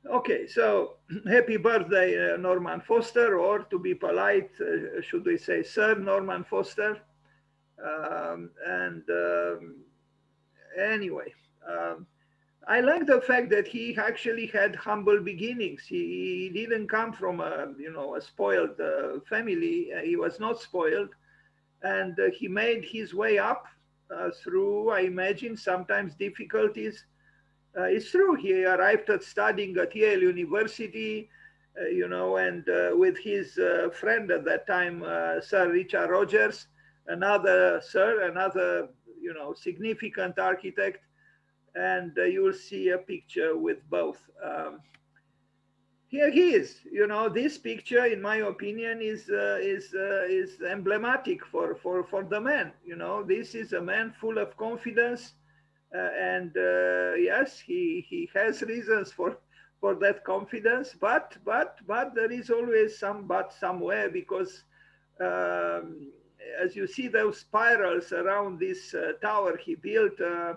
Okay, so happy birthday, Norman Foster, or to be polite, should we say Sir Norman Foster? And anyway, um, I like the fact that he actually had humble beginnings. He didn't come from a spoiled family. He was not spoiled, and he made his way up through, I imagine, sometimes difficulties. It's true. He arrived at studying at Yale University, and with his friend at that time, Sir Richard Rogers, another significant architect, and you will see a picture with both. Here he is. This picture, in my opinion, is emblematic for the man. This is a man full of confidence, and yes, he has reasons for that confidence. But there is always some but somewhere, because um, as you see those spirals around this tower he built. Uh,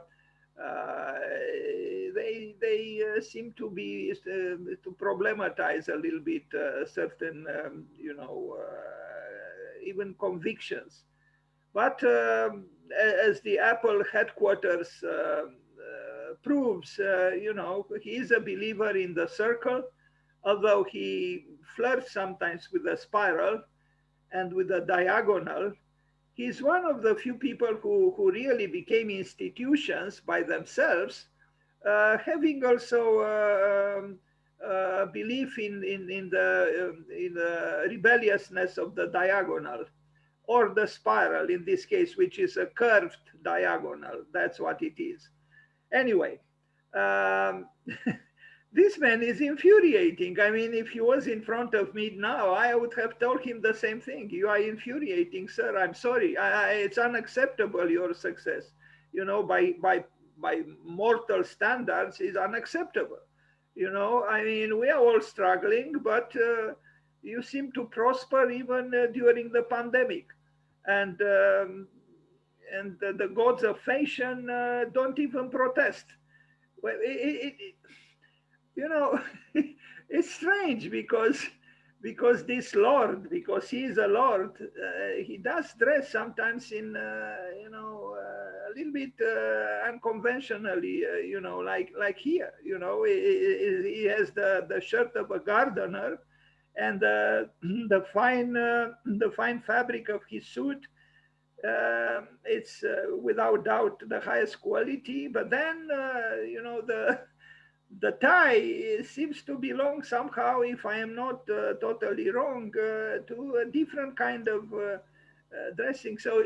they seem to be to problematize a little bit certain even convictions. But as the Apple headquarters proves, he is a believer in the circle, although he flirts sometimes with the spiral and with the diagonal. He's one of the few people who really became institutions by themselves, having also belief in the rebelliousness of the diagonal, or the spiral in this case, which is a curved diagonal. That's what it is. Anyway, um, this man is infuriating. I mean, if he was in front of me now, I would have told him the same thing. You are infuriating, sir. I'm sorry. It's unacceptable, your success. By mortal standards, is unacceptable. I mean, we are all struggling, but you seem to prosper even during the pandemic. And the gods of fashion don't even protest. Well, you know, it's strange, because this lord, because he is a lord, he does dress sometimes in a little bit unconventionally, like here. He has the shirt of a gardener, and the fine fabric of his suit. It's without doubt the highest quality, but then the tie seems to belong somehow, if I am not totally wrong, to a different kind of dressing. So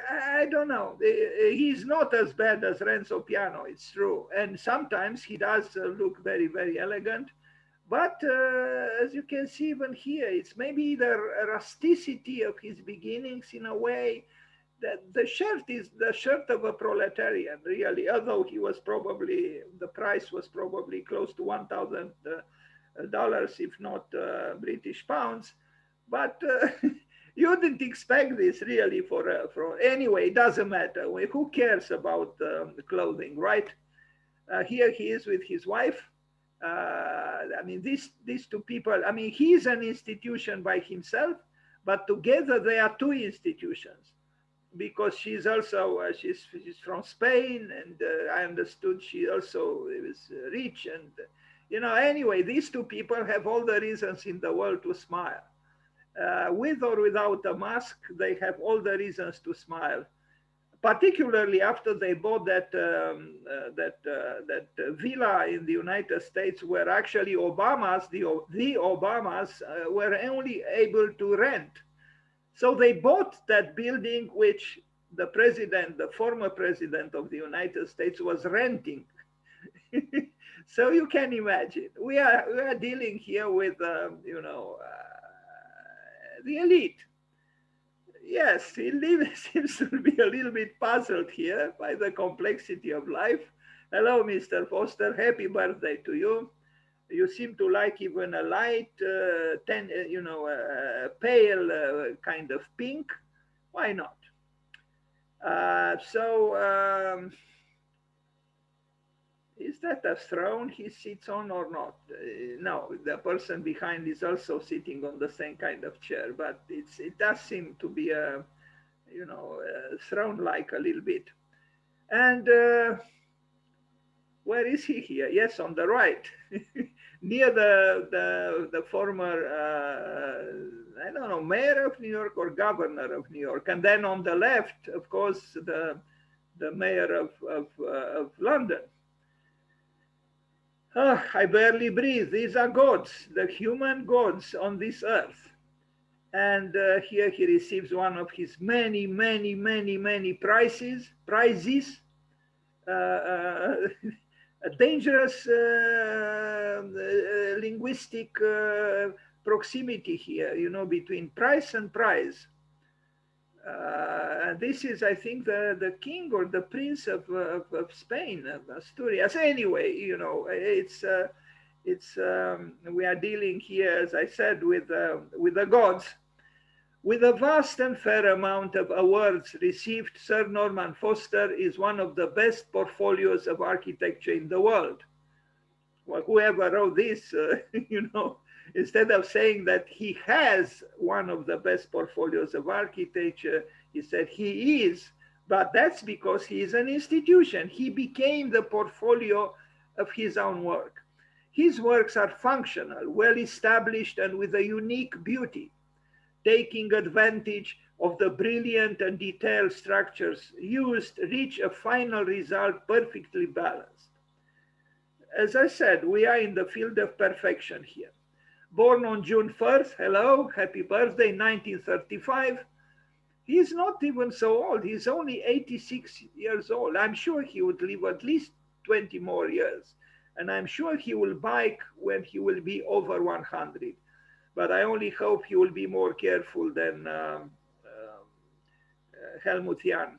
I don't know. He's not as bad as Renzo Piano, it's true. And sometimes he does look very, very elegant. But as you can see even here, it's maybe the rusticity of his beginnings in a way, that the shirt is the shirt of a proletarian, really, although the price was probably close to $1,000, if not British pounds. But you wouldn't expect this really anyway, it doesn't matter. Who cares about clothing, right? Here he is with his wife. I mean, these two people, I mean, he's an institution by himself, but together they are two institutions, because she's also she's from Spain, and I understood she also is rich, and anyway, these two people have all the reasons in the world to smile. With or without a mask, they have all the reasons to smile, particularly after they bought that villa in the United States, where actually the Obamas were only able to rent. So they bought that building, which the former president of the United States, was renting. So you can imagine, we are dealing here with the elite. Yes, he seems to be a little bit puzzled here by the complexity of life. Hello, Mr. Foster. Happy birthday to you. You seem to like even a light, pale kind of pink. Why not? So Is that a throne he sits on or not? No, the person behind is also sitting on the same kind of chair, but it does seem to be a, you know, throne-like a little bit. And where is he here? Yes, on the right, near the former, I don't know, mayor of New York or governor of New York. And then on the left, of course, the mayor of London. Oh, I barely breathe. These are gods, the human gods on this earth. And here he receives one of his many, many, many, many prizes. A dangerous linguistic proximity here, you know, between prize and prize. This is, I think, the king or the prince of Spain, of Asturias. Anyway, you know, we are dealing here, as I said, with the gods. With a vast and fair amount of awards received, Sir Norman Foster is one of the best portfolios of architecture in the world. Well, whoever wrote this, you know, instead of saying that he has one of the best portfolios of architecture, he said he is, but that's because he is an institution. He became the portfolio of his own work. His works are functional, well established, and with a unique beauty, taking advantage of the brilliant and detailed structures used, reach a final result perfectly balanced. As I said, we are in the field of perfection here. Born on June 1st, hello, happy birthday, 1935. He's not even so old. He's only 86 years old. I'm sure he would live at least 20 more years. And I'm sure he will bike when he will be over 100. But I only hope he will be more careful than Helmut Jahn.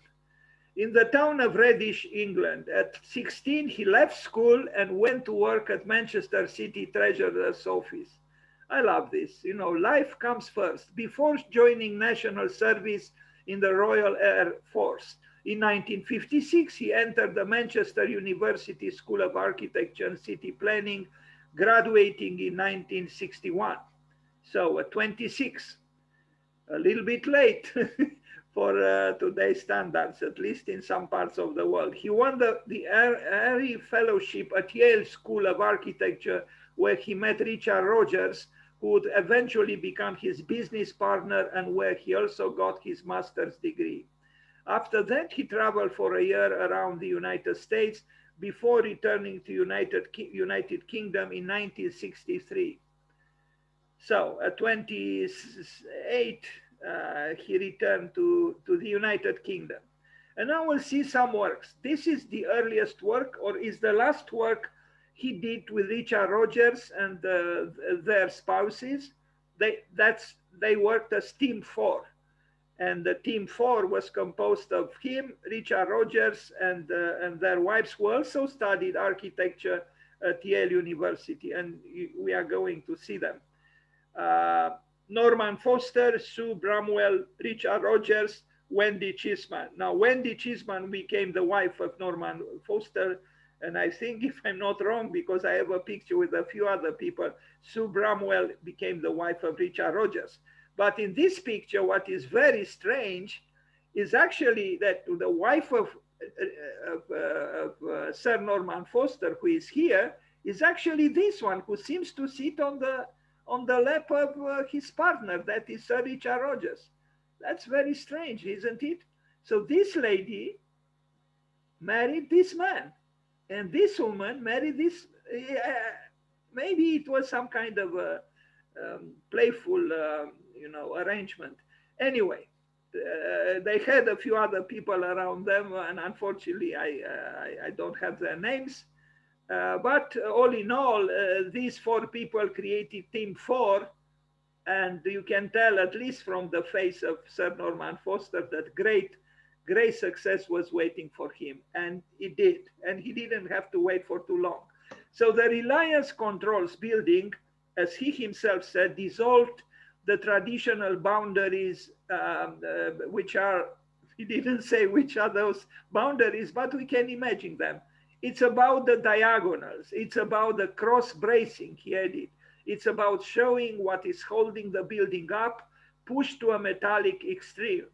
In the town of Redditch, England, at 16, he left school and went to work at Manchester City Treasurer's Office. I love this. You know, life comes first. Before joining national service in the Royal Air Force, in 1956, he entered the Manchester University School of Architecture and City Planning, graduating in 1961. So at 26, a little bit late for today's standards, at least in some parts of the world. He won the Airy Fellowship at Yale School of Architecture, where he met Richard Rogers, who would eventually become his business partner and where he also got his master's degree. After that, he traveled for a year around the United States before returning to United Kingdom in 1963. So at 28, he returned to the United Kingdom. And now we'll see some works. This is the earliest work, or is the last work he did with Richard Rogers and their spouses. They worked as Team 4. And the Team 4 was composed of him, Richard Rogers, and their wives, who also studied architecture at Yale University. And we are going to see them. Norman Foster, Sue Bramwell, Richard Rogers, Wendy Cheesman. Now, Wendy Cheesman became the wife of Norman Foster. And I think, if I'm not wrong, because I have a picture with a few other people, Sue Bramwell became the wife of Richard Rogers. But in this picture, what is very strange is actually that the wife of Sir Norman Foster, who is here, is actually this one, who seems to sit on the lap of his partner, that is Sir Richard Rogers. That's very strange, isn't it? So this lady married this man, and this woman married this, maybe it was some kind of a playful, you know, arrangement. Anyway, they had a few other people around them, and unfortunately, I don't have their names. But all in all, these 4 people created Team 4, and you can tell, at least from the face of Sir Norman Foster, that great success was waiting for him, and it did, and he didn't have to wait for too long. So the Reliance Controls building, as he himself said, dissolved the traditional boundaries, which are, he didn't say which are those boundaries, but we can imagine them. It's about the diagonals. It's about the cross bracing, he added. It's about showing what is holding the building up, pushed to a metallic extreme.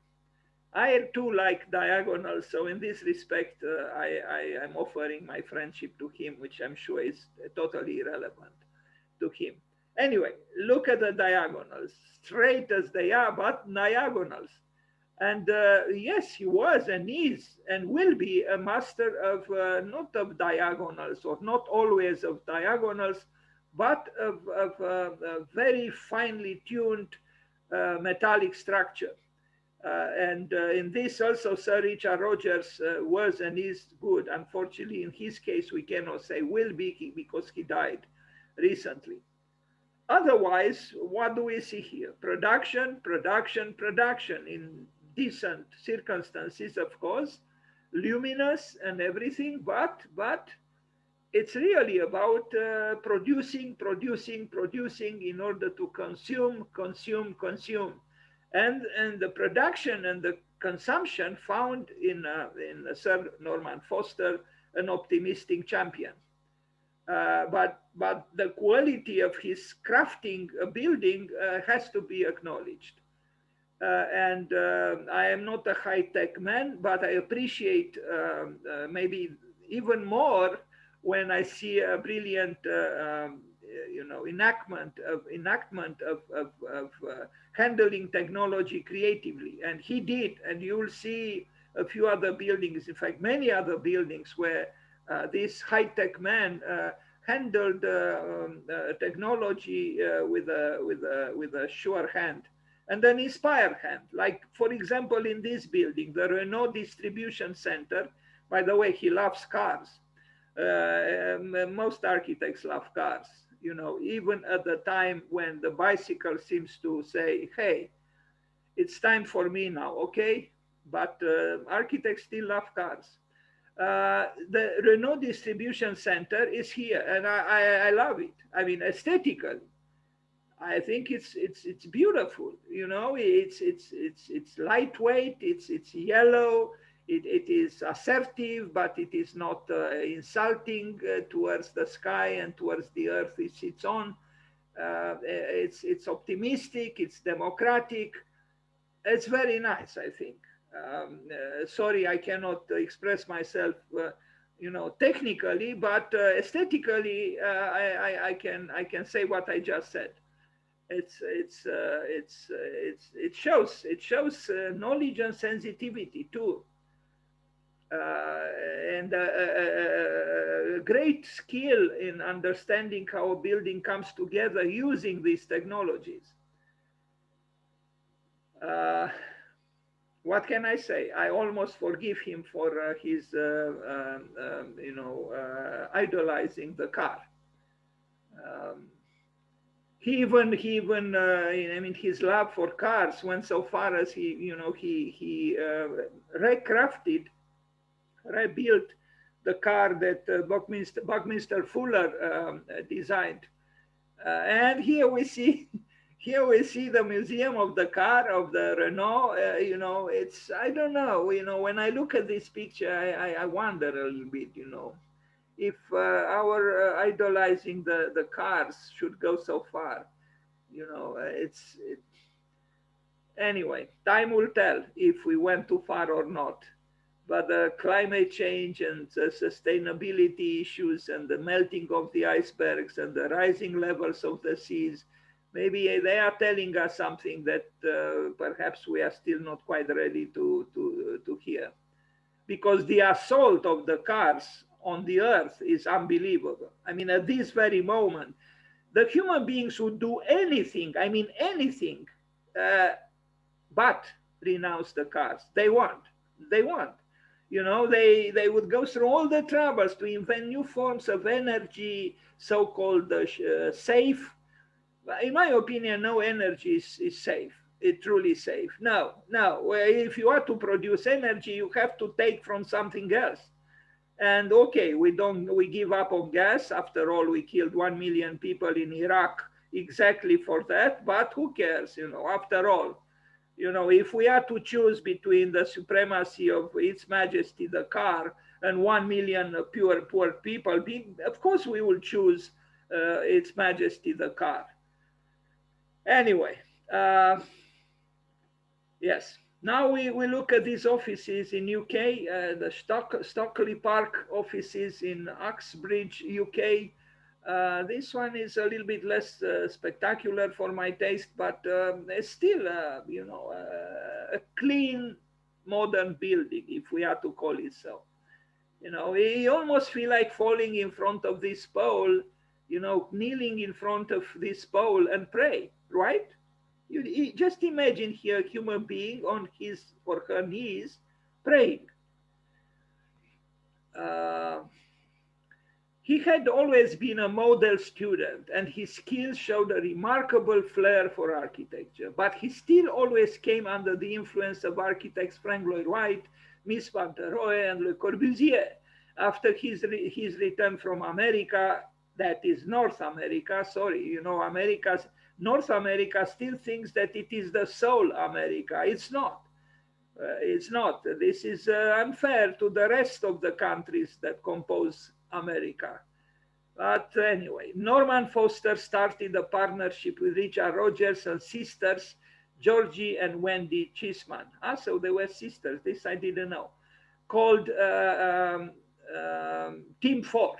I too like diagonals, so in this respect, I am offering my friendship to him, which I'm sure is totally irrelevant to him. Anyway, look at the diagonals, straight as they are, but diagonals. And yes, he was and is and will be a master of not of diagonals, or not always of diagonals, but of a very finely tuned metallic structure. And in this also, Sir Richard Rogers was and is good. Unfortunately, in his case, we cannot say will be because he died recently. Otherwise, what do we see here? Production, production, production in decent circumstances, of course, luminous and everything, but it's really about producing, producing, producing in order to consume, consume, consume. And the production and the consumption found in Sir Norman Foster an optimistic champion. But the quality of his crafting a building has to be acknowledged. And I am not a high-tech man, but I appreciate maybe even more when I see a brilliant, enactment of handling technology creatively. And he did, and you will see a few other buildings, in fact, many other buildings where this high-tech man handled technology with a sure hand and an inspired hand. Like, for example, in this building, the Renault Distribution Center. By the way, he loves cars. Most architects love cars, even at the time when the bicycle seems to say, hey, it's time for me now, okay? But architects still love cars. The Renault Distribution Center is here, and I love it. I mean, aesthetically, I think it's beautiful. It's lightweight. It's yellow. It is assertive, but it is not insulting towards the sky and towards the earth it sits on. It's optimistic. It's democratic. It's very nice, I think. Sorry, I cannot express myself, technically, but aesthetically, I can say what I just said. It shows knowledge and sensitivity too, and great skill in understanding how a building comes together using these technologies. What can I say? I almost forgive him for his, idolizing the car. He even, I mean, his love for cars went so far as he recrafted, rebuilt the car that Buckminster Fuller designed. And here we see the museum of the car of the Renault. It's, I don't know, when I look at this picture, I wonder a little bit, if our idolizing the cars should go so far. Anyway, time will tell if we went too far or not. But the climate change and the sustainability issues and the melting of the icebergs and the rising levels of the seas, maybe they are telling us something that perhaps we are still not quite ready to hear. Because the assault of the cars on the earth is unbelievable. I mean, at this very moment, the human beings would do anything, I mean anything, but renounce the cars. They want. They would go through all the troubles to invent new forms of energy, so-called safe. In my opinion, no energy is safe. It's truly safe. No. If you are to produce energy, you have to take from something else. And okay, we give up on gas. After all, we killed 1 million people in Iraq exactly for that. But who cares? After all, if we are to choose between the supremacy of Its Majesty the car and 1 million poor people, of course we will choose Its Majesty the car. Anyway, yes. Now we look at these offices in UK, the Stockley Park offices in Uxbridge, UK. This one is a little bit less spectacular for my taste, but it's still, a clean, modern building, if we are to call it so. You almost feel like falling in front of this pole, kneeling in front of this pole and pray, right? You just imagine here a human being on his or her knees praying. He had always been a model student, and his skills showed a remarkable flair for architecture. But he still always came under the influence of architects Frank Lloyd Wright, Mies van der Rohe, and Le Corbusier. After his return from America, that is North America, sorry, North America still thinks that it is the sole America. It's not. It's not. This is unfair to the rest of the countries that compose America. But anyway, Norman Foster started a partnership with Richard Rogers and sisters, Georgie and Wendy Cheeseman. So they were sisters. This I didn't know. Called Team 4.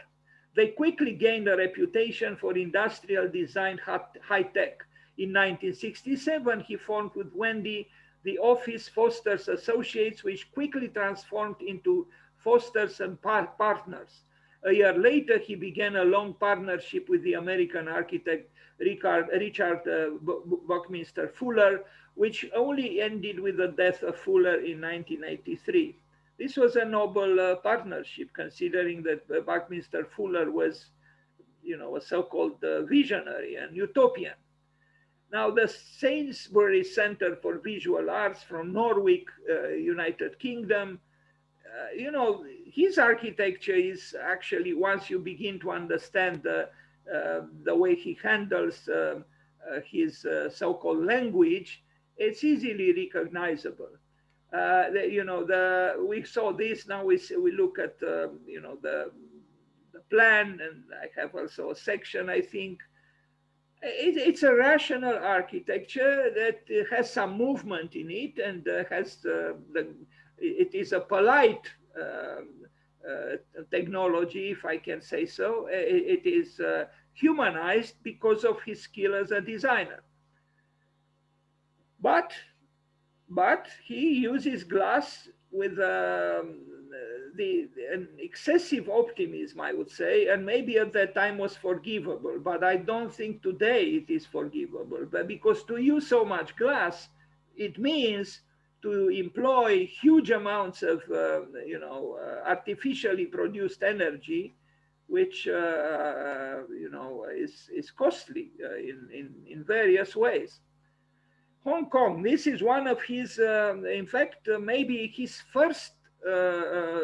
They quickly gained a reputation for industrial design high tech. In 1967, he formed with Wendy the office Foster's Associates, which quickly transformed into Foster's and Partners. A year later, he began a long partnership with the American architect Richard Buckminster Fuller, which only ended with the death of Fuller in 1983. This was a noble partnership, considering that Buckminster Fuller was, a so-called visionary and utopian. Now, the Sainsbury Center for Visual Arts from Norwich, United Kingdom, his architecture is actually, once you begin to understand the way he handles his so-called language, it's easily recognizable. We saw this. Now we look at the plan, and I have also a section. I think it's a rational architecture that has some movement in it, and it is a polite technology, if I can say so. It is humanized because of his skill as a designer. But he uses glass with an excessive optimism, I would say, and maybe at that time was forgivable, but I don't think today it is forgivable. But because to use so much glass, it means to employ huge amounts of, artificially produced energy, which, is costly in various ways. Hong Kong, this is one of his, in fact, maybe his first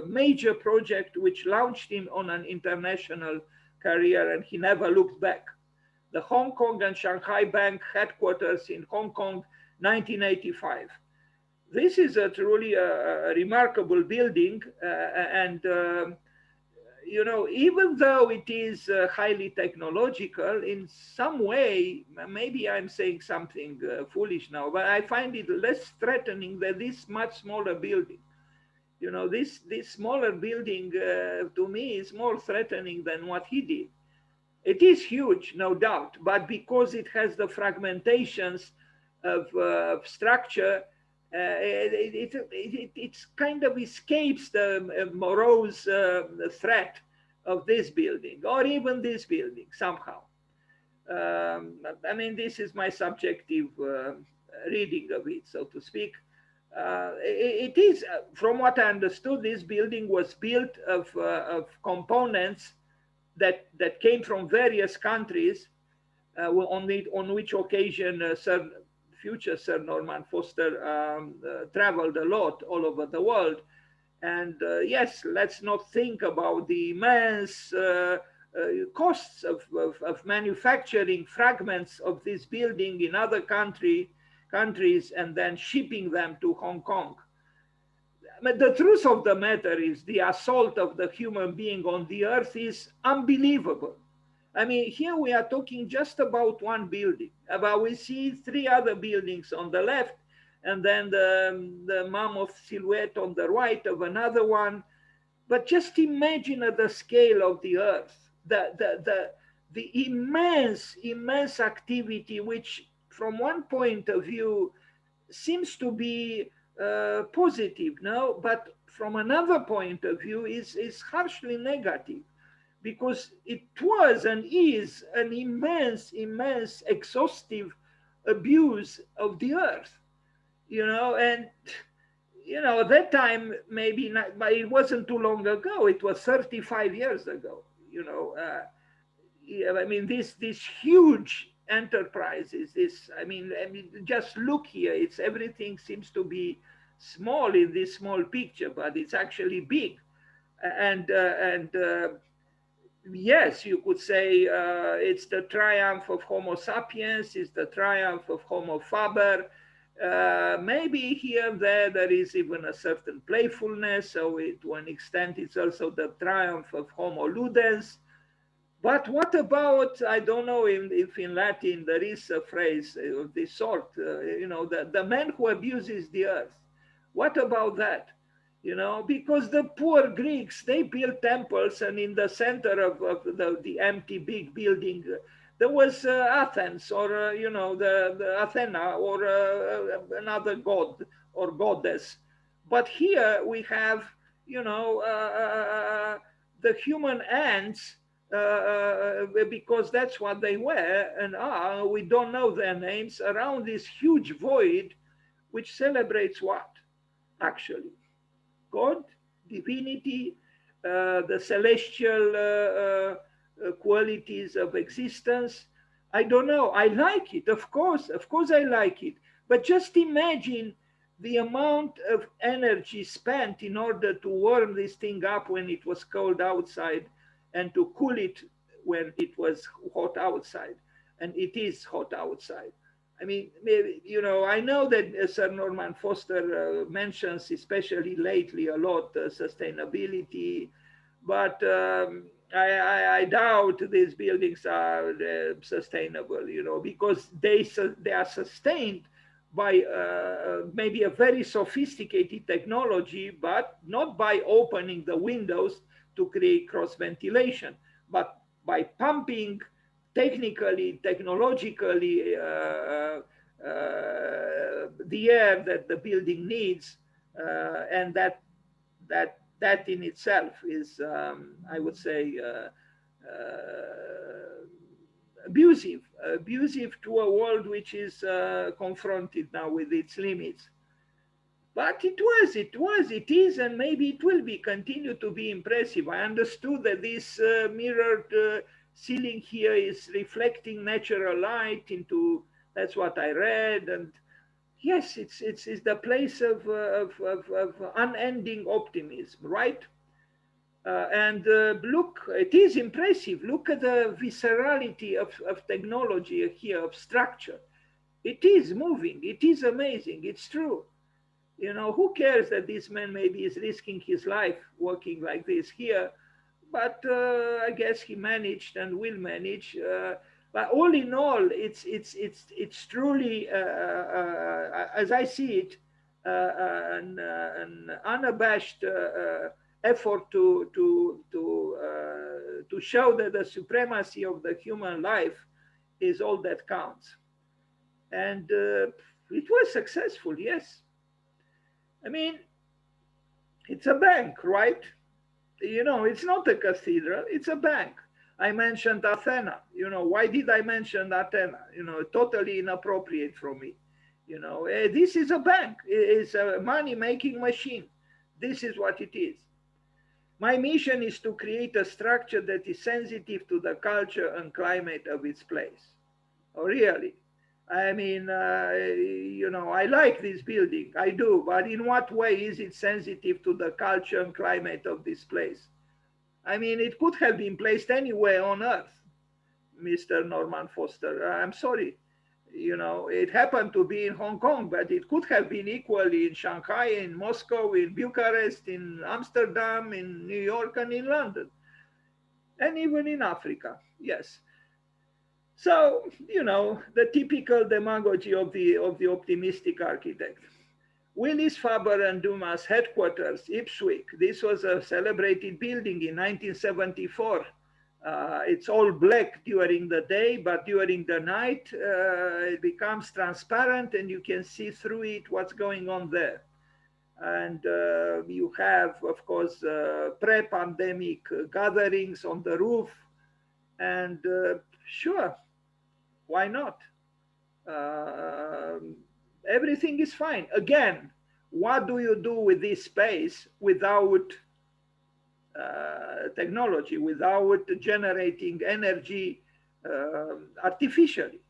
major project, which launched him on an international career, and he never looked back. The Hong Kong and Shanghai Bank headquarters in Hong Kong, 1985. This is a truly remarkable building, and even though it is highly technological, in some way, maybe I'm saying something foolish now, but I find it less threatening than this much smaller building. This smaller building to me is more threatening than what he did. It is huge, no doubt, but because it has the fragmentations of structure, it kind of escapes the morose threat of this building, or even this building somehow. I mean, this is my subjective reading of it, so to speak. It is, from what I understood, this building was built of components that came from various countries, on which occasion future Sir Norman Foster traveled a lot all over the world. And yes, let's not think about the immense costs of manufacturing fragments of this building in other countries and then shipping them to Hong Kong. But the truth of the matter is the assault of the human being on the earth is unbelievable. I mean, here we are talking just about one building, but we see three other buildings on the left, and then the mammoth silhouette on the right of another one. But just imagine at the scale of the earth, the immense activity, which from one point of view seems to be positive, no? But from another point of view is harshly negative, because it was and is an immense, exhaustive abuse of the earth, and at that time, maybe not, but it wasn't too long ago. It was 35 years ago. I mean, this huge enterprises. Just look here. It's everything seems to be small in this small picture, but it's actually big. And yes, you could say it's the triumph of Homo sapiens. It's the triumph of Homo faber. Maybe here and there is even a certain playfulness. So to an extent, it's also the triumph of Homo ludens. But what about, I don't know if in Latin there is a phrase of this sort, the man who abuses the earth. What about that? Because the poor Greeks, they built temples, and in the center of the empty big building, there was Athens, or the Athena, or another god or goddess. But here we have the human ants, because that's what they were and are. We don't know their names, around this huge void, which celebrates what actually? God, divinity, the celestial qualities of existence. I don't know. I like it, of course I like it. But just imagine the amount of energy spent in order to warm this thing up when it was cold outside, and to cool it when it was hot outside. And it is hot outside. I mean, maybe, I know that Sir Norman Foster mentions, especially lately, a lot sustainability, but I doubt these buildings are sustainable, because they are sustained by maybe a very sophisticated technology, but not by opening the windows to create cross ventilation, but by pumping technologically the air that the building needs, and that in itself is, I would say, abusive to a world which is confronted now with its limits. But it is, and maybe it will continue to be impressive. I understood that this mirrored ceiling here is reflecting natural light into, that's what I read. And yes, it's the place of unending optimism, right? And look, it is impressive. Look at the viscerality of technology here, of structure. It is moving, it is amazing, it's true. Who cares that this man maybe is risking his life working like this here? But I guess he managed and will manage. But all in all, it's truly, as I see it, an unabashed effort to show that the supremacy of the human life is all that counts. And it was successful, yes. I mean, it's a bank, right? It's not a cathedral, it's a bank. I mentioned Athena. Why did I mention Athena? Totally inappropriate from me. This is a bank. It's a money-making machine. This is what it is. My mission is to create a structure that is sensitive to the culture and climate of its place. Oh, really? I mean, I like this building, I do, but in what way is it sensitive to the culture and climate of this place? I mean, it could have been placed anywhere on earth, Mr. Norman Foster. I'm sorry. You know, it happened to be in Hong Kong, but it could have been equally in Shanghai, in Moscow, in Bucharest, in Amsterdam, in New York, and in London, and even in Africa. Yes. So, you know, the typical demagogy of the optimistic architect. Willis, Faber and Dumas headquarters, Ipswich. This was a celebrated building in 1974. It's all black during the day, but during the night, it becomes transparent and you can see through it what's going on there. And you have, of course, pre-pandemic gatherings on the roof. And sure, why not? Uh, Everything is fine. Again, what do you do with this space without technology, without generating energy artificially?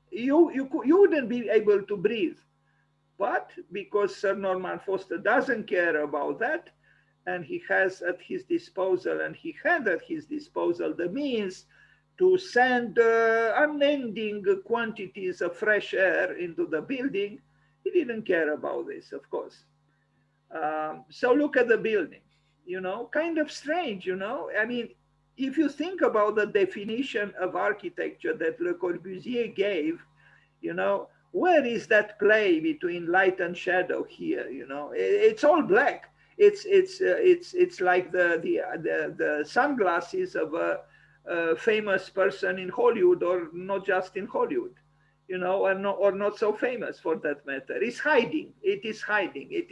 You wouldn't be able to breathe. But because Sir Norman Foster doesn't care about that, and he has at his disposal, and he had at his disposal the means to send unending quantities of fresh air into the building, he didn't care about this, of course. So look at the building, you know, kind of strange, you know. I mean, if you think about the definition of architecture that Le Corbusier gave, you know, where is that play between light and shadow here? You know, it's all black. It's like the sunglasses of a famous person in Hollywood, or not just in Hollywood, you know, or not so famous for that matter. It's hiding. It is hiding. It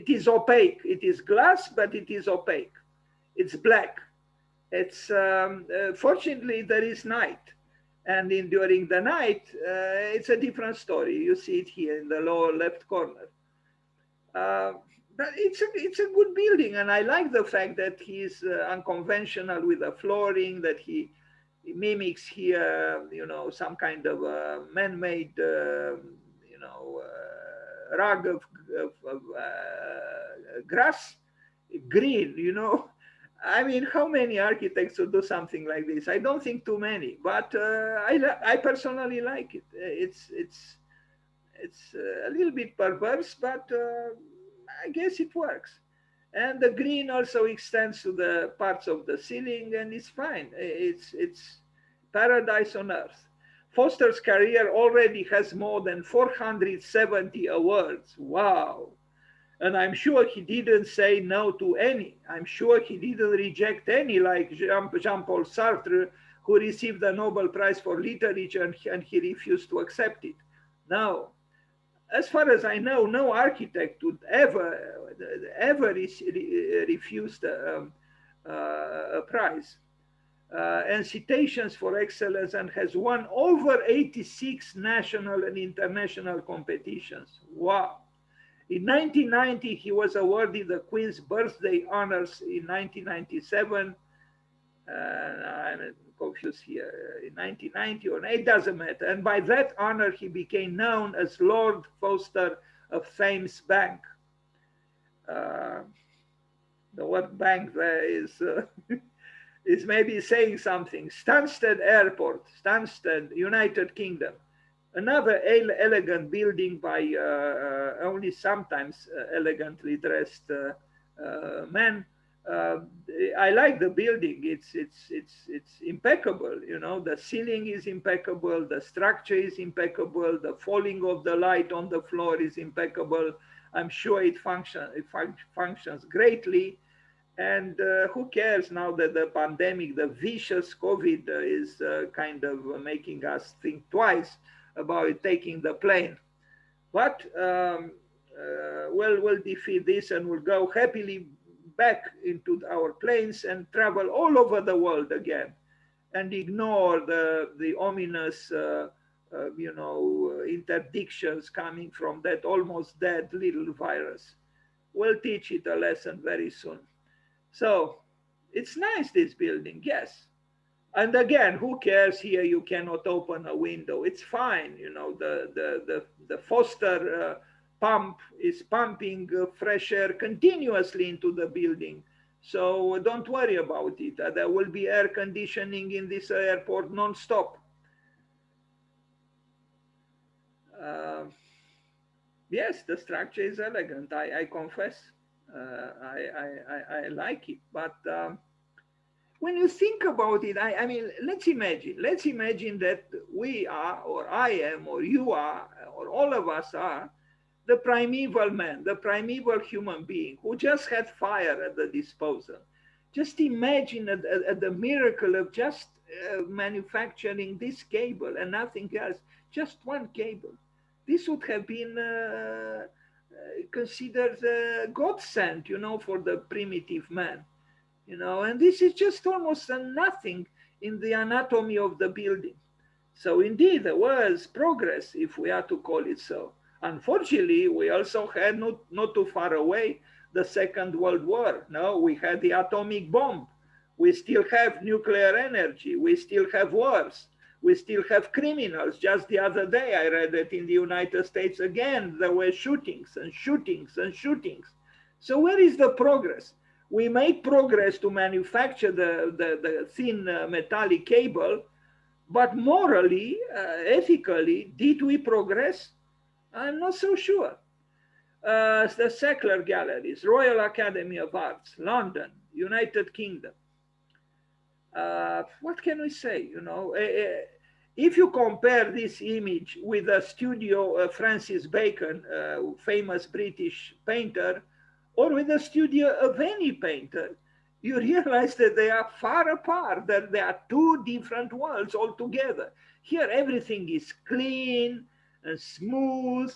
is opaque. It is glass, but it is opaque. It's black. It's fortunately there is night, and during the night it's a different story. You see it here in the lower left corner. Uh, but it's a good building, and I like the fact that he's unconventional with the flooring. That he mimics here, you know, some kind of man-made, you know, rug of grass, green. You know, I mean, how many architects would do something like this? I don't think too many, but I personally like it. It's a little bit perverse, but I guess it works. And the green also extends to the parts of the ceiling, and it's fine. It's paradise on earth. Foster's career already has more than 470 awards. Wow. And I'm sure he didn't say no to any. I'm sure he didn't reject any, like Jean-Paul Sartre, who received the Nobel Prize for Literature and he refused to accept it. No. As far as I know, no architect would ever refuse a prize. And citations for excellence, and has won over 86 national and international competitions. Wow. In 1990, he was awarded the Queen's Birthday Honors in 1997. I'm confused here. In 1990, or it doesn't matter. And by that honor, he became known as Lord Foster of Thames Bank. The word bank there is maybe saying something. Stansted Airport, Stansted, United Kingdom. Another elegant building by only sometimes elegantly dressed men. I like the building. It's impeccable. You know, the ceiling is impeccable. The structure is impeccable. The falling of the light on the floor is impeccable. I'm sure it functions greatly. And who cares now that the pandemic, the vicious COVID, is kind of making us think twice about taking the plane. But we'll defeat this, and we'll go happily back into our planes and travel all over the world again, and ignore the ominous, you know, interdictions coming from that almost dead little virus. We'll teach it a lesson very soon. So it's nice, this building, yes. And again, who cares here? You cannot open a window. It's fine. You know, the Foster pump is pumping fresh air continuously into the building. So don't worry about it. There will be air conditioning in this airport non-stop. Uh, yes, the structure is elegant. I confess. I like it. But when you think about it, I mean, let's imagine that we are, or I am, or you are, or all of us are the primeval man, the primeval human being who just had fire at the disposal. Just imagine at the miracle of just manufacturing this cable and nothing else, just one cable. This would have been considered God sent, for the primitive man, and this is just almost a nothing in the anatomy of the building. So indeed, there was progress, if we are to call it so. Unfortunately, we also had not too far away the Second World War. No, we had the atomic bomb. We still have nuclear energy. We still have wars. We still have criminals. Just the other day, I read that in the United States again, there were shootings and shootings and shootings. So where is the progress? We made progress to manufacture the thin metallic cable, but morally, ethically, did we progress? I'm not so sure. The Sackler Galleries, Royal Academy of Arts, London, United Kingdom. What can we say? If you compare this image with a studio of Francis Bacon, famous British painter, or with the studio of any painter, you realize that they are far apart, that they are two different worlds altogether. Here, everything is clean and smooth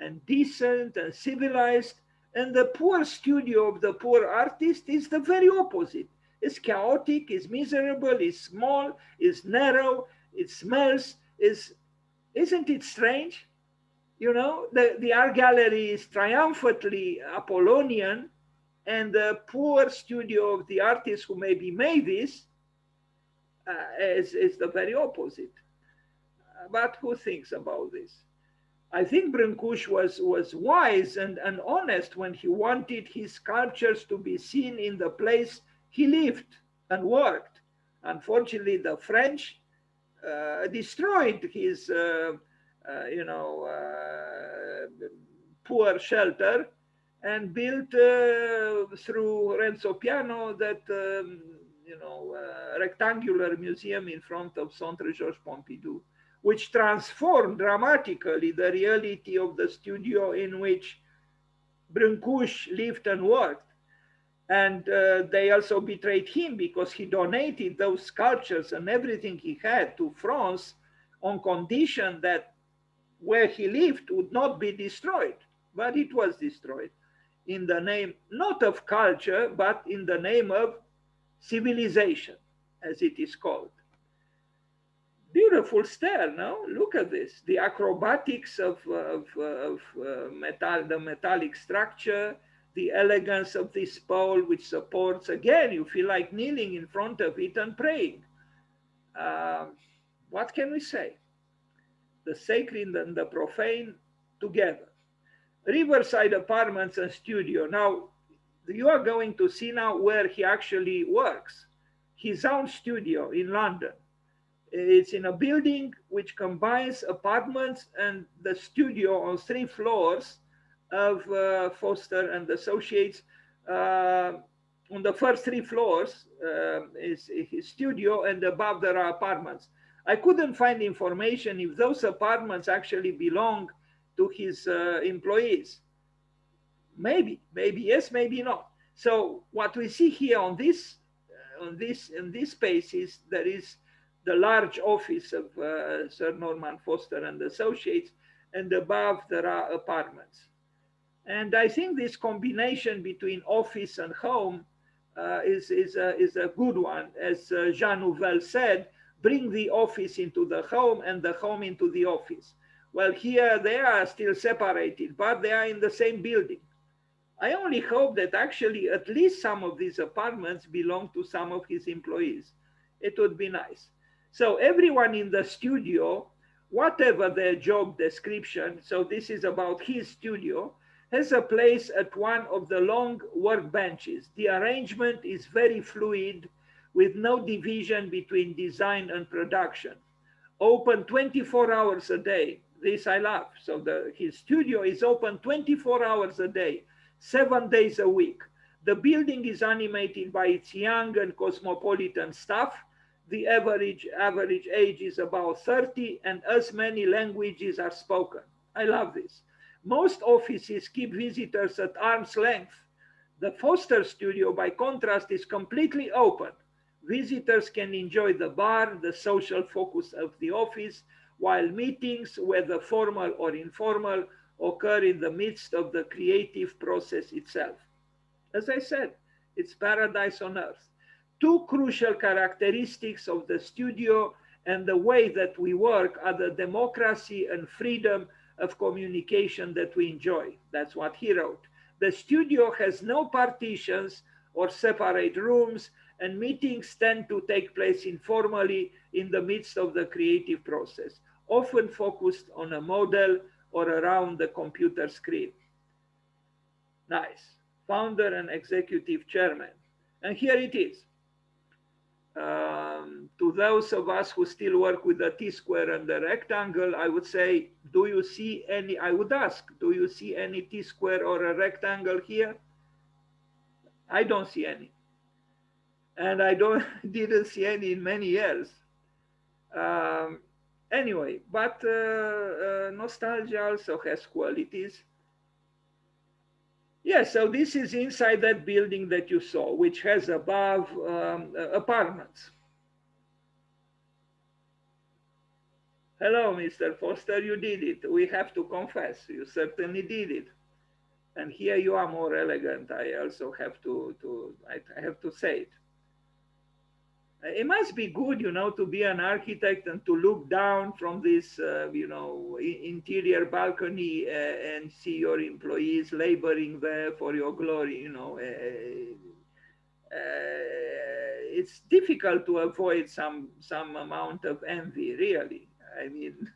and decent and civilized. And the poor studio of the poor artist is the very opposite. It's chaotic, it's miserable, it's small, it's narrow, it smells. Isn't it strange? The art gallery is triumphantly Apollonian, and the poor studio of the artist who maybe made this is the very opposite. But who thinks about this? I think Brancusi was wise and honest when he wanted his sculptures to be seen in the place he lived and worked. Unfortunately, the French destroyed his, poor shelter and built through Renzo Piano that rectangular museum in front of Centre Georges Pompidou, which transformed dramatically the reality of the studio in which Brancusi lived and worked. And they also betrayed him because he donated those sculptures and everything he had to France on condition that where he lived would not be destroyed. But it was destroyed in the name not of culture, but in the name of civilization, as it is called. Beautiful stair, no? Look at this. The acrobatics of the metallic structure, the elegance of this pole which supports, again, you feel like kneeling in front of it and praying. What can we say? The sacred and the profane together. Riverside Apartments and Studio. Now, you are going to see now where he actually works. His own studio in London. It's in a building which combines apartments and the studio on 3 floors of Foster and Associates. On the first 3 floors is his studio, and above there are apartments. I couldn't find information if those apartments actually belong to his employees. Maybe yes, maybe not. So what we see here on this space is there is the large office of Sir Norman Foster and Associates, and above there are apartments. And I think this combination between office and home is a good one. As Jean Nouvel said, bring the office into the home and the home into the office. Well, here they are still separated, but they are in the same building. I only hope that actually at least some of these apartments belong to some of his employees. It would be nice. So everyone in the studio, whatever their job description, so this is about his studio, has a place at one of the long workbenches. The arrangement is very fluid with no division between design and production. Open 24 hours a day. This I love. So his studio is open 24 hours a day, 7 days a week. The building is animated by its young and cosmopolitan staff. The average age is about 30, and as many languages are spoken. I love this. Most offices keep visitors at arm's length. The Foster studio, by contrast, is completely open. Visitors can enjoy the bar, the social focus of the office, while meetings, whether formal or informal, occur in the midst of the creative process itself. As I said, it's paradise on earth. Two crucial characteristics of the studio and the way that we work are the democracy and freedom of communication that we enjoy. That's what he wrote. The studio has no partitions or separate rooms, and meetings tend to take place informally in the midst of the creative process, often focused on a model or around the computer screen. Nice. Founder and executive chairman. And here it is. To those of us who still work with the T-square and the rectangle, I would say, do you see any, I would ask, do you see any T-square or a rectangle here? I don't see any. And I didn't see any in many years. Anyway, but nostalgia also has qualities. Yes, so this is inside that building that you saw, which has above apartments. Hello, Mr. Foster, you did it. We have to confess, you certainly did it. And here you are more elegant. I also have I have to say it. It must be good, to be an architect and to look down from this, interior balcony and see your employees laboring there for your glory. It's difficult to avoid some amount of envy, really. I mean,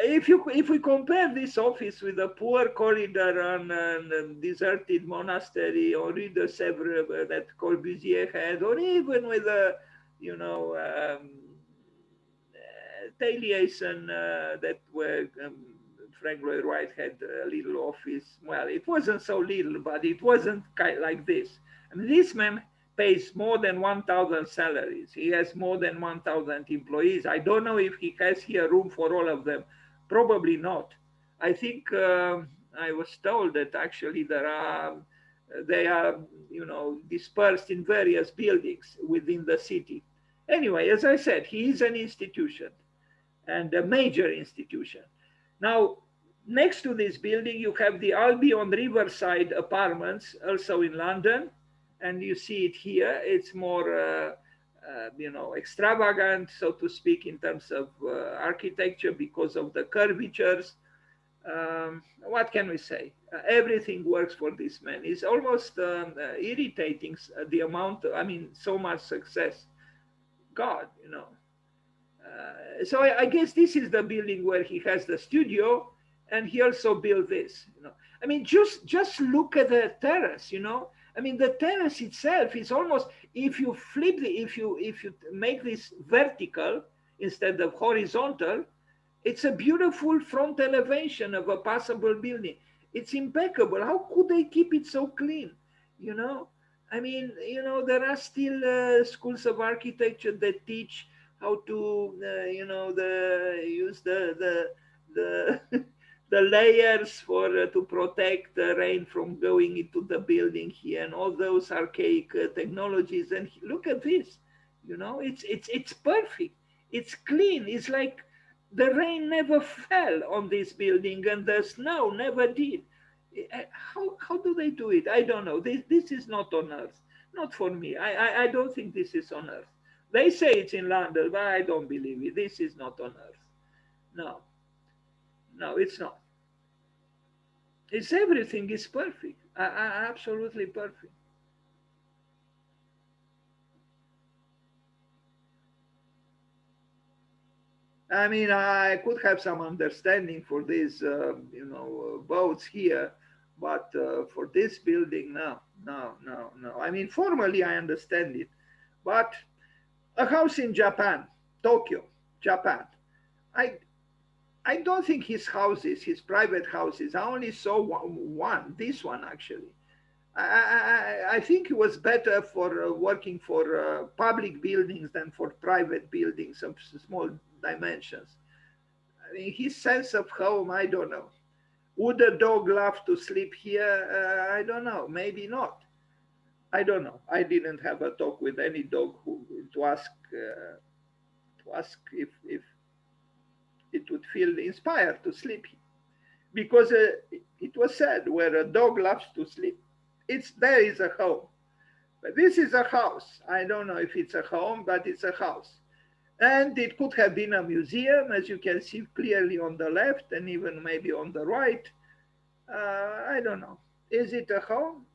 if we compare this office with a poor corridor on a deserted monastery, or Rue de Sèvres that Corbusier had, or even with a, Taliesin that where Frank Lloyd Wright had a little office. Well, it wasn't so little, but it wasn't like this. I mean, this man pays more than 1,000 salaries. He has more than 1,000 employees. I don't know if he has here room for all of them. Probably not. I think I was told that actually they are, dispersed in various buildings within the city. Anyway, as I said, he is an institution, and a major institution. Now, next to this building, you have the Albion Riverside Apartments, also in London, and you see it here. It's more, extravagant, so to speak, in terms of architecture because of the curvatures. What can we say? Everything works for this man. It's almost irritating the amount, so much success. God, so I guess this is the building where he has the studio, and he also built this. Just look at the terrace. The terrace itself is almost, if you flip if you make this vertical instead of horizontal, it's a beautiful front elevation of a passable building. It's impeccable. How could they keep it so clean? There are still schools of architecture that teach how to, use the the layers for to protect the rain from going into the building here, and all those archaic technologies. And look at this, it's perfect. It's clean. It's like the rain never fell on this building, and the snow never did. How do they do it? I don't know. This is not on Earth. Not for me. I don't think this is on Earth. They say it's in London, but I don't believe it. This is not on Earth. No, it's not. It's everything is perfect. Absolutely perfect. I could have some understanding for these, boats here, but for this building, no. Formally, I understand it, but a house in Japan, Tokyo, Japan. I don't think his houses, his private houses, I only saw one, this one actually. I think he was better for working for public buildings than for private buildings of small dimensions. I mean, his sense of home, I don't know. Would a dog love to sleep here? I don't know. Maybe not. I don't know. I didn't have a talk with any dog to ask if it would feel inspired to sleep here, because it was said where a dog loves to sleep, it's there is a home. But this is a house. I don't know if it's a home, but it's a house. And it could have been a museum, as you can see clearly on the left and even maybe on the right. I don't know. Is it a home?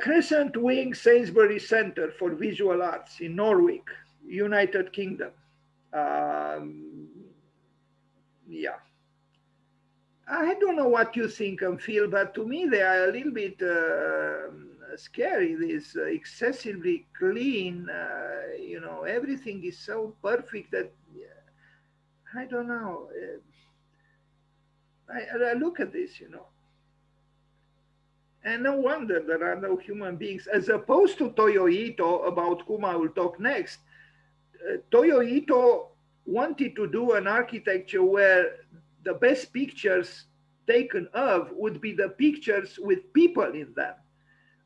Crescent Wing Sainsbury Centre for Visual Arts in Norwich, United Kingdom. Um, yeah. I don't know what you think and feel, but to me they are a little bit scary. This excessively clean, everything is so perfect that I don't know. I look at this. And no wonder there are no human beings, as opposed to Toyo Ito, about whom I will talk next. Toyo Ito wanted to do an architecture where the best pictures taken of would be the pictures with people in them.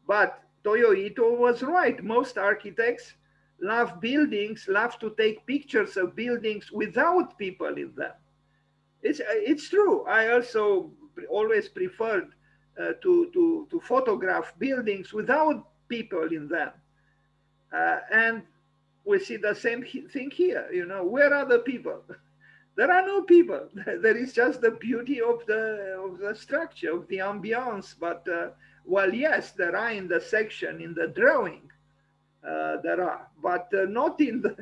But Toyo Ito was right. Most architects love buildings, love to take pictures of buildings without people in them. It's true. I also always preferred to photograph buildings without people in them. And we see the same thing here. Where are the people? There are no people. There is just the beauty of the structure, of the ambiance. But well, yes, there are in the section, in the drawing, there are, but not in the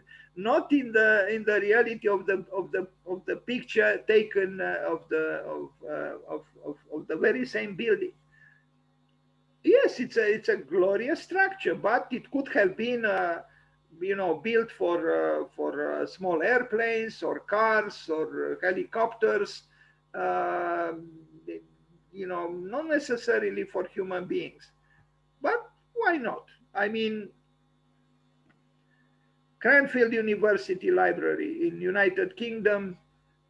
reality of the picture taken of the very same building. Yes, it's a glorious structure, but it could have been built for small airplanes or cars or helicopters. Uh, not necessarily for human beings, but why not? I mean, Cranfield University Library in United Kingdom,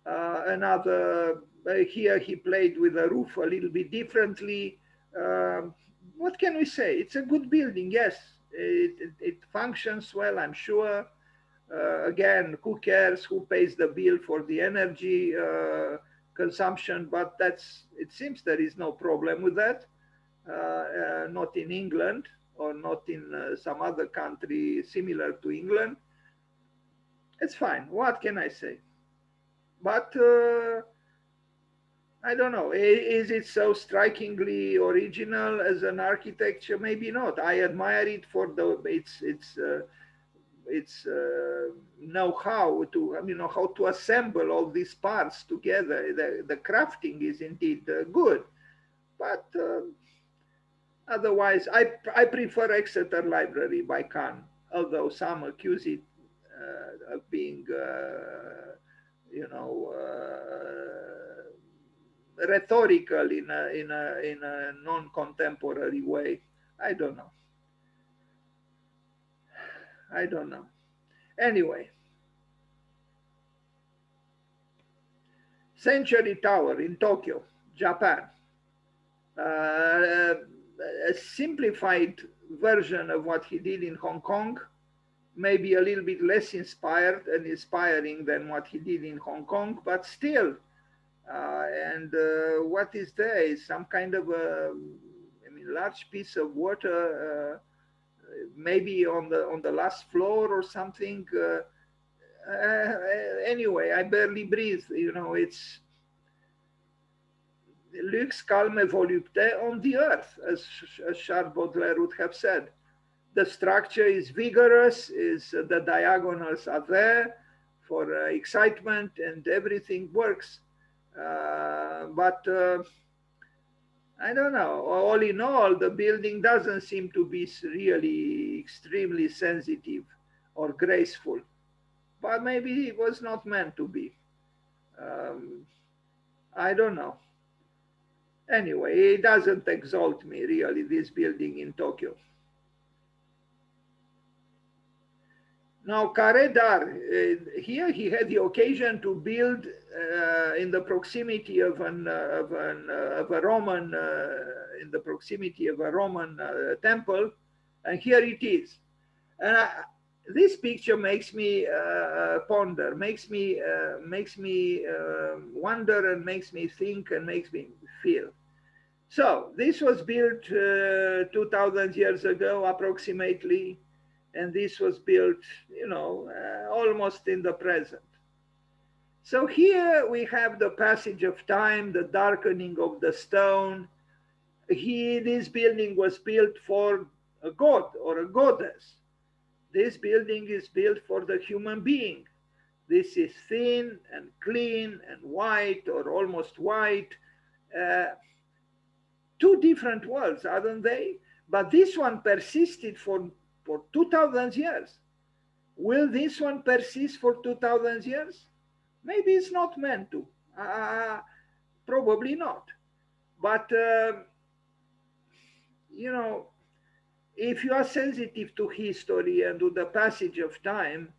another, here he played with the roof a little bit differently. What can we say? It's a good building, yes. It functions well, I'm sure. Again, who cares who pays the bill for the energy consumption? But it seems there is no problem with that. Not in England or not in some other country similar to England. It's fine. What can I say? But I don't know. Is it so strikingly original as an architecture? Maybe not. I admire it for its know-how how to assemble all these parts together. The crafting is indeed good, but otherwise, I prefer Exeter Library by Khan, although some accuse it of being, rhetorical in a non-contemporary way. I don't know. I don't know. Anyway, Century Tower in Tokyo, Japan. A simplified version of what he did in Hong Kong, maybe a little bit less inspired and inspiring than what he did in Hong Kong, but still. And what is there is some kind of a large piece of water, maybe on the last floor or something. Anyway, I barely breathe. It's Lux calme volupté on the earth, as Charles Baudelaire would have said. The structure is vigorous, the diagonals are there for excitement, and everything works. But I don't know. All in all, the building doesn't seem to be really extremely sensitive or graceful. but maybe it was not meant to be. Um, I don't know. Anyway, it doesn't exalt me really, this building in Tokyo. Now, Karedar, here he had the occasion to build in the proximity of a Roman, in the proximity of a Roman temple, and here it is. And this picture makes me ponder, makes me wonder, and makes me think, and makes me feel. So this was built 2,000 years ago, approximately, and this was built, almost in the present. So here we have the passage of time, the darkening of the stone. This building was built for a god or a goddess. This building is built for the human being. This is thin and clean and white or almost white. Two different worlds, aren't they? But this one persisted for 2,000 years. Will this one persist for 2,000 years? Maybe it's not meant to. Probably not. But, if you are sensitive to history and to the passage of time,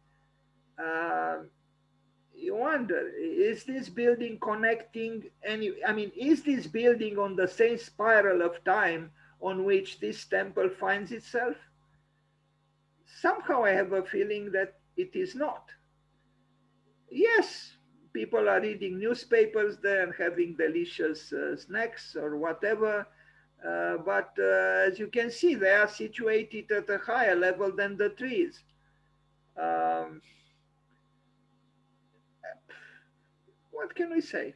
you wonder, is this building connecting is this building on the same spiral of time on which this temple finds itself? Somehow I have a feeling that it is not. Yes, people are reading newspapers there and having delicious snacks or whatever, but as you can see, they are situated at a higher level than the trees. What can we say?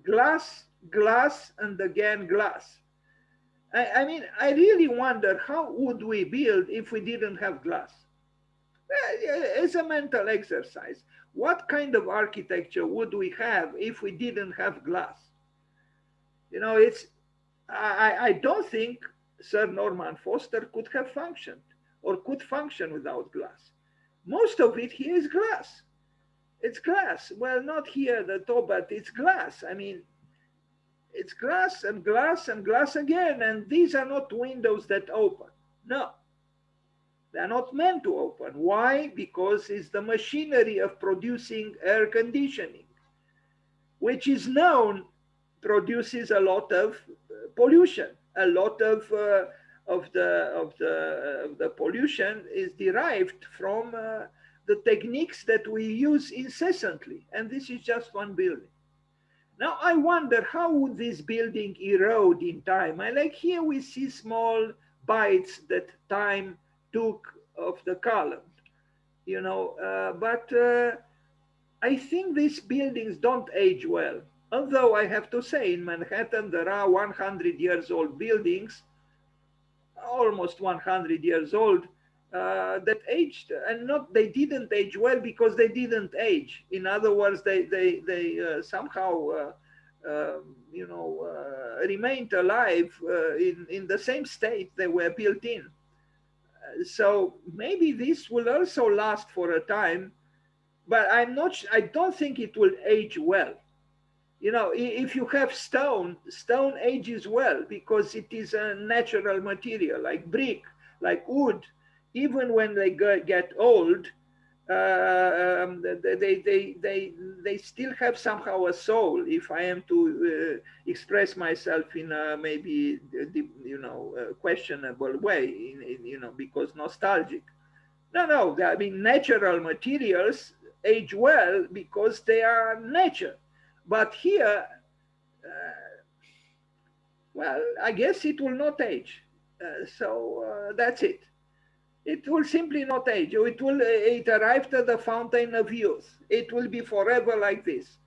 Glass, glass, and again glass. I really wonder, how would we build if we didn't have glass? It's a mental exercise. What kind of architecture would we have if we didn't have glass? I don't think Sir Norman Foster could have functioned or could function without glass. Most of it here is glass. It's glass. Well, not here, the top, but it's glass. It's glass and glass and glass again. And these are not windows that open. No, they're not meant to open. Why? Because it's the machinery of producing air conditioning, which is known produces a lot of pollution. A lot of the pollution is derived from the techniques that we use incessantly. And this is just one building. Now I wonder, how would this building erode in time? Like here we see small bites that time took of the column, but I think these buildings don't age well. Although I have to say, in Manhattan, there are 100 years old buildings, almost 100 years old, that aged, and they didn't age well because they didn't age. In other words, they somehow remained alive in the same state they were built in. So maybe this will also last for a time, but I don't think it will age well. If you have stone ages well because it is a natural material, like brick, like wood. Even when they get old, they still have somehow a soul. If I am to express myself in a maybe questionable way, because nostalgic. No. Natural materials age well because they are nature. But here, well, I guess it will not age. So that's it. It will simply not age. It arrived at the fountain of youth. It will be forever like this.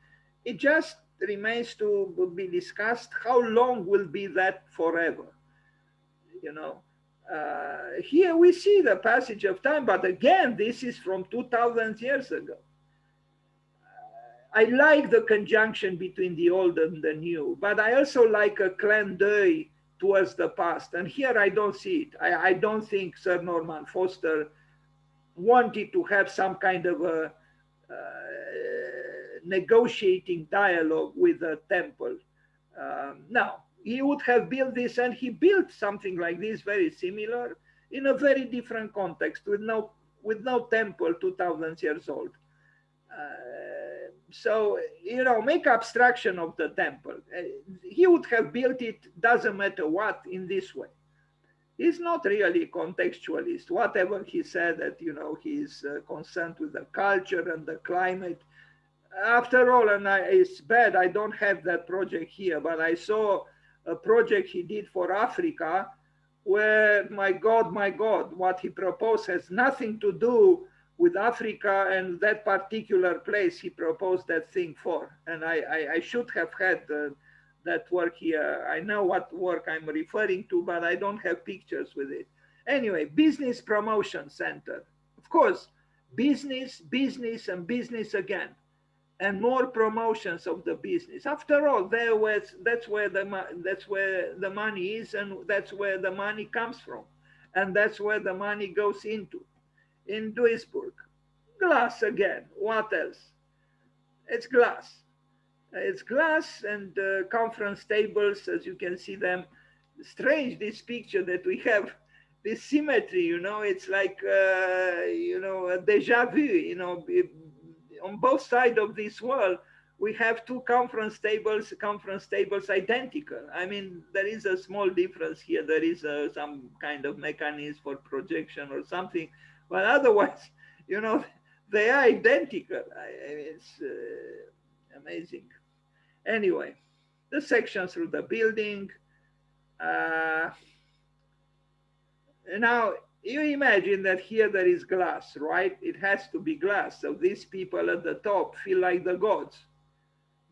It just remains to be discussed how long will be that forever. Here we see the passage of time, but again, this is from 2,000 years ago. I like the conjunction between the old and the new, but I also like a clin d'oeil towards the past. And here I don't see it. I don't think Sir Norman Foster wanted to have some kind of a negotiating dialogue with the temple. Now, he would have built this, and he built something like this, very similar, in a very different context, with no temple 2,000 years old. So, you know, make abstraction of the temple. He would have built it, doesn't matter what, in this way. He's not really a contextualist. Whatever he said that, you know, he's concerned with the culture and the climate. After all, and it's bad, I don't have that project here, but I saw a project he did for Africa where, my God, what he proposed has nothing to do with Africa and that particular place he proposed that thing for. And I should have had that work here. I know what work I'm referring to, but I don't have pictures with it. Anyway, Business Promotion Center. Of course, business, and business again, and more promotions of the business. After all, that's where the money is, and that's where the money comes from, and that's where the money goes into. In Duisburg, glass again. What else? It's glass. It's glass and conference tables, as you can see them. Strange, this picture that we have, this symmetry, you know, it's like, you know, a deja vu, you know, on both sides of this wall, we have two conference tables identical. I mean, there is a small difference here. There is some kind of mechanism for projection or something, but otherwise, you know, they are identical. I mean, it's amazing. Anyway, the section through the building. Now, you imagine that here there is glass, right? It has to be glass. So these people at the top feel like the gods.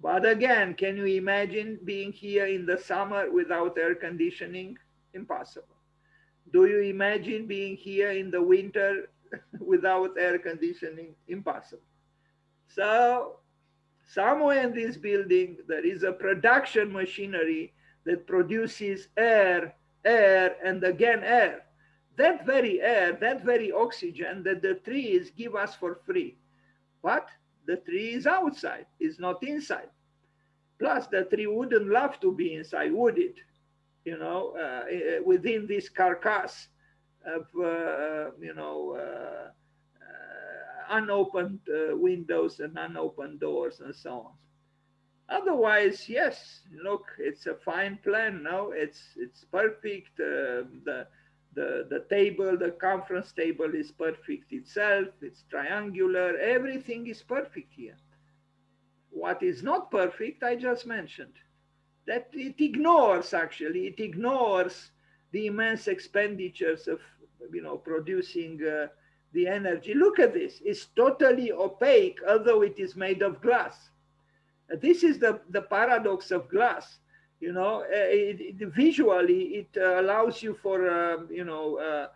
But again, can you imagine being here in the summer without air conditioning? Impossible. Do you imagine being here in the winter without air conditioning? Impossible. So somewhere in this building, there is a production machinery that produces air, and again air. That very air, that very oxygen that the trees give us for free. But the tree is outside, it's not inside. Plus, the tree wouldn't love to be inside, would it? You know, within this carcass of, you know, unopened windows and unopened doors and so on. Otherwise, yes, look, it's a fine plan. No, it's perfect. The table, the conference table is perfect itself. It's triangular. Everything is perfect here. What is not perfect, I just mentioned. That it ignores, actually, it ignores the immense expenditures of, you know, producing the energy. Look at this. It's totally opaque, although it is made of glass. This is the paradox of glass. You know, visually, it allows you for, you know,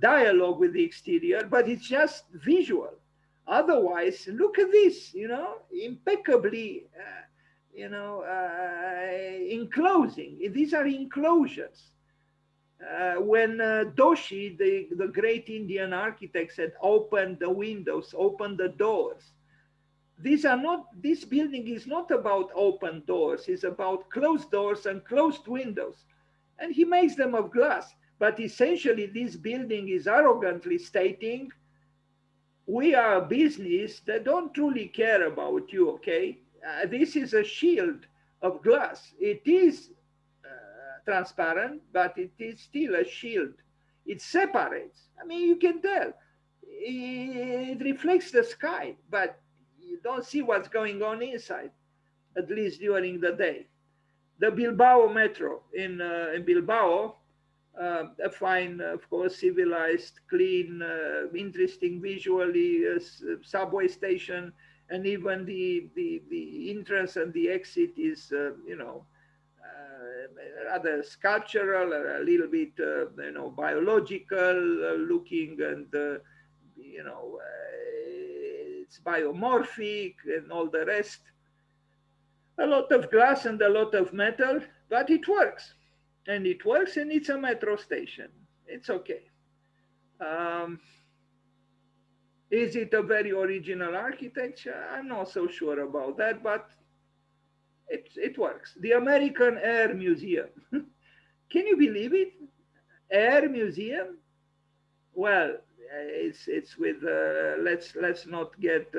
dialogue with the exterior, but it's just visual. Otherwise, look at this, you know, impeccably, you know, enclosing. These are enclosures. When Doshi, the great Indian architect, said, open the windows, open the doors. This building is not about open doors, it's about closed doors and closed windows. And he makes them of glass. But essentially, this building is arrogantly stating, we are a business that don't truly care about you, okay? This is a shield of glass. It is transparent, but it is still a shield. It separates. I mean, you can tell. It reflects the sky, but you don't see what's going on inside, at least during the day. The Bilbao Metro in Bilbao, a fine, of course, civilized, clean, interesting visually subway station, and even the entrance and the exit is, you know, rather sculptural, a little bit, you know, biological looking, and you know, it's biomorphic and all the rest. A lot of glass and a lot of metal, but it works. And it works, and it's a metro station. It's okay. Is it a very original architecture? I'm not so sure about that, but it works. The American Air Museum. Can you believe it? Air Museum? Well, it's with let's not get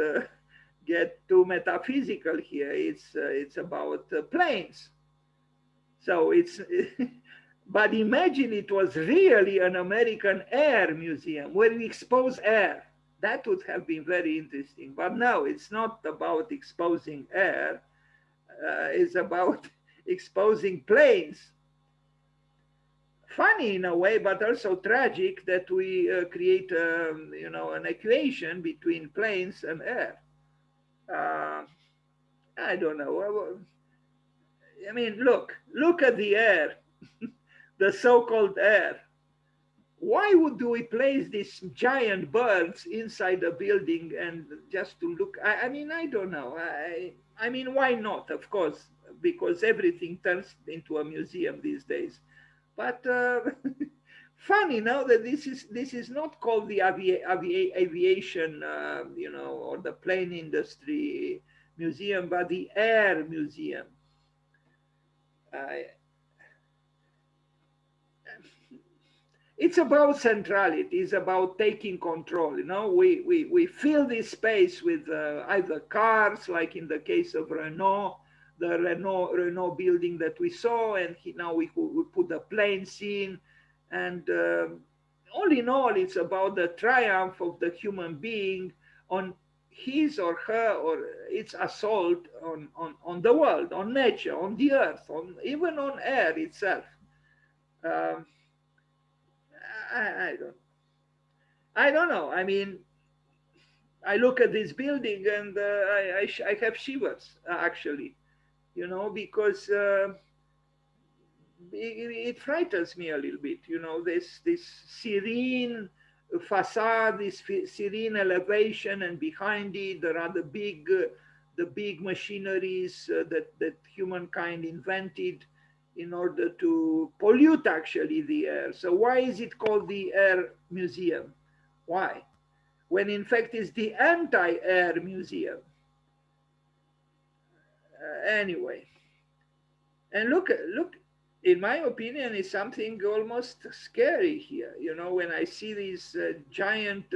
too metaphysical here. It's about planes. So it's but imagine it was really an American Air Museum where we expose air. That would have been very interesting. But no, it's not about exposing air. Is about exposing planes. Funny in a way, but also tragic that we create, an equation between planes and air. Uh, I don't know. I mean, look at the air, the so-called air. Why would we place these giant birds inside a building and just to look? I mean, I don't know. I mean, why not? Of course, because everything turns into a museum these days. But funny now that this is not called the aviation, or the plane industry museum, but the air museum. Uh, it's about centrality. It's about taking control. We fill this space with either cars, like in the case of Renault, the Renault building that we saw, and now we put the plane scene, and all in all, it's about the triumph of the human being on his or her or its assault on the world, on nature, on the earth, on even on air itself. Um, I don't I don't know. I mean, I look at this building and I have shivers actually, because it frightens me a little bit. This serene facade, this serene elevation, and behind it there are the big machineries that humankind invented in order to pollute actually the air. So why is it called the Air Museum? Why? When in fact it's the anti-air museum. Anyway, and look, in my opinion, is something almost scary here. When I see these giant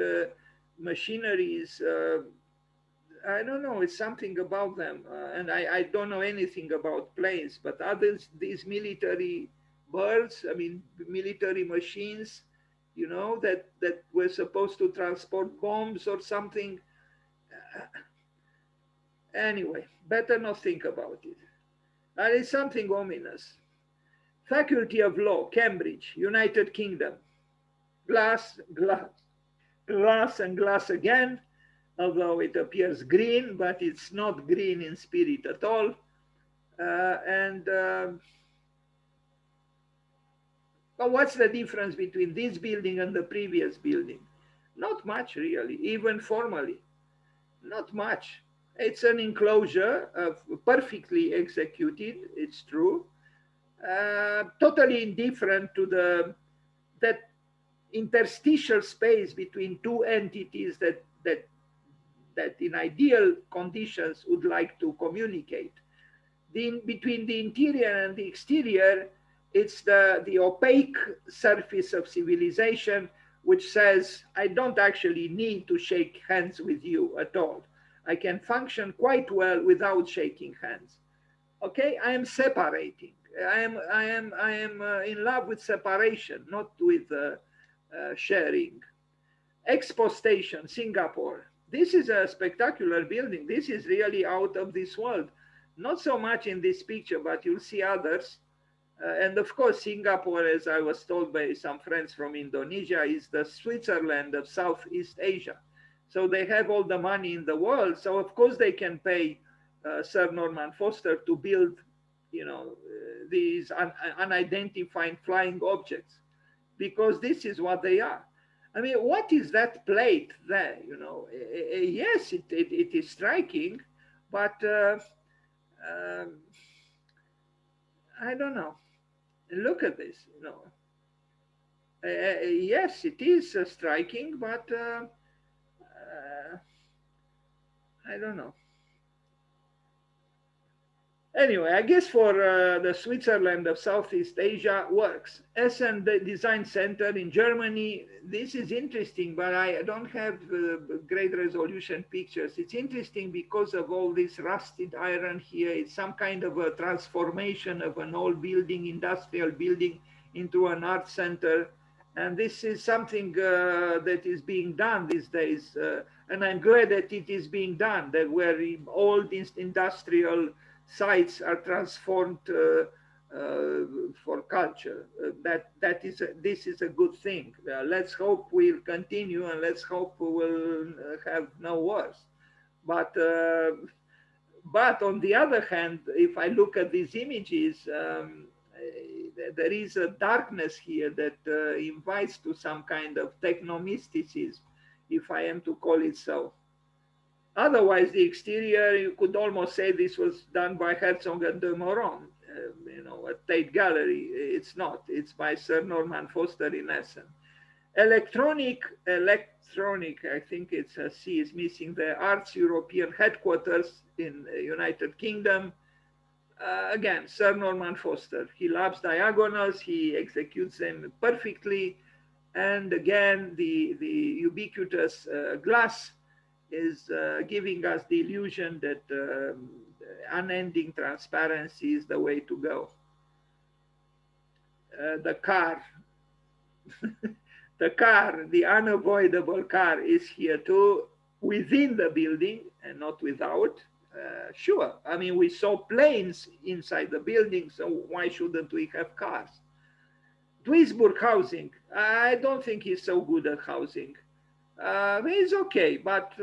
machineries, I don't know, it's something about them. And I don't know anything about planes, but others, these military birds, I mean, military machines, that were supposed to transport bombs or something. Anyway, better not think about it. That is something ominous. Faculty of Law, Cambridge, United Kingdom. Glass, glass, glass, and glass again, although it appears green, but it's not green in spirit at all. And But what's the difference between this building and the previous building? Not much, really, even formally. Not much. It's an enclosure, perfectly executed, it's true, totally indifferent to that interstitial space between two entities that in ideal conditions would like to communicate. Between the interior and the exterior, it's the opaque surface of civilization which says, I don't actually need to shake hands with you at all. I can function quite well without shaking hands. Okay, I am separating. I am in love with separation, not with sharing. Expo Station, Singapore. This is a spectacular building. This is really out of this world. Not so much in this picture, but you'll see others. And of course, Singapore, as I was told by some friends from Indonesia, is the Switzerland of Southeast Asia. So they have all the money in the world. So of course they can pay Sir Norman Foster to build, these unidentified flying objects, because this is what they are. I mean, what is that plate there? Yes, it is striking, but um, I don't know. Look at this. Yes, it is striking, but I don't know. Anyway, I guess for the Switzerland of Southeast Asia works. Essen Design Center in Germany, this is interesting, but I don't have great resolution pictures. It's interesting because of all this rusted iron here. It's some kind of a transformation of an old building, industrial building, into an art center. And this is something that is being done these days. And I'm glad that it is being done, that where old industrial sites are transformed for culture. This is a good thing. Let's hope we'll continue, and let's hope we will have no worse. But on the other hand, if I look at these images, there is a darkness here that invites to some kind of technomysticism, if I am to call it so. Otherwise, the exterior, you could almost say this was done by Herzog and de Meuron, at Tate Gallery. It's not. It's by Sir Norman Foster in Essen. Electronic, I think it's a C is missing, the Arts European headquarters in the United Kingdom. Again, Sir Norman Foster. He loves diagonals. He executes them perfectly. And again, the ubiquitous glass is giving us the illusion that unending transparency is the way to go. The car, the unavoidable car is here too, within the building and not without. Sure, I mean, we saw planes inside the building, so why shouldn't we have cars? Duisburg housing, I don't think he's so good at housing. It's okay, but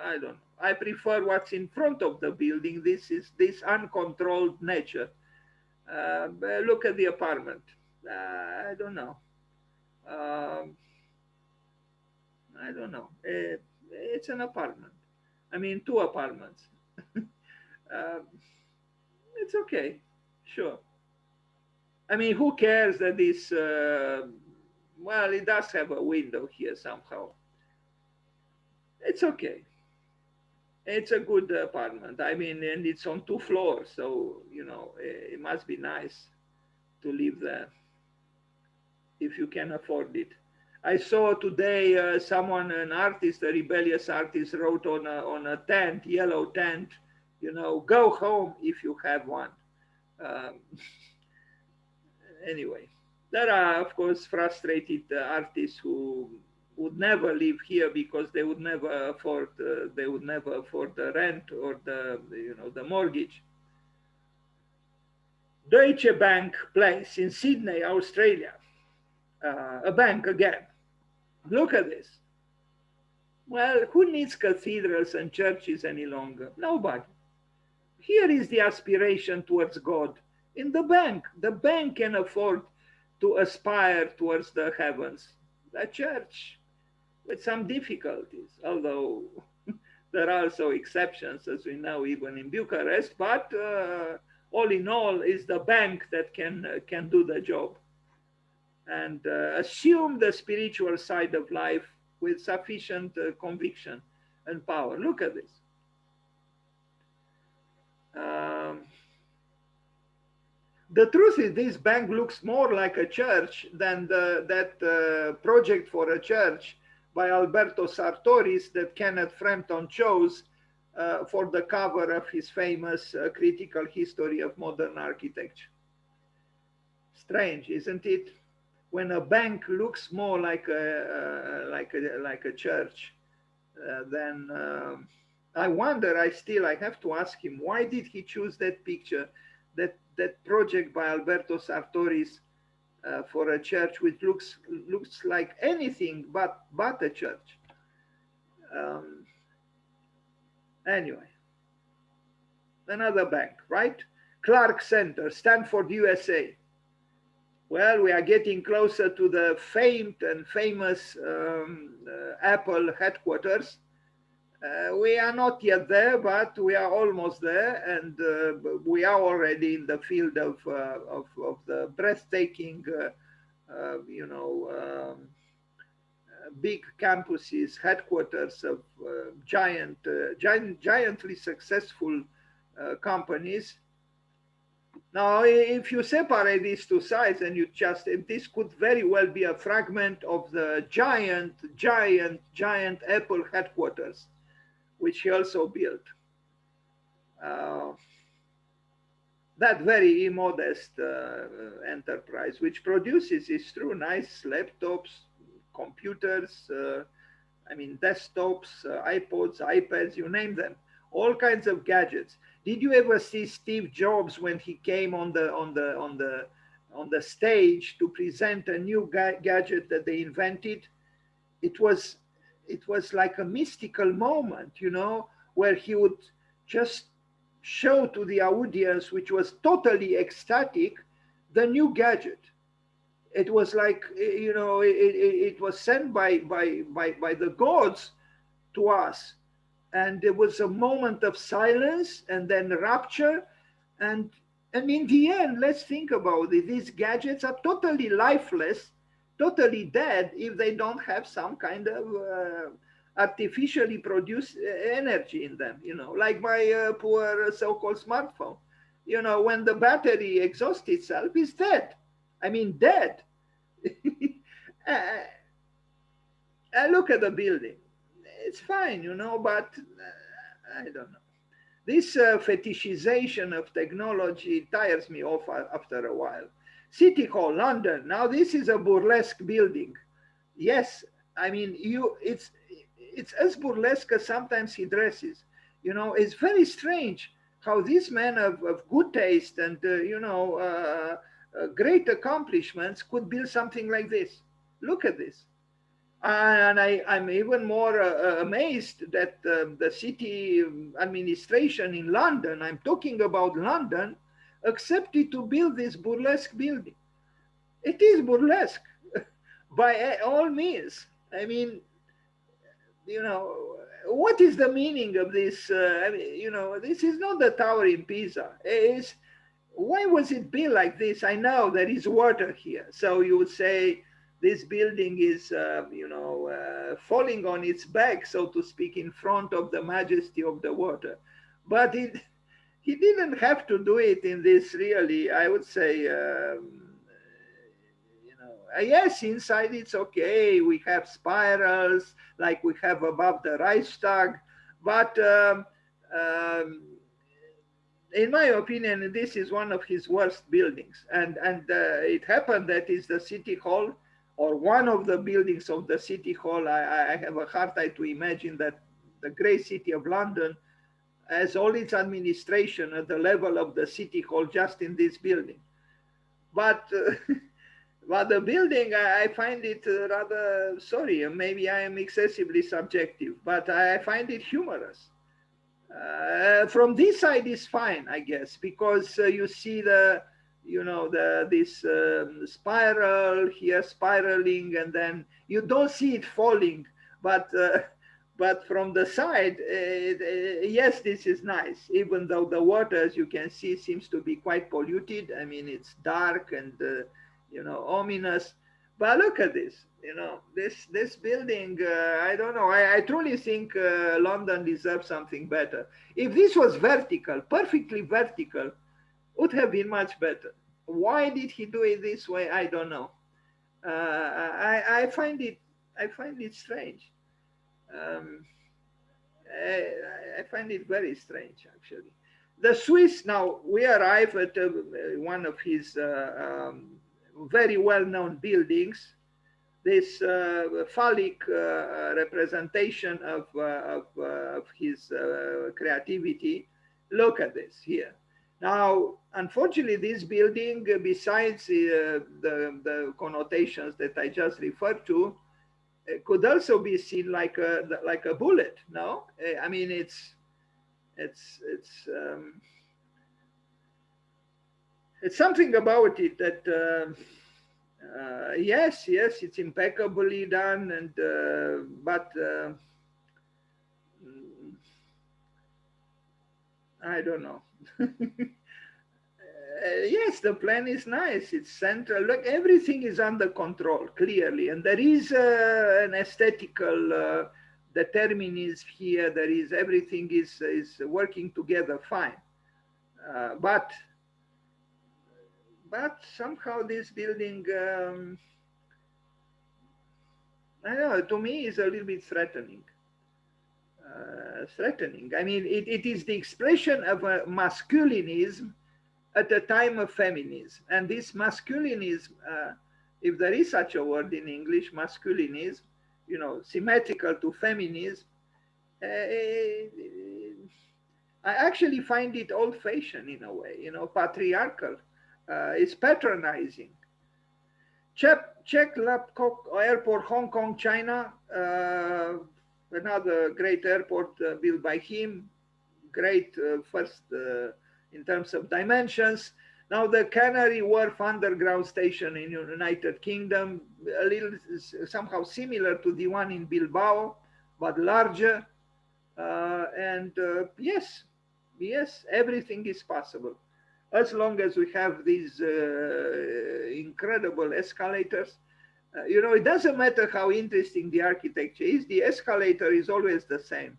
I don't know. I prefer what's in front of the building. This is this uncontrolled nature. Look at the apartment. I don't know. I don't know. It's an apartment. I mean, two apartments. It's okay. Sure. I mean, who cares that this, well, it does have a window here somehow. It's okay. It's a good apartment. I mean, and it's on 2 floors. So, it must be nice to live there if you can afford it. I saw today someone, an artist, a rebellious artist, wrote on a tent, yellow tent, go home if you have one. Um, anyway, there are, of course, frustrated artists who would never live here because they would never afford the rent or the mortgage. Deutsche Bank Place in Sydney, Australia. A bank again. Look at this. Well, who needs cathedrals and churches any longer? Nobody. Here is the aspiration towards God. In the bank can afford to aspire towards the heavens. The church, with some difficulties, although there are also exceptions, as we know, even in Bucharest, but all in all, is the bank that can do the job and assume the spiritual side of life with sufficient conviction and power. Look at this. The truth is, this bank looks more like a church than that project for a church by Alberto Sartoris that Kenneth Frampton chose for the cover of his famous critical history of modern architecture. Strange, isn't it? When a bank looks more like a church, then I wonder. I have to ask him, why did he choose that picture, that project by Alberto Sartoris for a church which looks like anything but a church. Anyway, another bank, right? Clark Center, Stanford, USA. Well, we are getting closer to the famed and famous Apple headquarters. We are not yet there, but we are almost there, and we are already in the field of the breathtaking, big campuses, headquarters of giantly successful companies. Now, if you separate these two sides and you just, this could very well be a fragment of the giant Apple headquarters, which he also built. That very immodest enterprise, which produces, is true, nice laptops, computers, I mean, desktops, iPods, iPads, you name them, all kinds of gadgets. Did you ever see Steve Jobs when he came on the stage to present a new gadget that they invented? It was like a mystical moment, you know, where he would just show to the audience, which was totally ecstatic, the new gadget. It was like, you know, it was sent by the gods to us. And there was a moment of silence and then rapture. And in the end, let's think about it. These gadgets are totally lifeless, totally dead if they don't have some kind of artificially produced energy in them, you know, like my poor so-called smartphone. You know, when the battery exhausts itself, it's dead. I mean, dead. I look at the building. It's fine, you know, but I don't know. This fetishization of technology tires me off after a while. City Hall, London. Now this is a burlesque building. Yes, I mean, it's as burlesque as sometimes he dresses. You know, it's very strange how this man of good taste and, great accomplishments could build something like this. Look at this. And I'm even more amazed that the city administration in London, I'm talking about London, accepted to build this burlesque building. It is burlesque by all means. I mean, you know, what is the meaning of this? I mean, you know, this is not the tower in Pisa. Why was it built like this? I know there is water here. So you would say this building is, falling on its back, so to speak, in front of the majesty of the water. But he didn't have to do it in this really, I would say, yes, inside it's okay. We have spirals like we have above the Reichstag, but in my opinion, this is one of his worst buildings. And it happened that is the City Hall, or one of the buildings of the City Hall. I have a hard time to imagine that the great city of London has all its administration at the level of the City Hall just in this building. But but the building, I find it rather, sorry, maybe I am excessively subjective, but I find it humorous. From this side is fine, I guess, because you see this spiral here, spiraling, and then you don't see it falling, but from the side, yes, this is nice, even though the water, as you can see, seems to be quite polluted. I mean, it's dark and ominous. But look at this, this building, I don't know. I truly think London deserves something better. If this was vertical, perfectly vertical, would have been much better. Why did he do it this way? I don't know. I find it strange. I find it very strange, actually. The Swiss, now we arrive at one of his very well-known buildings, this phallic representation of his creativity. Look at this here. Now, unfortunately, this building, besides the connotations that I just referred to, could also be seen like a bullet. No, I mean it's something about it that yes, it's impeccably done, and but I don't know. Yes, the plan is nice. It's central. Look, everything is under control, clearly. And there is an aesthetical determinism here. There is everything is working together fine. But somehow this building, I don't know, to me is a little bit threatening. Threatening. I mean, it is the expression of a masculinism at a time of feminism. And this masculinism, if there is such a word in English, masculinism, you know, symmetrical to feminism, I actually find it old-fashioned in a way, you know, patriarchal. It's patronizing. Czech Lapkok Airport, Hong Kong, China, another great airport built by him, great first in terms of dimensions. Now the Canary Wharf underground station in United Kingdom, a little somehow similar to the one in Bilbao, but larger. Yes, everything is possible. As long as we have these incredible escalators. You know, it doesn't matter how interesting the architecture is, the escalator is always the same.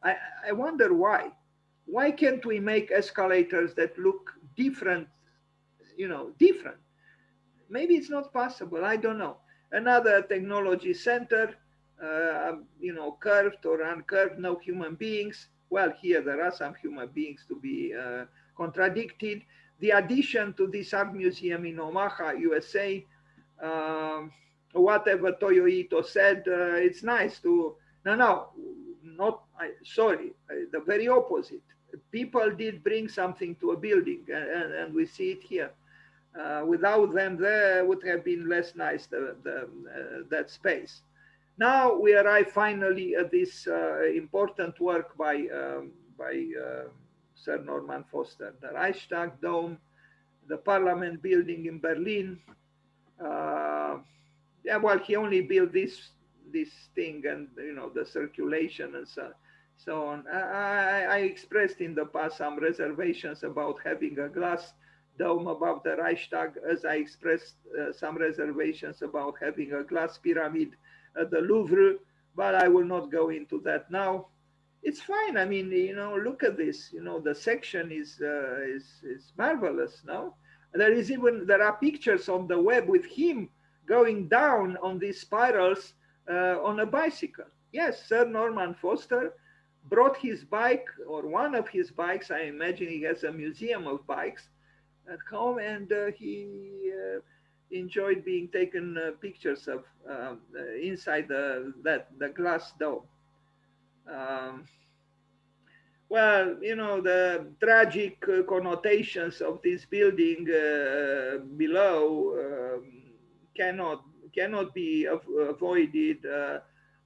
I wonder why. Why can't we make escalators that look different, you know, different? Maybe it's not possible, I don't know. Another technology center, you know, curved or uncurved, no human beings. Well, here there are some human beings to be contradicted. The addition to this art museum in Omaha, USA, whatever Toyo Ito said, it's nice to, sorry, the very opposite. People did bring something to a building, and we see it here. Without them, there would have been less nice, that space. Now we arrive finally at this important work by Sir Norman Foster, the Reichstag dome, the Parliament building in Berlin. Yeah, well, he only built this thing, and you know, the circulation and so on. I expressed in the past some reservations about having a glass dome above the Reichstag, as I expressed some reservations about having a glass pyramid at the Louvre, but I will not go into that now. It's fine. I mean, you know, look at this. You know, the section is marvelous. No, there are pictures on the web with him going down on these spirals on a bicycle. Yes, Sir Norman Foster brought his bike, or one of his bikes. I imagine he has a museum of bikes at home, and he enjoyed being taken pictures of inside the glass dome. Well, you know, the tragic connotations of this building below cannot be avoided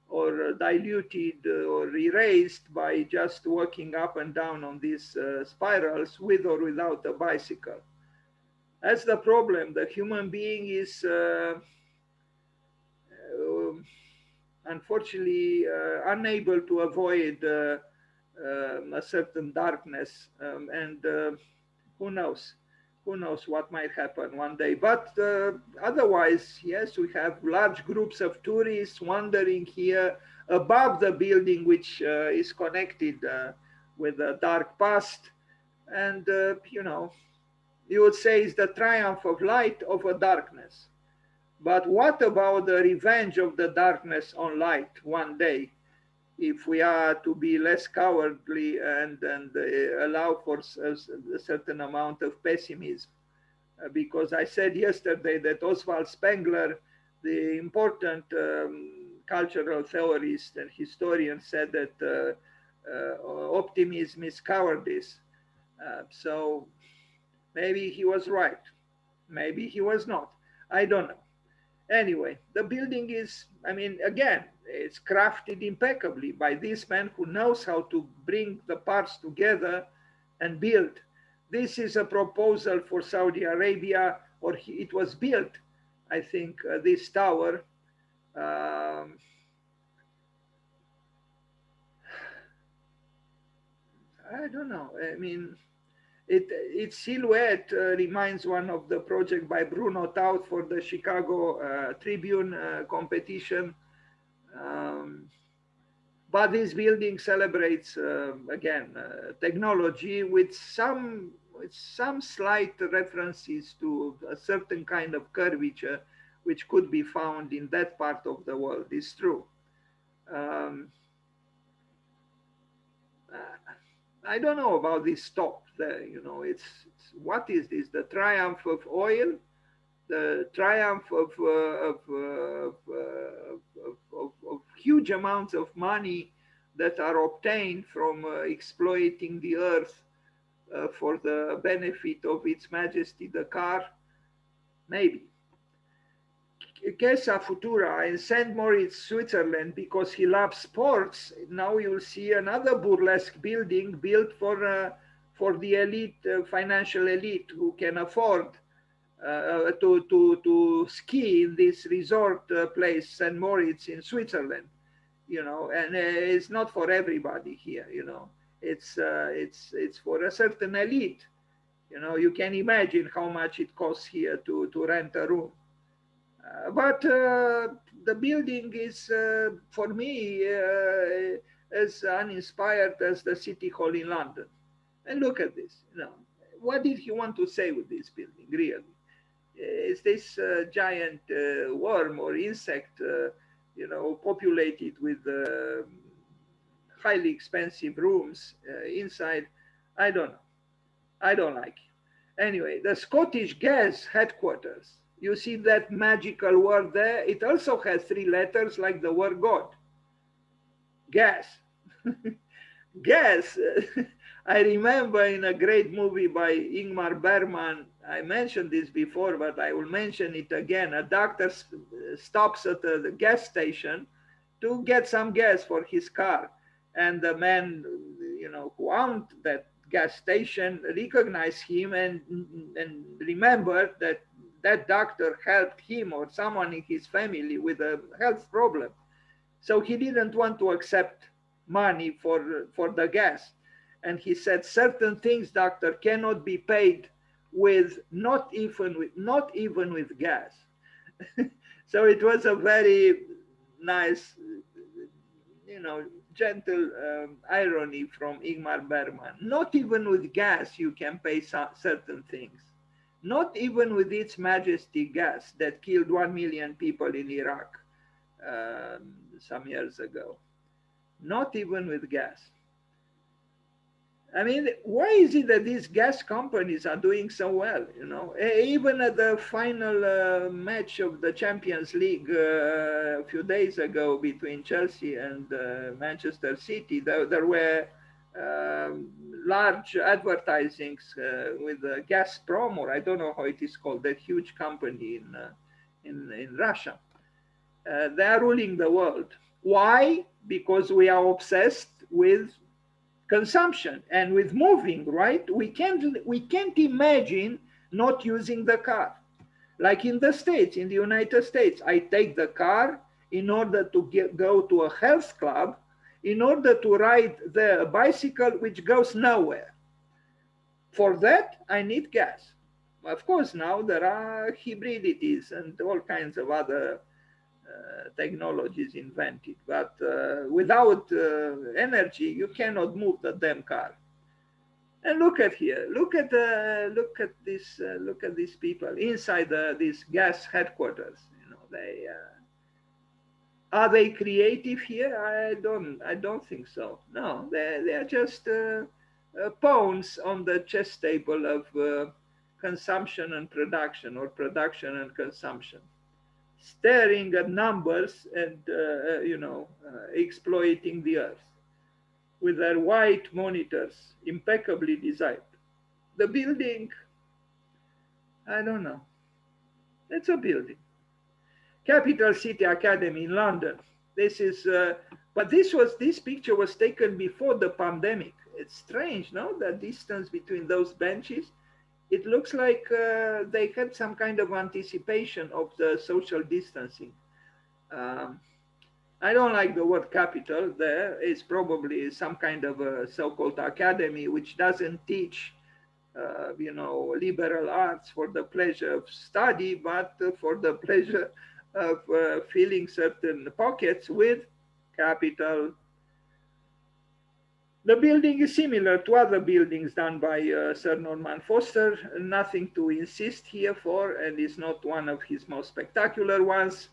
or diluted or erased by just walking up and down on these spirals with or without a bicycle. That's the problem. The human being is unfortunately unable to avoid a certain darkness, and who knows what might happen one day. But otherwise, yes, we have large groups of tourists wandering here above the building, which is connected with a dark past. And, you know, you would say it's the triumph of light over darkness. But what about the revenge of the darkness on light one day, if we are to be less cowardly and allow for a certain amount of pessimism? Because I said yesterday that Oswald Spengler, the important cultural theorist and historian, said that optimism is cowardice. So maybe he was right. Maybe he was not. I don't know. Anyway, the building is, I mean, again, it's crafted impeccably by this man who knows how to bring the parts together and build. This is a proposal for Saudi Arabia, or it was built, I think, this tower. I don't know. I mean, its silhouette reminds one of the project by Bruno Taut for the Chicago Tribune competition. But this building celebrates again technology with some slight references to a certain kind of curvature which could be found in that part of the world. It's true. Um, I don't know about this top there. You know, it's what is this? The triumph of oil, the triumph of huge amounts of money that are obtained from exploiting the earth for the benefit of Its Majesty the car? Maybe. Casa Futura in St. Moritz, Switzerland, because he loves sports. Now you'll see another burlesque building built for the elite, financial elite who can afford to ski in this resort place, St. Moritz in Switzerland. You know, and it's not for everybody here. You know, it's for a certain elite. You know, you can imagine how much it costs here to rent a room. But the building is, for me, as uninspired as the City Hall in London. And look at this. You know, what did he want to say with this building, really? Is this giant worm or insect, you know, populated with highly expensive rooms inside? I don't know. I don't like it. Anyway, the Scottish Gas headquarters. You see that magical word there? It also has 3 letters like the word God. Gas. Gas. I remember in a great movie by Ingmar Bergman, I mentioned this before, but I will mention it again. A doctor stops at the gas station to get some gas for his car. And the man, you know, who owned that gas station recognized him and remembered that doctor helped him or someone in his family with a health problem. So he didn't want to accept money for the gas. And he said, certain things, doctor, cannot be paid with, not even with gas. So it was a very nice, you know, gentle irony from Ingmar Bergman. Not even with gas you can pay certain things. Not even with Its Majesty gas that killed 1 million people in Iraq some years ago. Not even with gas. I mean, why is it that these gas companies are doing so well? You know, even at the final match of the Champions League a few days ago between Chelsea and Manchester City, there were large advertisings with Gazprom, or I don't know how it is called, that huge company in Russia. They are ruling the world. Why? Because we are obsessed with consumption and with moving, right? We can't imagine not using the car. Like in the States, in the United States, I take the car in order to go to a health club, in order to ride the bicycle, which goes nowhere. For that, I need gas. Of course, now there are hybridities and all kinds of other technologies invented, but without energy, you cannot move the damn car. And look at here, look at these people inside these gas headquarters. You know, they are they creative here? I don't think so. No, they are just pawns on the chess table of consumption and production, or production and consumption, staring at numbers and you know, exploiting the earth with their white monitors, impeccably designed. The building, I don't know. It's a building. Capital City Academy in London. This is, but this picture was taken before the pandemic. It's strange, no? The distance between those benches. It looks like they had some kind of anticipation of the social distancing. I don't like the word capital there. It's probably some kind of a so-called academy which doesn't teach liberal arts for the pleasure of study, but for the pleasure of filling certain pockets with capital. The building is similar to other buildings done by Sir Norman Foster, nothing to insist here for, and is not one of his most spectacular ones.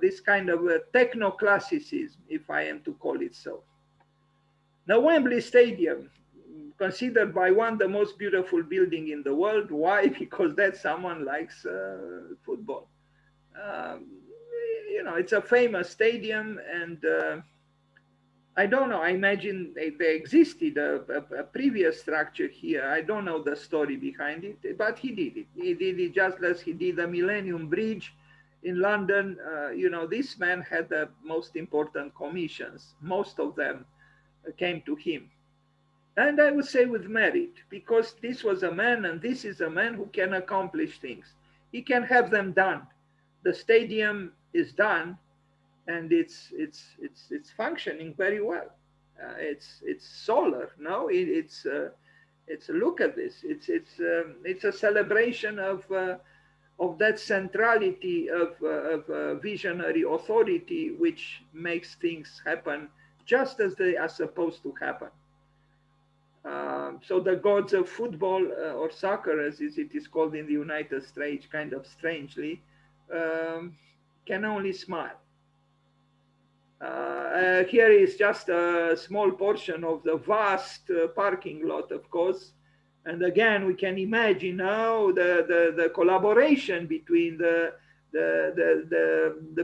This kind of techno-classicism, if I am to call it so. Now, Wembley Stadium, considered by one the most beautiful building in the world. Why? Because that someone likes football. Um, it's a famous stadium, and I don't know. I imagine there existed a previous structure here. I don't know the story behind it, but he did it. He did it just as he did the Millennium Bridge in London. This man had the most important commissions. Most of them came to him. And I would say with merit, because this was a man, and this is a man who can accomplish things. He can have them done. The stadium is done, and it's functioning very well. It's solar. No, it's look at this. It's a celebration of that centrality of visionary authority, which makes things happen just as they are supposed to happen. So the gods of football or soccer, as it is called in the United States, kind of strangely, can only smile. Here is just a small portion of the vast parking lot, of course. And again, we can imagine now the collaboration between the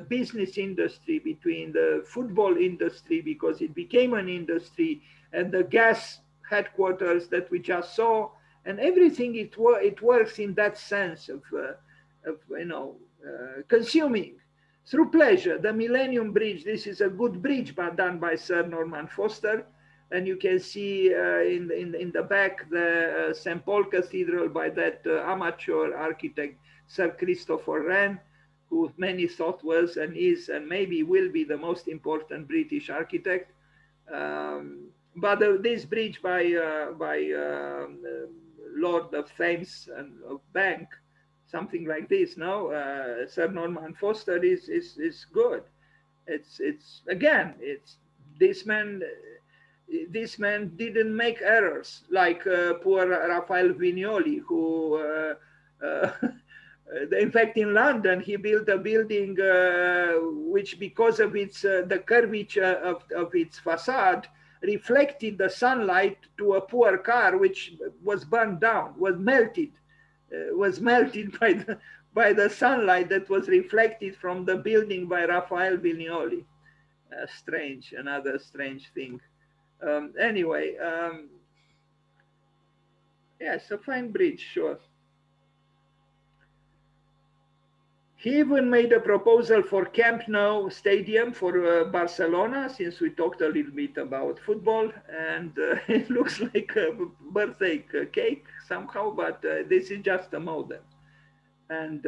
business industry, between the football industry, because it became an industry, and the gas headquarters that we just saw, and everything it works in that sense of consuming through pleasure. The Millennium Bridge, this is a good bridge done by Sir Norman Foster, and you can see in the back the St. Paul Cathedral by that amateur architect Sir Christopher Wren, who many thought was and is and maybe will be the most important British architect. But this bridge by Lord of Thames and of Bank, something like this, no? Sir Norman Foster is good. It's again, it's this man didn't make errors like poor Raphael Vignoli, who in fact in London he built a building which, because of its the curvature of its facade, reflected the sunlight to a poor car, which was burned down, was melted by the sunlight that was reflected from the building by Raphael Vignoli. Strange, another strange thing. Anyway, yes, a fine bridge, sure. He even made a proposal for Camp Nou Stadium for Barcelona, since we talked a little bit about football, and it looks like a birthday cake somehow, but this is just a model. And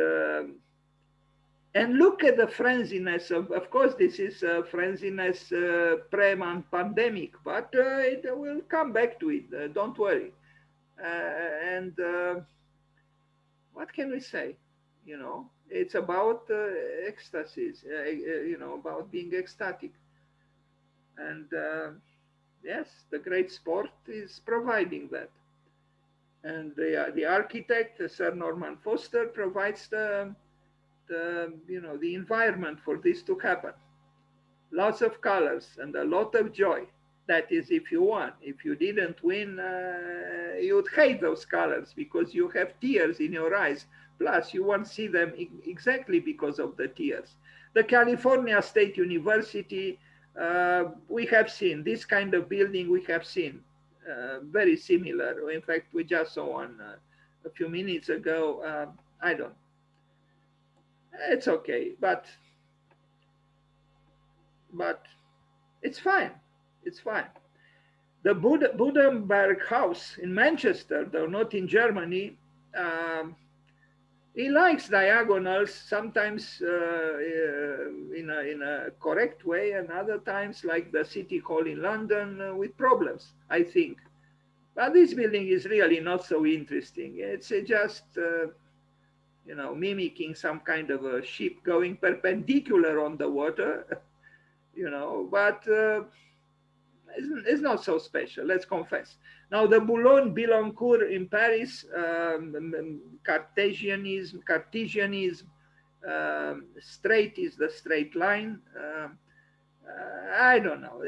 look at the frenziness of course, this is frenziness pre-pandemic, but it will come back to it, don't worry. And what can we say? It's about ecstasies, about being ecstatic. And yes, the great sport is providing that. And the architect, Sir Norman Foster, provides the environment for this to happen. Lots of colors and a lot of joy. That is, if you won. If you didn't win, you'd hate those colors because you have tears in your eyes. Plus, you won't see them exactly because of the tears. The California State University, we have seen this kind of building. We have seen very similar. In fact, we just saw one a few minutes ago. I don't. It's okay, but it's fine. It's fine. The Budenberg House in Manchester, though not in Germany, he likes diagonals, sometimes in a correct way, and other times, like the City Hall in London, with problems, I think. But this building is really not so interesting. It's just, you know, mimicking some kind of a ship going perpendicular on the water, you know, but it's not so special, let's confess. Now, the Boulogne-Billancourt in Paris, Cartesianism, straight is the straight line. I don't know.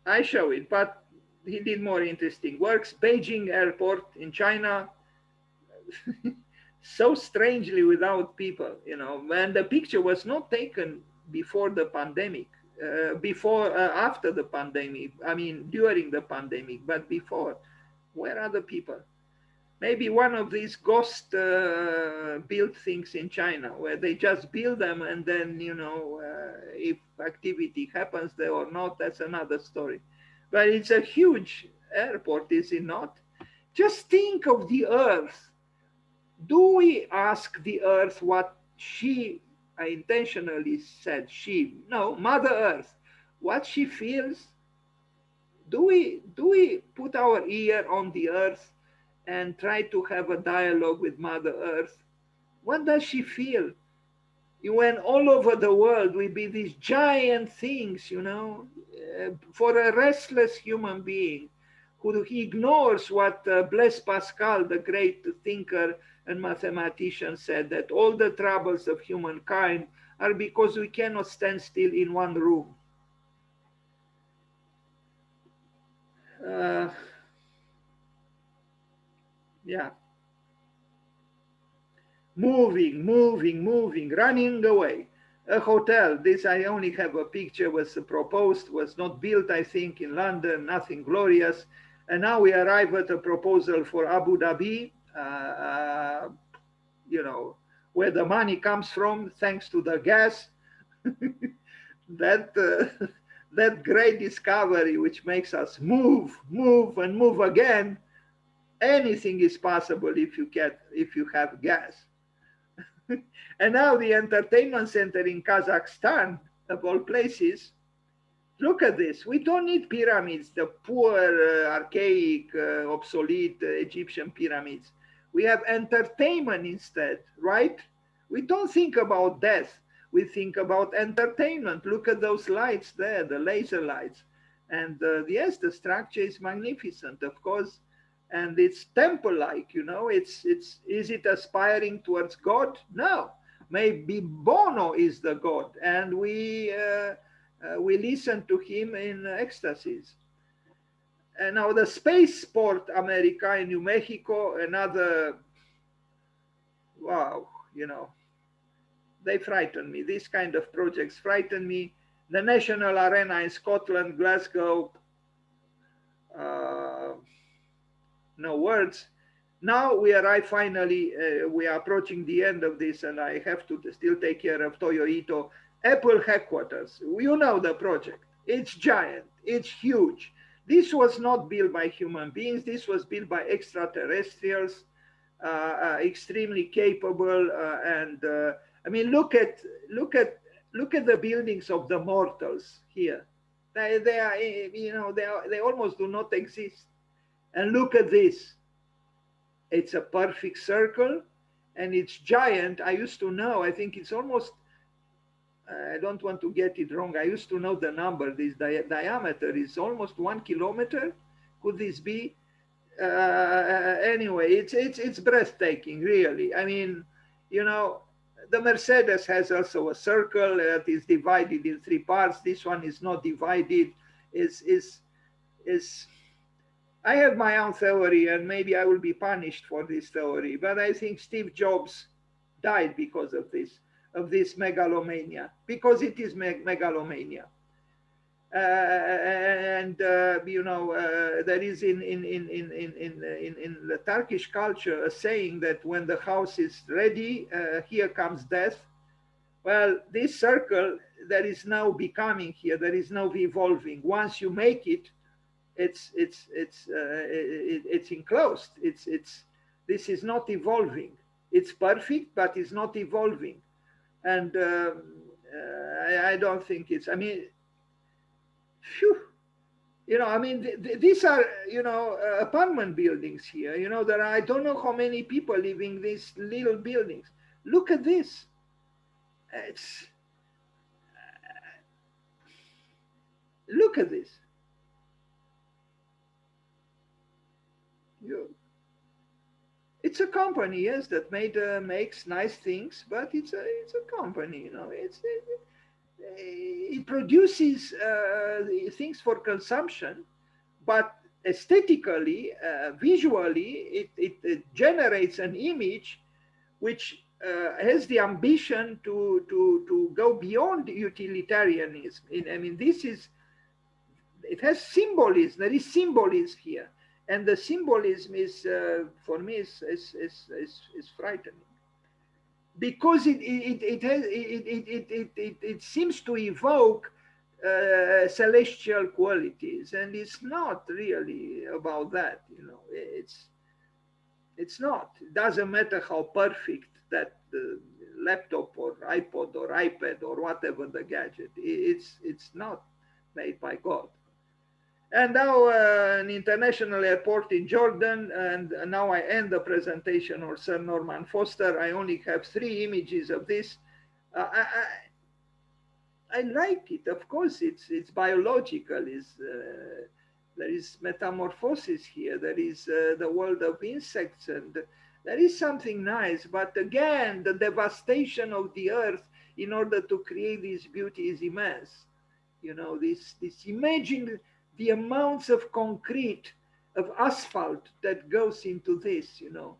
I show it, but he did more interesting works. Beijing Airport in China, so strangely without people, you know, when the picture was not taken before the pandemic, after the pandemic, I mean, during the pandemic, but before, where are the people? Maybe one of these ghost built things in China where they just build them and then, you know, if activity happens there or not, that's another story. But it's a huge airport, is it not? Just think of the Earth. Do we ask the Earth what she, I intentionally said she, no, Mother Earth, what she feels? Do we put our ear on the Earth and try to have a dialogue with Mother Earth? What does she feel? When all over the world we be these giant things, you know, for a restless human being who he ignores what Blaise Pascal, the great thinker and mathematician, said, that all the troubles of humankind are because we cannot stand still in one room. Uh, yeah. Moving, running away. A hotel, this I only have a picture, was proposed, was not built, I think, in London, nothing glorious. And now we arrive at a proposal for Abu Dhabi, you know, where the money comes from, thanks to the gas. that, that great discovery, which makes us move, and move again. Anything is possible if you have gas. And now the entertainment center in Kazakhstan, of all places, look at this. We don't need pyramids, the poor, archaic, obsolete Egyptian pyramids. We have entertainment instead, right? We don't think about death. We think about entertainment. Look at those lights there, the laser lights. And yes, the structure is magnificent, of course. And it's temple-like, you know. Is it aspiring towards God? No. Maybe Bono is the God, and we listen to him in ecstasies. And now the spaceport America in New Mexico, another, wow, you know, they frighten me. These kind of projects frighten me. The National Arena in Scotland, Glasgow, no words. Now we arrive finally, we are approaching the end of this, and I have to still take care of Toyo Ito. Apple headquarters, you know the project. It's giant, it's huge. This was not built by human beings, this was built by extraterrestrials, extremely capable. And I mean, look at the buildings of the mortals here. They are, you know, they almost do not exist. And look at this. It's a perfect circle and it's giant. I used to know, I think it's almost, I don't want to get it wrong. I used to know the number. This diameter is almost 1 kilometer. Could this be? Anyway, it's breathtaking, really. I mean, you know, the Mercedes has also a circle that is divided in 3 parts. This one is not divided. Is I have my own theory, and maybe I will be punished for this theory, but I think Steve Jobs died because of this megalomania, because it is megalomania. You know, there is in the Turkish culture a saying that when the house is ready, here comes death. Well, this circle, there is no becoming here, there is no evolving. Once you make it, it's enclosed. This is not evolving. It's perfect, but it's not evolving. And I don't think it's. I mean, phew, You know, I mean, these are, you know, apartment buildings here. You know, there are, I don't know how many people living in these little buildings. Look at this. It's, look at this. You, it's a company, yes, that makes nice things, but it's a company, you know. It produces things for consumption, but aesthetically, visually, it generates an image which has the ambition to go beyond utilitarianism. I mean, this is, it has symbolism. There is symbolism here, and the symbolism is, for me, is frightening, because it seems to evoke celestial qualities, and it's not really about that. You know, it's not. It doesn't matter how perfect that laptop or iPod or iPad or whatever the gadget. It's not made by God. And now an international airport in Jordan, and now I end the presentation of Sir Norman Foster. I only have 3 images of this. I like it. Of course, it's biological. There is metamorphosis here. There is the world of insects, and there is something nice. But again, the devastation of the earth in order to create this beauty is immense. You know, this imagine the amounts of concrete, of asphalt that goes into this, you know,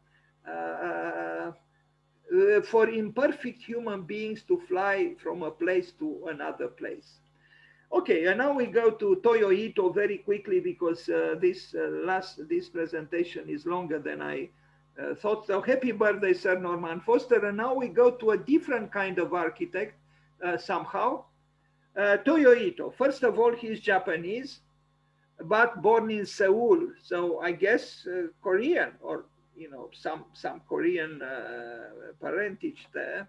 for imperfect human beings to fly from a place to another place. Okay, and now we go to Toyo Ito very quickly, because this presentation is longer than I thought. So happy birthday, Sir Norman Foster. And now we go to a different kind of architect somehow. Toyo Ito. First of all, he's Japanese, but born in Seoul. So I guess Korean, or, you know, some Korean parentage there.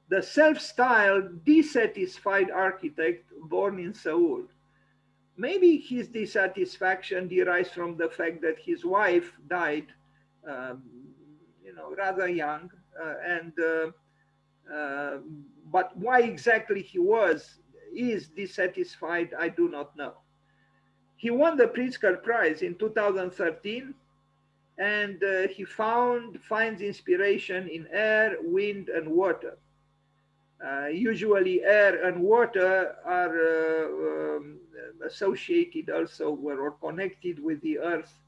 The self-styled, dissatisfied architect born in Seoul. Maybe his dissatisfaction derives from the fact that his wife died, you know, rather young, but why exactly he is dissatisfied, I do not know. He won the Pritzker Prize in 2013, and he finds inspiration in air, wind, and water. Usually air and water are associated also, or connected with the earth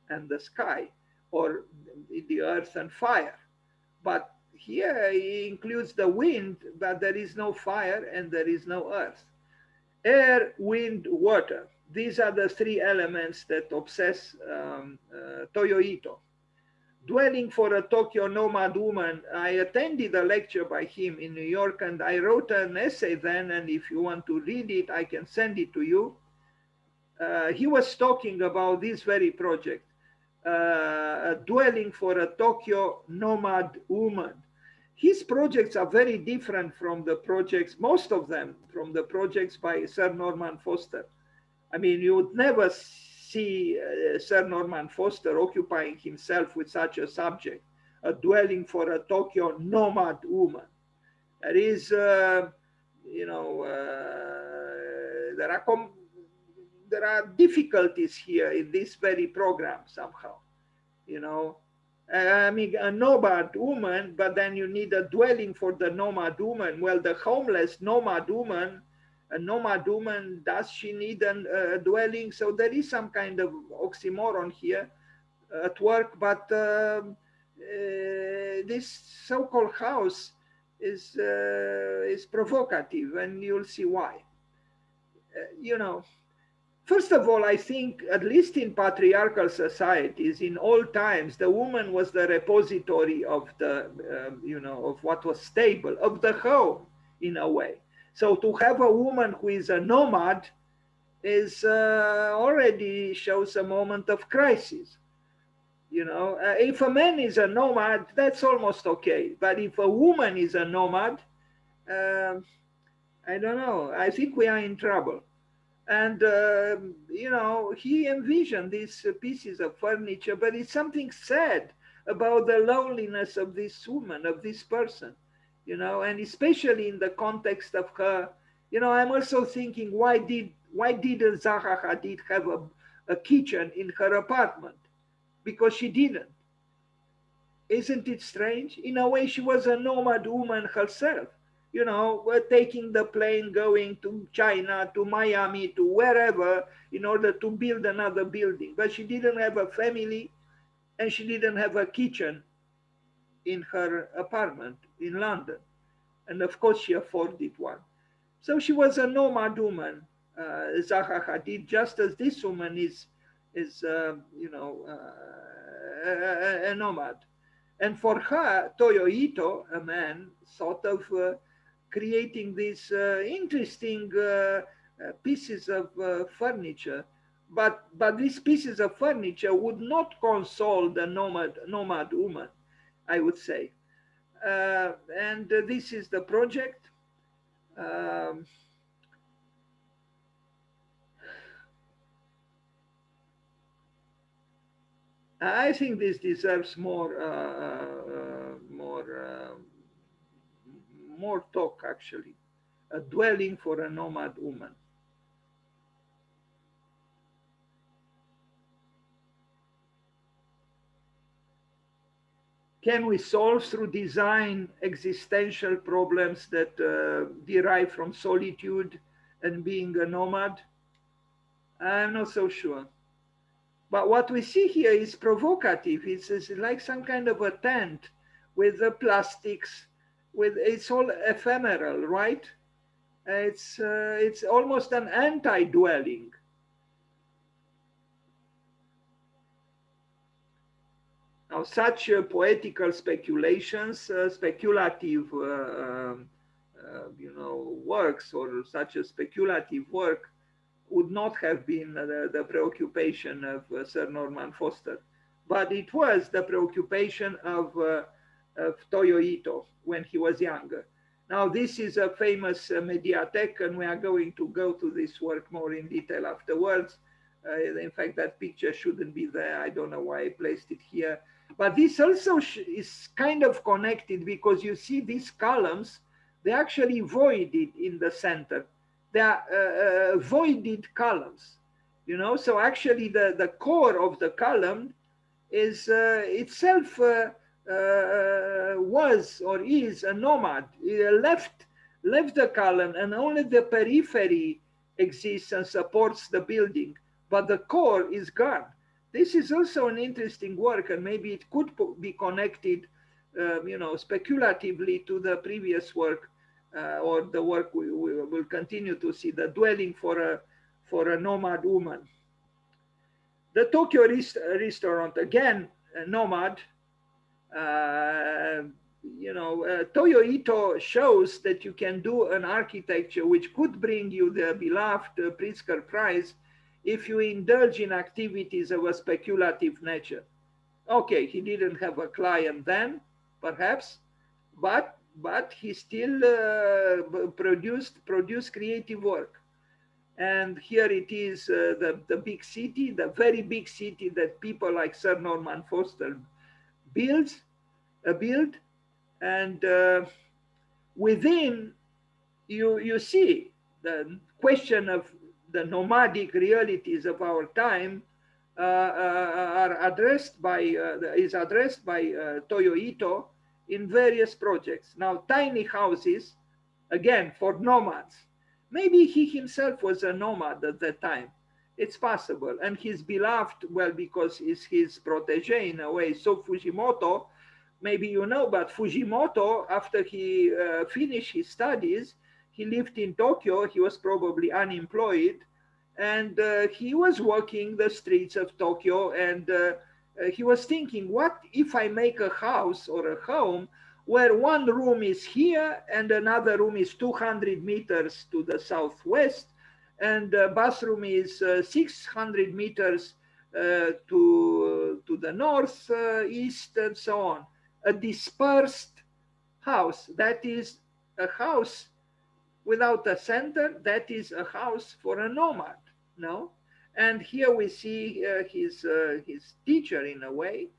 and the sky, or the earth and fire. But here he includes the wind, but there is no fire and there is no earth. Air, wind, water. These are the 3 elements that obsess Toyo Ito. Dwelling for a Tokyo Nomad Woman, I attended a lecture by him in New York, and I wrote an essay then, and if you want to read it, I can send it to you. He was talking about this very project, Dwelling for a Tokyo Nomad Woman. His projects are very different from the projects, most of them, from the projects by Sir Norman Foster. I mean, you would never see Sir Norman Foster occupying himself with such a subject, a dwelling for a Tokyo nomad woman. There is, you know, there are difficulties here in this very program somehow, you know. I mean, a nomad woman, but then you need a dwelling for the nomad woman. Well, the homeless nomad woman, a nomad woman, does she need a dwelling? So there is some kind of oxymoron here at work, but this so-called house is provocative, and you'll see why. You know, first of all, I think, at least in patriarchal societies, in all times, the woman was the repository of the, you know, of what was stable, of the home, in a way. So to have a woman who is a nomad is already shows a moment of crisis. You know, if a man is a nomad, that's almost okay. But if a woman is a nomad, I don't know. I think we are in trouble. And, you know, he envisioned these pieces of furniture, but it's something sad about the loneliness of this woman, of this person, you know, and especially in the context of her, you know, I'm also thinking, why did Zaha Hadid have a kitchen in her apartment? Because she didn't. Isn't it strange? In a way, she was a nomad woman herself, you know, taking the plane, going to China, to Miami, to wherever in order to build another building. But she didn't have a family and she didn't have a kitchen in her apartment in London. And of course, she afforded one. So she was a nomad woman, Zaha Hadid, just as this woman is you know, a nomad. And for her, Toyo Ito, a man, thought of creating these interesting pieces of furniture. But these pieces of furniture would not console the nomad woman, I would say. And this is the project. Um, I think this deserves more talk actually. A dwelling for a nomad woman. Can we solve through design existential problems that derive from solitude and being a nomad? I'm not so sure. But what we see here is provocative. It's like some kind of a tent with the plastics, with it's all ephemeral, right? It's almost an anti-dwelling. Now, such poetical speculations, speculative, you know, works, or such a speculative work would not have been the preoccupation of Sir Norman Foster, but it was the preoccupation of Toyo Ito when he was younger. Now, this is a famous mediatek, and we are going to go to this work more in detail afterwards. In fact, that picture shouldn't be there. I don't know why I placed it here. But this also is kind of connected because you see these columns, they actually voided in the center. They are voided columns, you know. So actually the core of the column is itself was or is a nomad. Left the column and only the periphery exists and supports the building, but the core is gone. This is also an interesting work, and maybe it could be connected, you know, speculatively to the previous work, or the work we will continue to see, the dwelling for a nomad woman. The Tokyo restaurant, again, a nomad. Uh, you know, Toyo Ito shows that you can do an architecture which could bring you the beloved Pritzker Prize if you indulge in activities of a speculative nature. Okay, he didn't have a client then, perhaps, but he still produced creative work. And here it is, the big city, the very big city that people like Sir Norman Foster builds, build, and within you see the question of the nomadic realities of our time are addressed by is addressed by Toyo Ito in various projects. Now, tiny houses, again for nomads. Maybe he himself was a nomad at that time. It's possible, and his beloved, well, because he's his protege in a way. So Fujimoto, maybe you know, but Fujimoto, after he finished his studies, he lived in Tokyo. He was probably unemployed, and he was walking the streets of Tokyo, and he was thinking, what if I make a house or a home where one room is here and another room is 200 meters to the southwest, and the bathroom is 600 meters to the north, east, and so on. A dispersed house, that is a house without a center. That is a house for a nomad, no? And here we see his teacher in a way,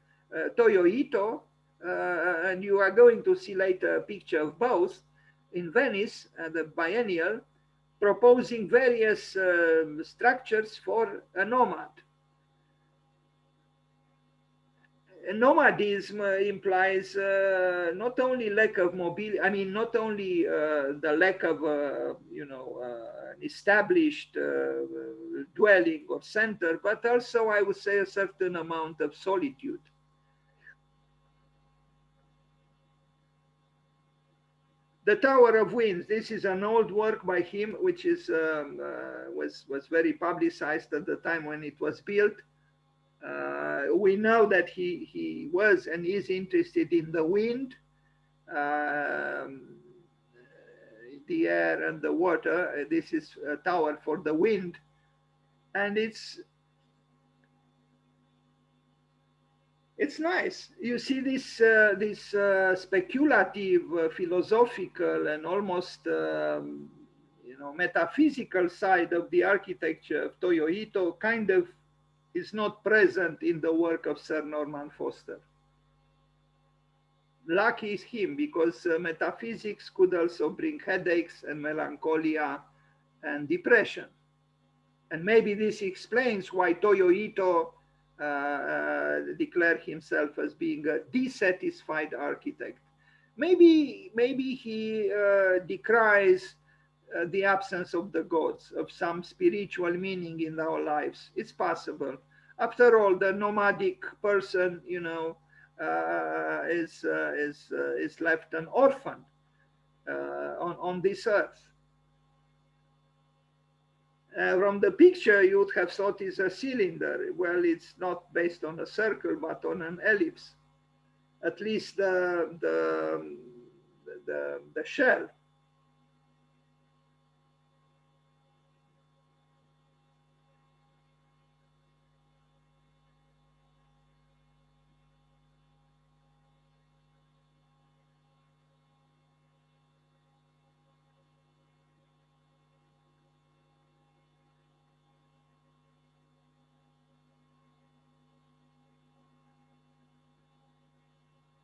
Toyo Ito, and you are going to see later a picture of both in Venice, the biennial, proposing various structures for a nomad. Nomadism implies not only lack of mobility, I mean, not only the lack of, an established dwelling or center, but also, I would say, a certain amount of solitude. The Tower of Winds. This is an old work by him, which is was very publicized at the time when it was built. We know that he was and is interested in the wind, the air and the water. This is a tower for the wind, and it's nice. You see this speculative, philosophical, and almost metaphysical side of the architecture of Toyo Ito kind of is not present in the work of Sir Norman Foster. Lucky is him, because metaphysics could also bring headaches and melancholia and depression. And maybe this explains why Toyo Ito declared himself as being a dissatisfied architect. Maybe he decries the absence of the gods, of some spiritual meaning in our lives. It's possible. After all, the nomadic person, is left an orphan on this earth. From the picture, you would have thought it's a cylinder. Well, it's not based on a circle, but on an ellipse. At least the shell.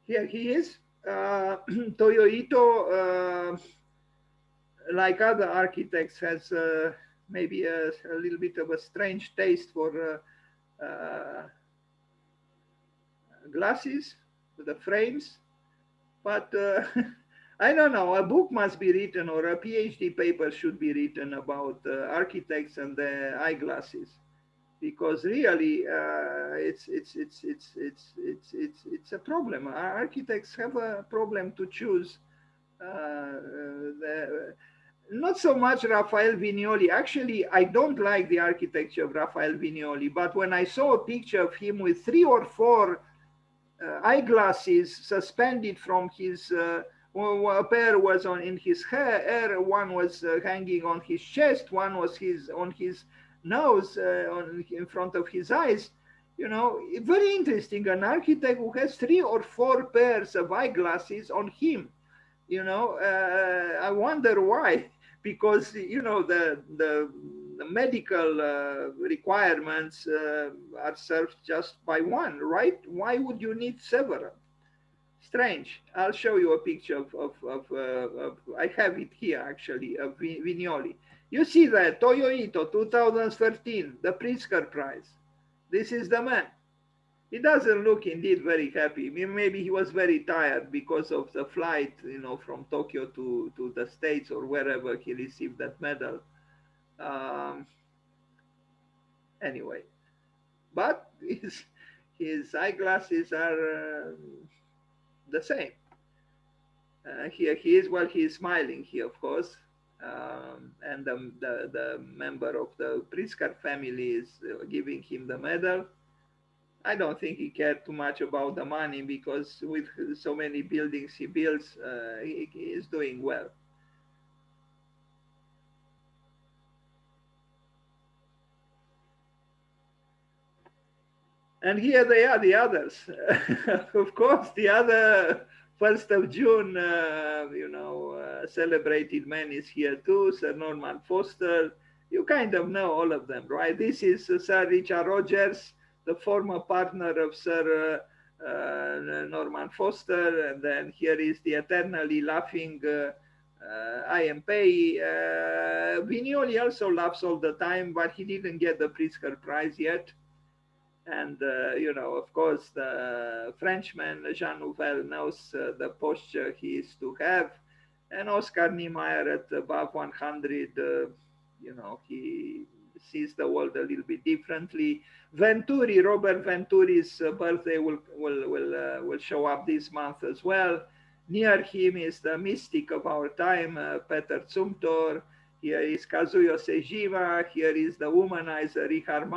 Here he is. Toyo Ito, like other architects, has maybe a little bit of a strange taste for glasses, the frames. But I don't know, a book must be written, or a PhD paper should be written about architects and the eyeglasses, because really it's a problem. Architects have a problem to choose. Not so much Raphael Vignoli. Actually, I don't like the architecture of Raphael Vignoli, but when I saw a picture of him with 3 or 4 eyeglasses suspended from his, a pair was in his hair, one was hanging on his chest, one was on his nose, in front of his eyes. Very interesting. An architect who has 3 or 4 pairs of eyeglasses on him. I wonder why. Because the medical requirements are served just by one, right? Why would you need several? Strange. I'll show you a picture of I have it here actually, of Vignoli. You see that, Toyo Ito, 2013, the Pritzker Prize. This is the man. He doesn't look indeed very happy. Maybe he was very tired because of the flight, from Tokyo to the States or wherever he received that medal. Anyway, but his eyeglasses are the same. Here he is. Well, he is smiling here, of course. And the member of the Pritzker family is giving him the medal. I don't think he cared too much about the money, because with so many buildings he builds, he is doing well. And here they are, the others. Of course, the other 1st of June, celebrated man is here too, Sir Norman Foster. You kind of know all of them, right? This is Sir Richard Rogers, the former partner of Sir Norman Foster. And then here is the eternally laughing I.M. Pei. Vignoli also laughs all the time, but he didn't get the Pritzker Prize yet. And, of course, the Frenchman, Jean Nouvel, knows the posture he is to have. And Oscar Niemeyer at above 100, he sees the world a little bit differently. Venturi, Robert Venturi's birthday will show up this month as well. Near him is the mystic of our time, Peter Zumthor. Here is Kazuyo Sejima. Here is the womanizer, Richard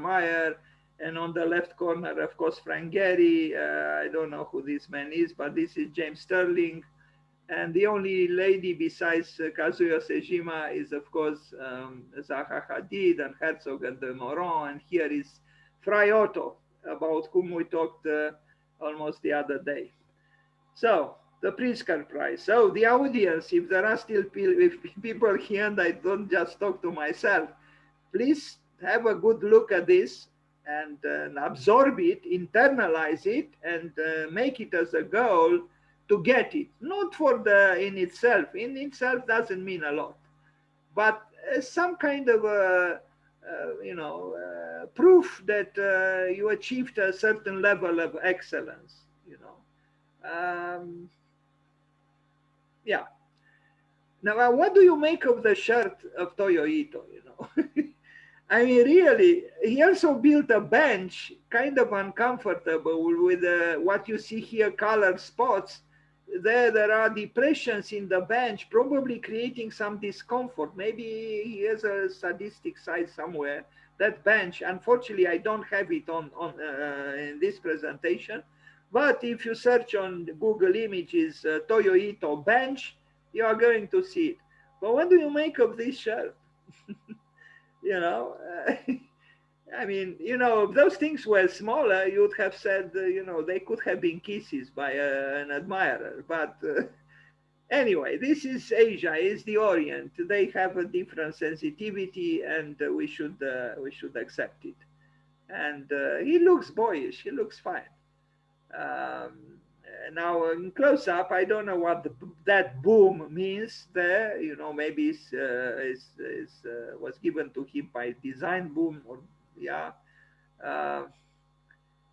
Meyer. And on the left corner, of course, Frank Gehry. I don't know who this man is, but this is James Sterling. And the only lady besides Kazuyo Sejima is, of course, Zaha Hadid and Herzog and de Moron. And here is Fray Otto, about whom we talked almost the other day. So, the Pritzker Prize. So, the audience, if there are still people here and I don't just talk to myself, please have a good look at this and absorb it, internalize it, and make it as a goal to get it. Not for the in itself. In itself doesn't mean a lot, but some kind of proof that you achieved a certain level of excellence. Yeah. Now, what do you make of the shirt of Toyo Ito? I mean, really, he also built a bench, kind of uncomfortable with what you see here, color spots. There are depressions in the bench, probably creating some discomfort. Maybe he has a sadistic side somewhere. That bench, unfortunately, I don't have it on in this presentation. But if you search on Google Images, Toyo Ito bench, you are going to see it. But what do you make of this shirt? I mean, if those things were smaller, you would have said, they could have been kisses by an admirer. But anyway, this is Asia, is the Orient. They have a different sensitivity, and we should accept it. And he looks boyish. He looks fine. Now, in close up, I don't know what that boom means there. Maybe was given to him by design boom, or yeah.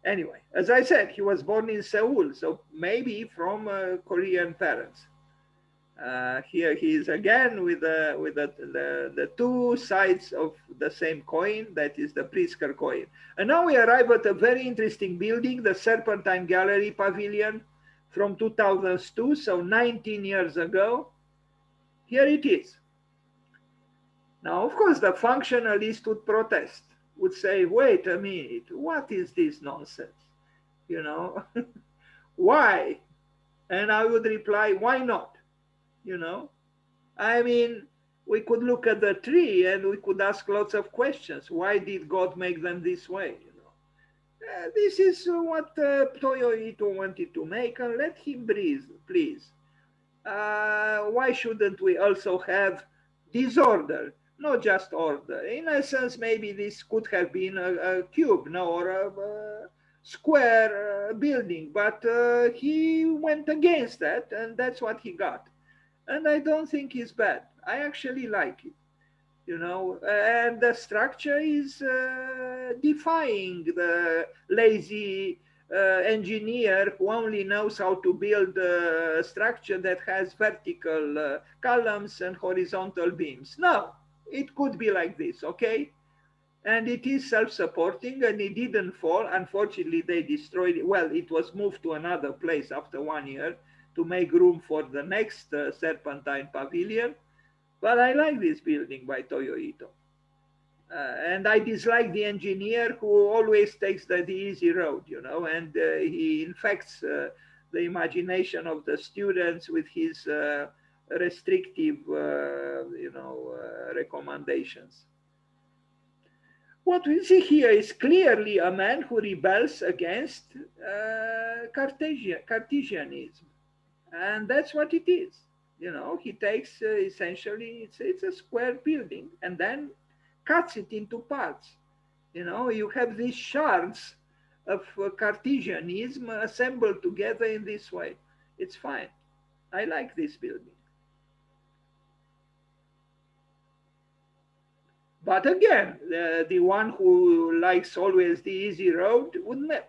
Anyway, as I said, he was born in Seoul, so maybe from Korean parents. Here he is again with the two sides of the same coin, that is the Pritzker coin. And now we arrive at a very interesting building, the Serpentine Gallery Pavilion from 2002, so 19 years ago. Here it is. Now, of course, the functionalists would protest, would say, wait a minute, what is this nonsense? Why? And I would reply, why not? I mean, we could look at the tree and we could ask lots of questions. Why did God make them this way? This is what Toyo Ito wanted to make, and let him breathe, please. Why shouldn't we also have disorder, not just order? In essence, maybe this could have been a cube, or a square building, but he went against that, and that's what he got. And I don't think it's bad. I actually like it, and the structure is defying the lazy engineer who only knows how to build a structure that has vertical columns and horizontal beams. No, it could be like this, okay? And it is self-supporting, and it didn't fall. Unfortunately, they destroyed it. Well, it was moved to another place after 1 year to make room for the next Serpentine Pavilion. But I like this building by Toyo Ito. And I dislike the engineer who always takes the easy road, and he infects the imagination of the students with his restrictive, recommendations. What we see here is clearly a man who rebels against Cartesianism, and that's what it is. He takes essentially it's a square building and then cuts it into parts. You have these shards of Cartesianism assembled together in this way. It's fine. I like this building. But again, the one who likes always the easy road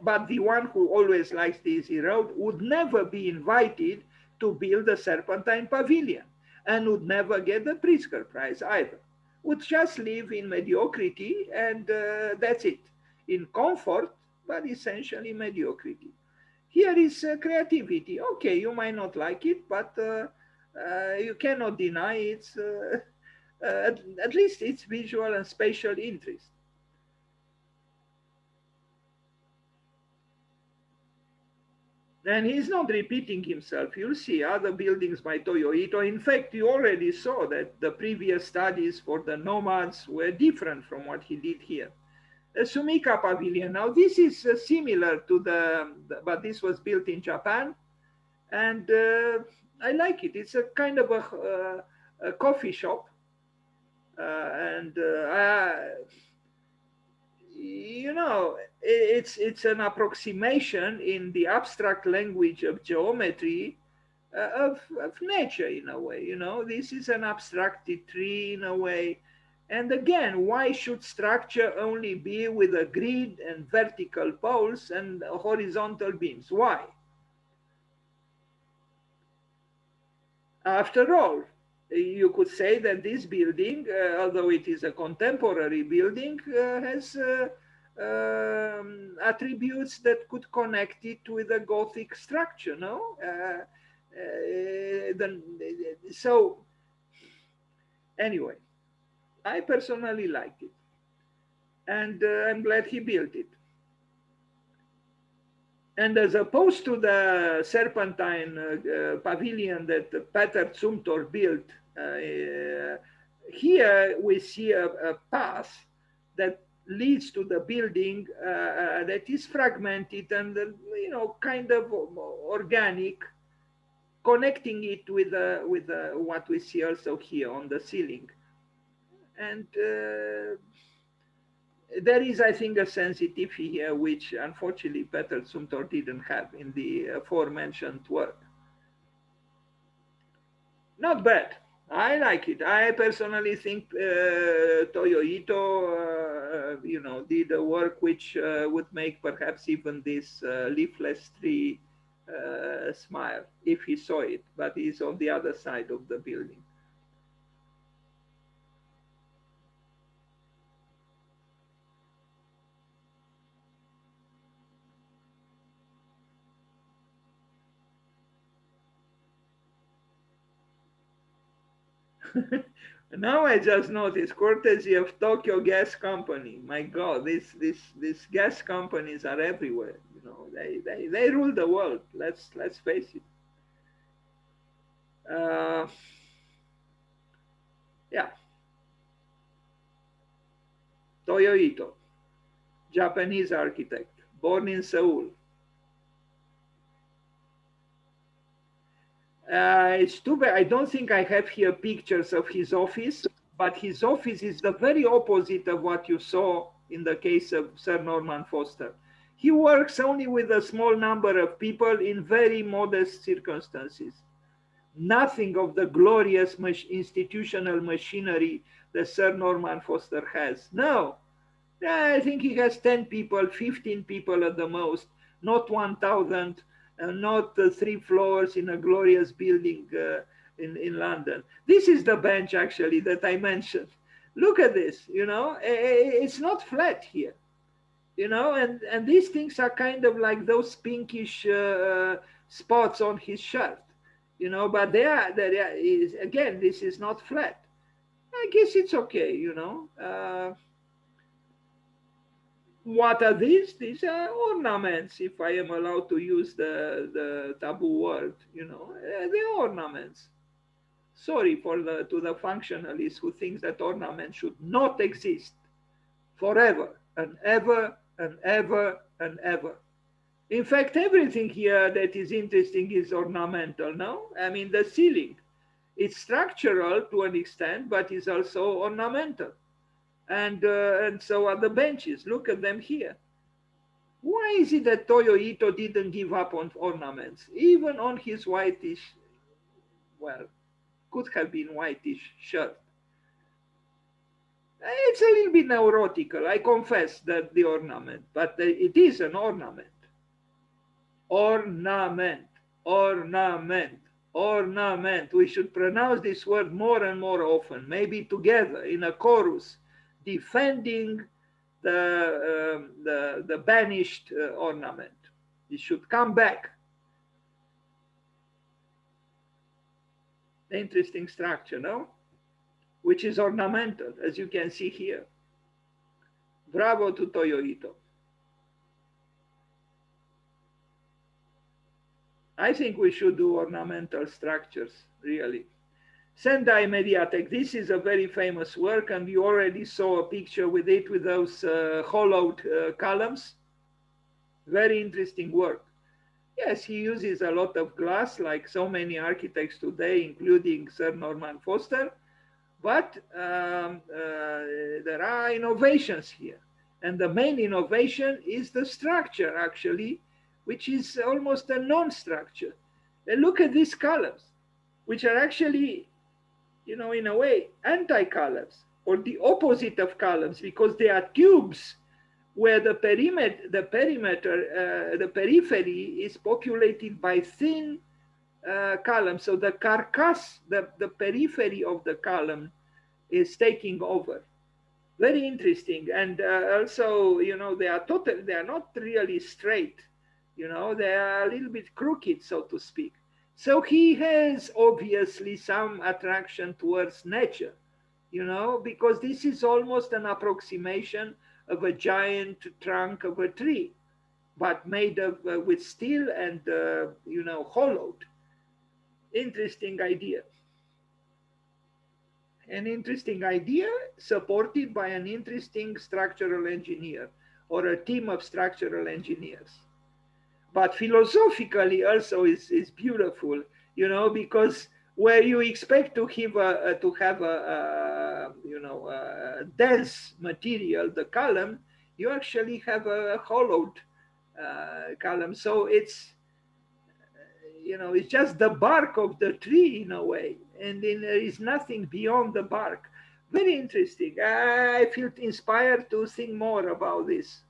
but the one who always likes the easy road would never be invited to build a Serpentine Pavilion and would never get the Pritzker Prize either. Would just live in mediocrity and that's it. In comfort, but essentially mediocrity. Here is creativity. Okay, you might not like it, but you cannot deny its at least its visual and spatial interest. And he's not repeating himself. You'll see other buildings by Toyo Ito. In fact, you already saw that the previous studies for the nomads were different from what he did here. The Sumika Pavilion. Now, this is similar to but this was built in Japan. And I like it. It's a kind of a coffee shop. It's an approximation in the abstract language of geometry of nature in a way. This is an abstracted tree in a way. And again, why should structure only be with a grid and vertical poles and horizontal beams? Why? After all, you could say that this building, although it is a contemporary building, has attributes that could connect it with a Gothic structure, no? So, anyway, I personally liked it. And I'm glad he built it. And as opposed to the Serpentine Pavilion that Peter Zumthor built, here we see a path that leads to the building that is fragmented and kind of organic, connecting it with what we see also here on the ceiling. And there is, I think, a sensitivity here which unfortunately Peter Zumthor didn't have in the aforementioned work. Not bad. I like it. I personally think Toyo Ito, did a work which would make perhaps even this leafless tree smile if he saw it, but he's on the other side of the building. Now I just noticed, courtesy of Tokyo Gas Company. My God, these gas companies are everywhere. They rule the world. Let's face it. Yeah. Toyo Ito, Japanese architect, born in Seoul. It's too bad. I don't think I have here pictures of his office, but his office is the very opposite of what you saw in the case of Sir Norman Foster. He works only with a small number of people in very modest circumstances. Nothing of the glorious institutional machinery that Sir Norman Foster has. No, I think he has 10 people, 15 people at the most, not 1,000. Not 3 floors in a glorious building in London. This is the bench actually that I mentioned. Look at this, it's not flat here, and these things are kind of like those pinkish spots on his shirt, but again, this is not flat. I guess it's okay, What are these? These are ornaments, if I am allowed to use the taboo word, they're ornaments. Sorry to the functionalists who think that ornaments should not exist forever and ever and ever and ever. In fact, everything here that is interesting is ornamental, no? I mean, the ceiling, it's structural to an extent, but it's also ornamental. And so are the benches. Look at them here. Why is it that Toyo Ito didn't give up on ornaments, even on his whitish, well, could have been whitish shirt? It's a little bit neurotical, I confess, that the ornament, but it is an ornament. Ornament, ornament, ornament. We should pronounce this word more and more often, maybe together in a chorus, defending the banished ornament. It should come back. Interesting structure, no? Which is ornamental, as you can see here. Bravo to Toyo Ito. I think we should do ornamental structures, really. Sendai Mediatek, this is a very famous work, and you already saw a picture with it, with those hollowed columns. Very interesting work. Yes, he uses a lot of glass, like so many architects today, including Sir Norman Foster, but there are innovations here. And the main innovation is the structure, actually, which is almost a non-structure. And look at these columns, which are actually, you know, in a way, anti-columns, or the opposite of columns, because they are tubes where the periphery is populated by thin columns. So the carcass, the periphery of the column is taking over. Very interesting. And also, you know, they are not really straight. You know, they are a little bit crooked, so to speak. So he has obviously some attraction towards nature, you know, because this is almost an approximation of a giant trunk of a tree, but made of with steel and you know, hollowed. Interesting idea. An interesting idea supported by an interesting structural engineer or a team of structural engineers. But philosophically also is beautiful, you know, because where you expect to have a you know, a dense material, the column, you actually have a hollowed column. So it's, you know, it's just the bark of the tree in a way, and then there is nothing beyond the bark. Very interesting. I feel inspired to think more about this.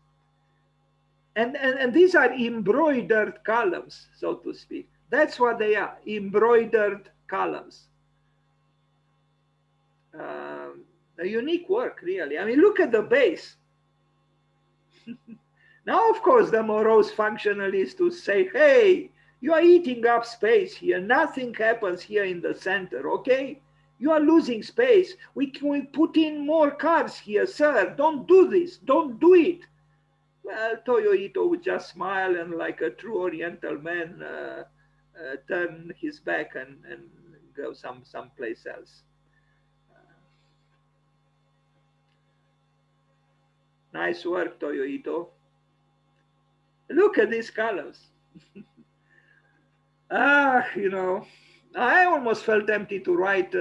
And these are embroidered columns, so to speak. That's what they are, embroidered columns. A unique work, really. I mean, look at the base. Now, of course, the morose functionalist will say, hey, you are eating up space here. Nothing happens here in the center, okay? You are losing space. We can put in more cars here, sir. Don't do this. Don't do it. Well, Toyo Ito would just smile and, like a true Oriental man, turn his back and go someplace else. Nice work, Toyo Ito. Look at these colors. You know, I almost felt tempted to write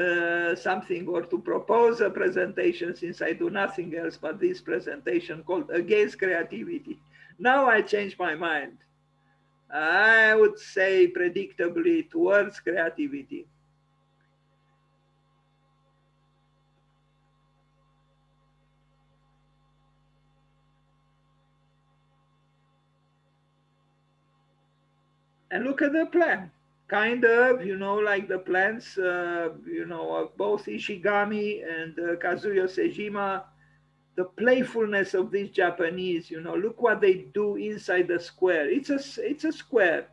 something or to propose a presentation, since I do nothing else but this presentation called Against Creativity. Now I changed my mind. I would say predictably towards creativity. And look at the plan. Kind of, you know, like the plans, you know, of both Ishigami and Kazuyo Sejima, the playfulness of these Japanese, you know, look what they do inside the square. It's a square,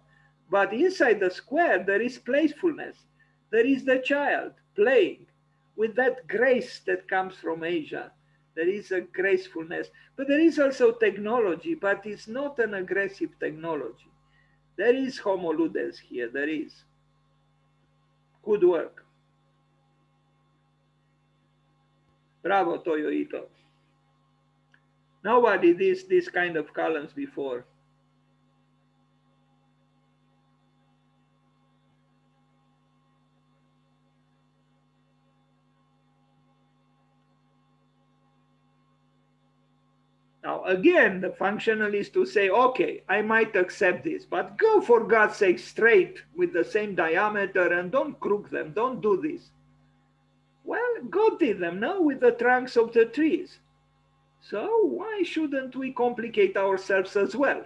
but inside the square, there is playfulness. There is the child playing with that grace that comes from Asia. There is a gracefulness, but there is also technology, but it's not an aggressive technology. There is homo ludens here, there is. Good work. Bravo, Toyo Ito. Nobody did this kind of columns before. Now, again, the functionalist will say, okay, I might accept this, but go for God's sake straight with the same diameter and don't crook them, don't do this. Well, God did them now with the trunks of the trees. So why shouldn't we complicate ourselves as well?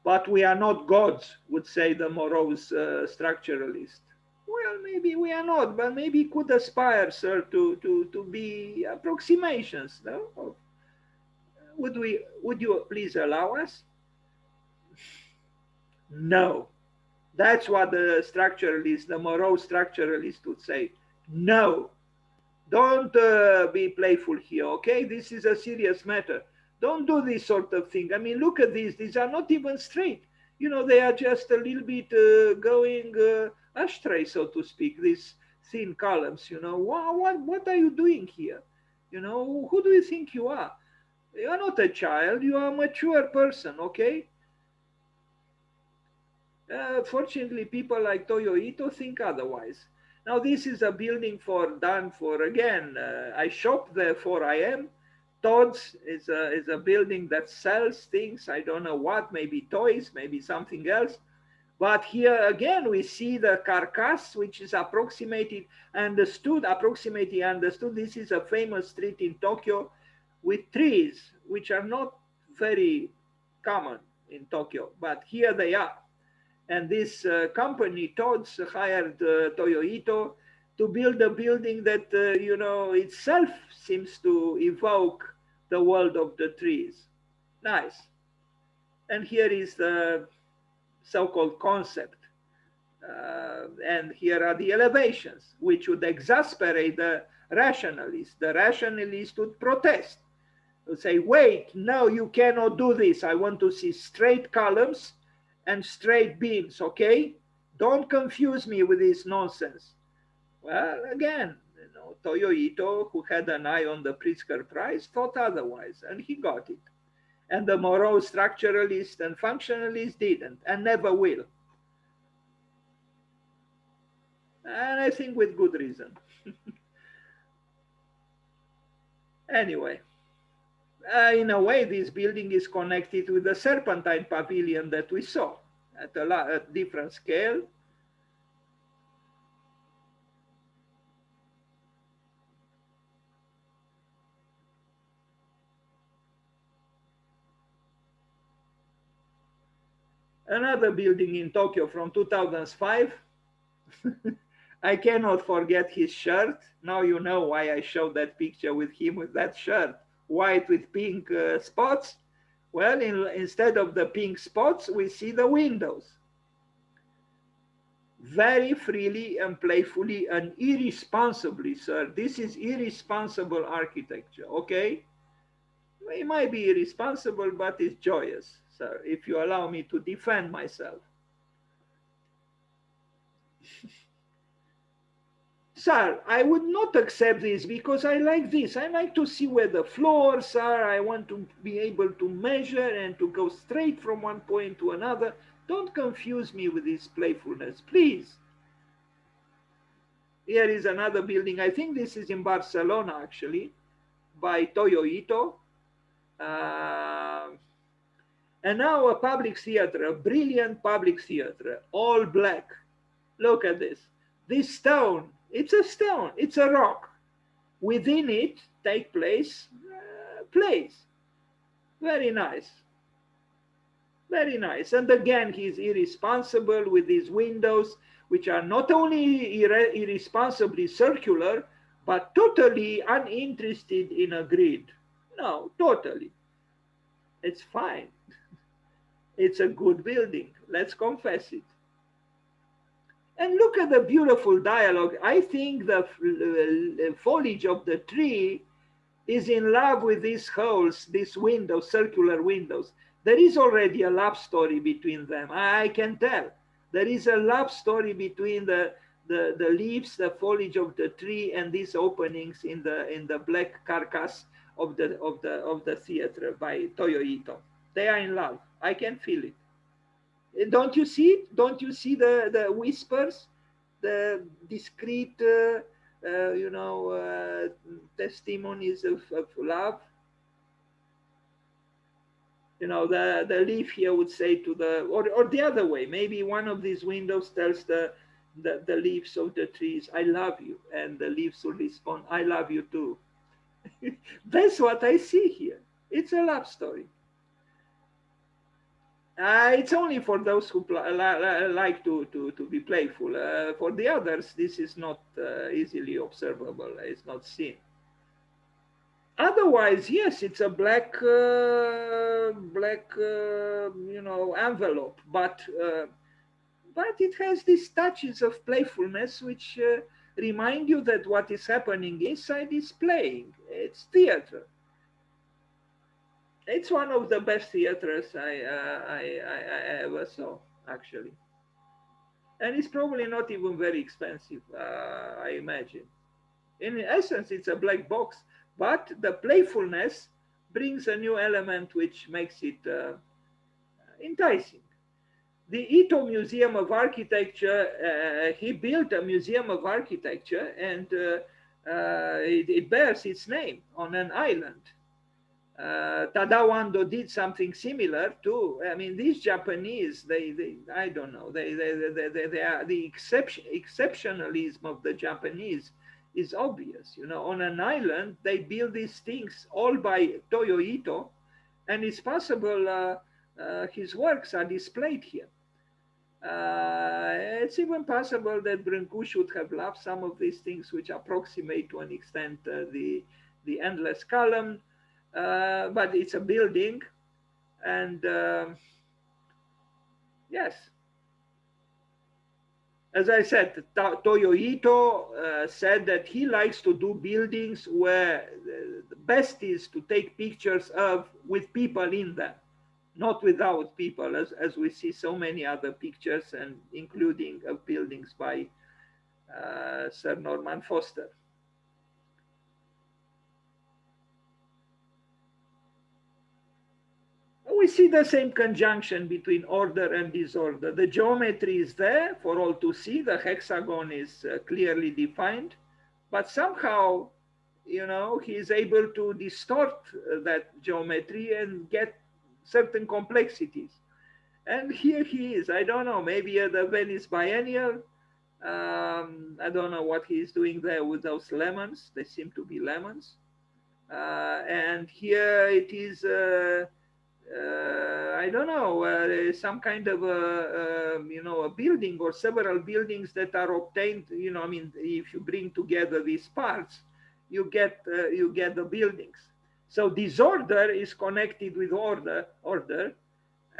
But we are not gods, would say the morose structuralist. Well, maybe we are not, but maybe could aspire, sir, to be approximations. No? Would you please allow us? No. That's what the structuralist, the morose structuralist would say. No. Don't be playful here, okay? This is a serious matter. Don't do this sort of thing. I mean, look at these. These are not even straight. You know, they are just a little bit going astray, so to speak, these thin columns. You know, what are you doing here? You know, who do you think you are? You are not a child. You are a mature person, okay? Fortunately, people like Toyo Ito think otherwise. Now, this is a building done for, again, I shop there for I am. Todd's is a building that sells things. I don't know what, maybe toys, maybe something else. But here again, we see the carcass, which is approximately understood. This is a famous street in Tokyo with trees, which are not very common in Tokyo, but here they are. And this company, Todd's, hired Toyo Ito to build a building that, itself seems to evoke the world of the trees. Nice. And here is the so-called concept. And here are the elevations, which would exasperate the rationalists. The rationalists would protest, would say, wait, no, you cannot do this. I want to see straight columns and straight beams, okay? Don't confuse me with this nonsense. Well, again, Toyo Ito, who had an eye on the Pritzker Prize, thought otherwise, and he got it. And the morose structuralists and functionalists didn't, and never will. And I think with good reason. Anyway, in a way, this building is connected with the Serpentine Pavilion that we saw at a different scale. Another building in Tokyo from 2005. I cannot forget his shirt. Now you know why I showed that picture with him with that shirt, white with pink spots. Well, instead of the pink spots, we see the windows. Very freely and playfully and irresponsibly, sir. This is irresponsible architecture, okay? It might be irresponsible, but it's joyous, sir, if you allow me to defend myself. Sir, I would not accept this because I like this. I like to see where the floors are. I want to be able to measure and to go straight from one point to another. Don't confuse me with this playfulness, please. Here is another building. I think this is in Barcelona, actually, by Toyo Ito. And now a public theater, a brilliant public theater, all black. Look at this. This stone, it's a stone, it's a rock. Within it take place plays. Very nice. Very nice. And again, he's irresponsible with these windows, which are not only irresponsibly circular, but totally uninterested in a grid. No, totally. It's fine. It's a good building. Let's confess it. And look at the beautiful dialogue. I think the foliage of the tree is in love with these holes, these windows, circular windows. There is already a love story between them. I can tell. There is a love story between the leaves, the foliage of the tree, and these openings in the black carcass of the theater by Toyo Ito. They are in love. I can feel it. Don't you see it? Don't you see the whispers, the discreet, testimonies of love? You know, the leaf here would say to the, or the other way, maybe one of these windows tells the leaves of the trees, I love you. And the leaves will respond, I love you too. That's what I see here. It's a love story. It's only for those who like to be playful. For the others, this is not easily observable. It's not seen. Otherwise, yes, it's a black envelope, but it has these touches of playfulness which remind you that what is happening inside is playing. It's theater. It's one of the best theaters I ever saw, actually. And it's probably not even very expensive, I imagine. In essence, it's a black box, but the playfulness brings a new element which makes it enticing. The Ito Museum of Architecture, he built a museum of architecture, and it bears its name on an island. Tadao Ando did something similar too. I mean, these Japanese, I don't know, they are the exceptionalism of the Japanese is obvious. You know, on an island, they build these things all by Toyo Ito, and it's possible his works are displayed here. It's even possible that Brancusi should have loved some of these things, which approximate to an extent the endless column. But it's a building, and yes, as I said, Toyo Ito said that he likes to do buildings where the best is to take pictures of with people in them, not without people, as we see so many other pictures, and including of buildings by Sir Norman Foster. We see the same conjunction between order and disorder. The geometry is there for all to see. The hexagon is clearly defined, but somehow, you know, he is able to distort that geometry and get certain complexities. And here he is. I don't know, maybe at the Venice Biennial. I don't know what he is doing there with those lemons. They seem to be lemons. And here it is. I don't know, some kind of a building or several buildings that are obtained. You know, I mean, if you bring together these parts, you get the buildings. So disorder is connected with order,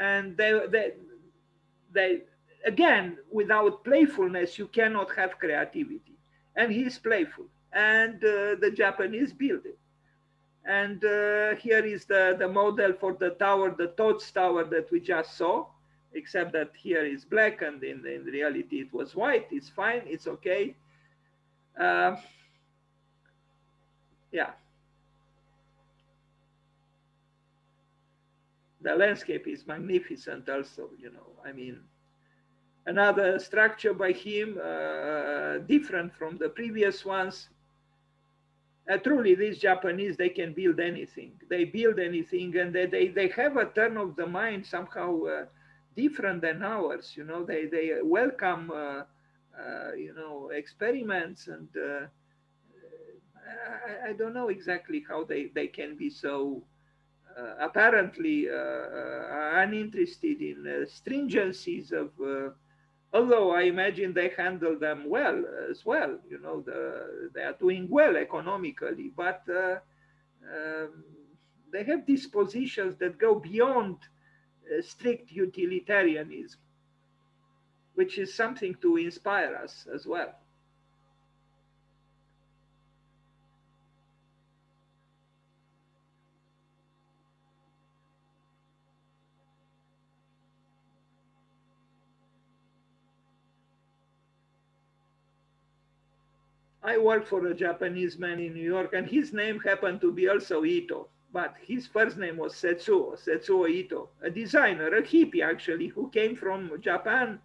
and they again, without playfulness, you cannot have creativity. And he's playful, and the Japanese build it. And here is the model for the tower, the Tots Tower that we just saw, except that here is black, and in reality it was white. It's fine, it's okay. Yeah. The landscape is magnificent also, you know. I mean, another structure by him, different from the previous ones. Truly, these Japanese, they can build anything. They build anything, and they have a turn of the mind somehow different than ours. You know, they welcome, experiments, and I don't know exactly how they can be so apparently uninterested in stringencies of although I imagine they handle them well as well. You know, they are doing well economically, but they have dispositions that go beyond strict utilitarianism, which is something to inspire us as well. I worked for a Japanese man in New York, and his name happened to be also Ito, but his first name was Setsuo Ito, a designer, a hippie actually, who came from Japan.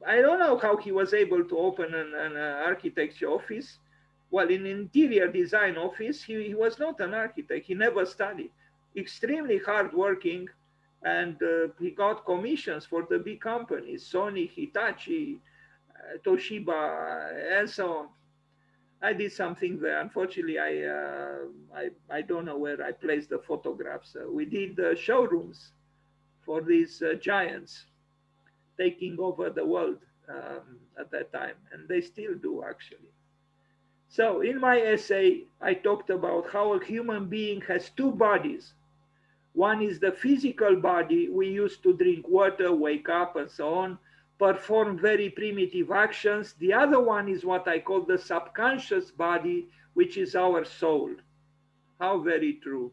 I don't know how he was able to open an architecture office. Well, in interior design office, he was not an architect. He never studied, extremely hardworking, and he got commissions for the big companies, Sony, Hitachi, Toshiba, and so on. I did something there. Unfortunately, I don't know where I placed the photographs. We did showrooms for these giants taking over the world at that time, and they still do actually. So in my essay, I talked about how a human being has two bodies. One is the physical body we use to drink water, wake up, and so on, perform very primitive actions. The other one is what I call the subconscious body, which is our soul. How very true.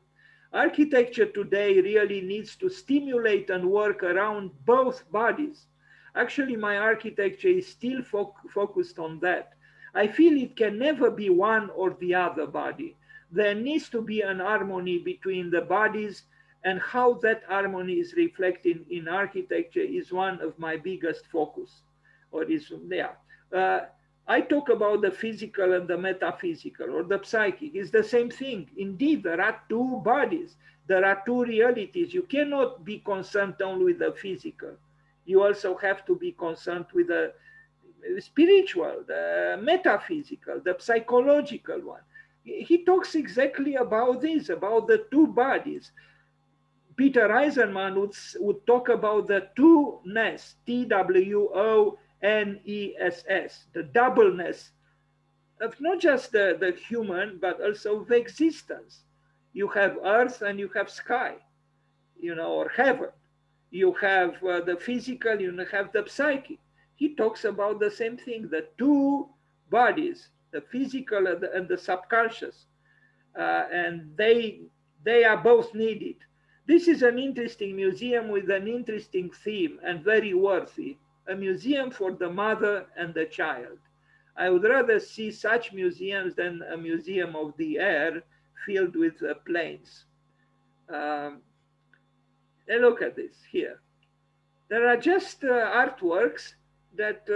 Architecture today really needs to stimulate and work around both bodies. Actually, my architecture is still focused on that. I feel it can never be one or the other body. There needs to be an harmony between the bodies, and how that harmony is reflected in architecture is one of my biggest focus. Or is yeah. I talk about the physical and the metaphysical, or the psychic. It's the same thing. Indeed, there are two bodies. There are two realities. You cannot be concerned only with the physical. You also have to be concerned with the spiritual, the metaphysical, the psychological one. He talks exactly about this, about the two bodies. Peter Eisenman would talk about the two-ness, TWONESS, the doubleness of not just the human, but also of existence. You have earth and you have sky, or heaven. You have the physical, you have the psychic. He talks about the same thing, the two bodies, the physical and the subconscious. And they are both needed. This is an interesting museum with an interesting theme and very worthy. A museum for the mother and the child. I would rather see such museums than a museum of the air filled with planes. And look at this here. There are just artworks that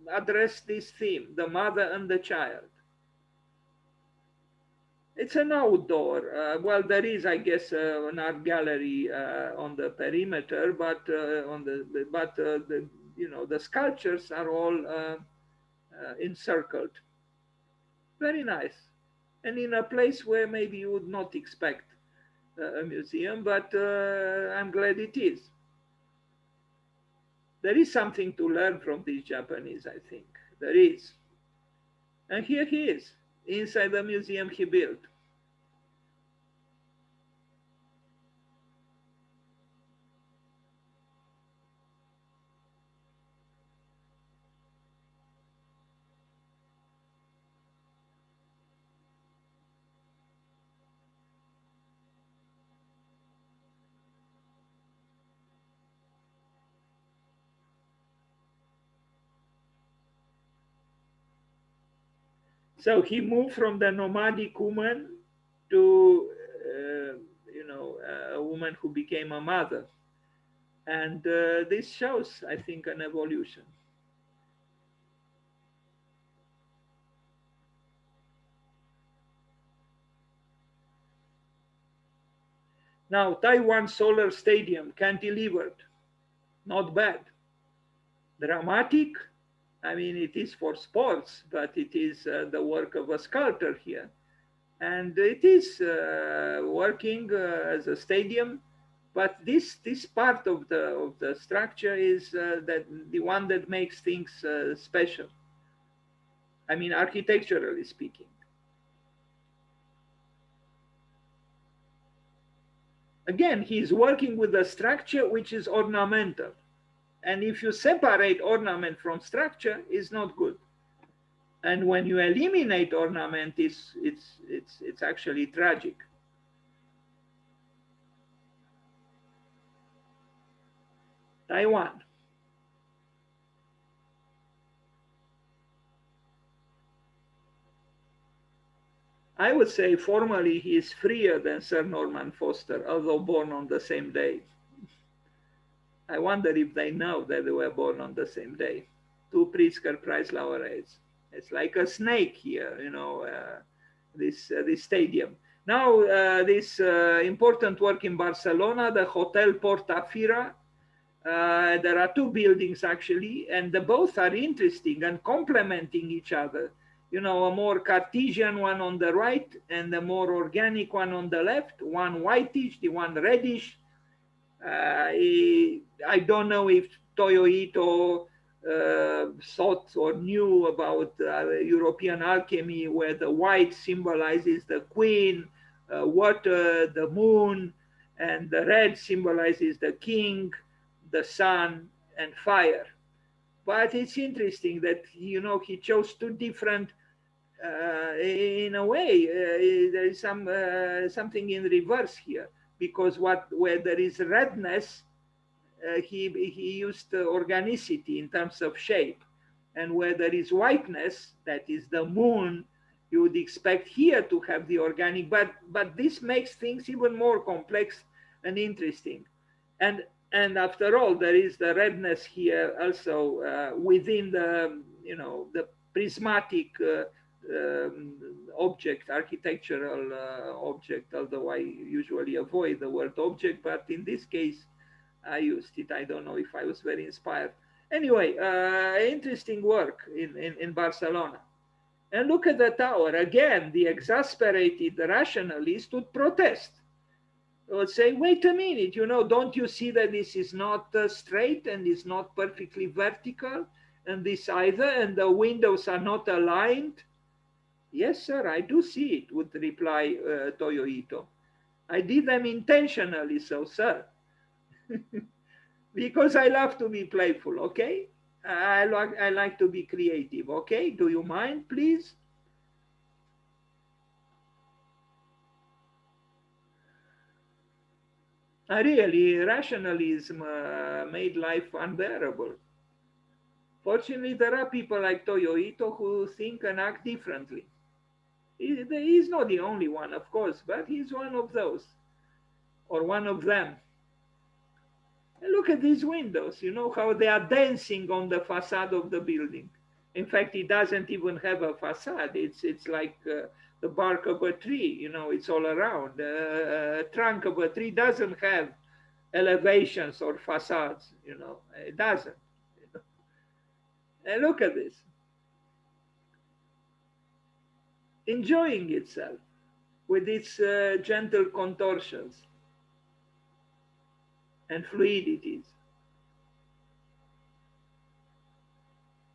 address this theme, the mother and the child. It's an outdoor. Well, there is, I guess, an art gallery on the perimeter, but the sculptures are all encircled. Very nice, and in a place where maybe you would not expect a museum, but I'm glad it is. There is something to learn from these Japanese, I think. There is. And here he is, inside the museum he built. So he moved from the nomadic woman to, a woman who became a mother. And this shows, I think, an evolution. Now, Taiwan Solar Stadium, cantilevered, not bad. Dramatic, I mean, it is for sports, but it is the work of a sculptor here. And it is working as a stadium, but this part of the structure is that the one that makes things special. I mean, architecturally speaking. Again, he's working with a structure which is ornamental. And if you separate ornament from structure, it's not good. And when you eliminate ornament, it's actually tragic. Taiwan. I would say formally he is freer than Sir Norman Foster, although born on the same day. I wonder if they know that they were born on the same day. Two Pritzker Prize laureates. It's like a snake here, this stadium. Now, this important work in Barcelona, the Hotel Portafira. There are two buildings actually, and both are interesting and complementing each other. You know, a more Cartesian one on the right and a more organic one on the left, one whitish, the one reddish. I don't know if Toyo Ito thought or knew about European alchemy, where the white symbolizes the queen, water, the moon, and the red symbolizes the king, the sun, and fire. But it's interesting that, you know, he chose two different, in a way, there is something in reverse here, because where there is redness, he used organicity in terms of shape. And where there is whiteness, that is the moon, you would expect here to have the organic, but this makes things even more complex and interesting. And and after all, there is the redness here also within the, you know, the prismatic object, architectural object, although I usually avoid the word object, but in this case, I used it. I don't know if I was very inspired. Anyway, interesting work in Barcelona. And look at the tower. Again, the exasperated rationalist would protest. Would say, wait a minute, you know, don't you see that this is not straight and is not perfectly vertical? And this either, and the windows are not aligned? Yes, sir, I do see it, would reply Toyo Ito. I did them intentionally so, sir. Because I love to be playful, okay? I like to be creative, okay? Do you mind, please? Really, rationalism made life unbearable. Fortunately, there are people like Toyo Ito who think and act differently. He's not the only one, of course, but he's one of those, or one of them. And look at these windows, you know, how they are dancing on the facade of the building. In fact, it doesn't even have a facade. It's like the bark of a tree, you know, it's all around. A trunk of a tree doesn't have elevations or facades, you know, it doesn't. You know? And look at this, enjoying itself with its gentle contortions and fluidities.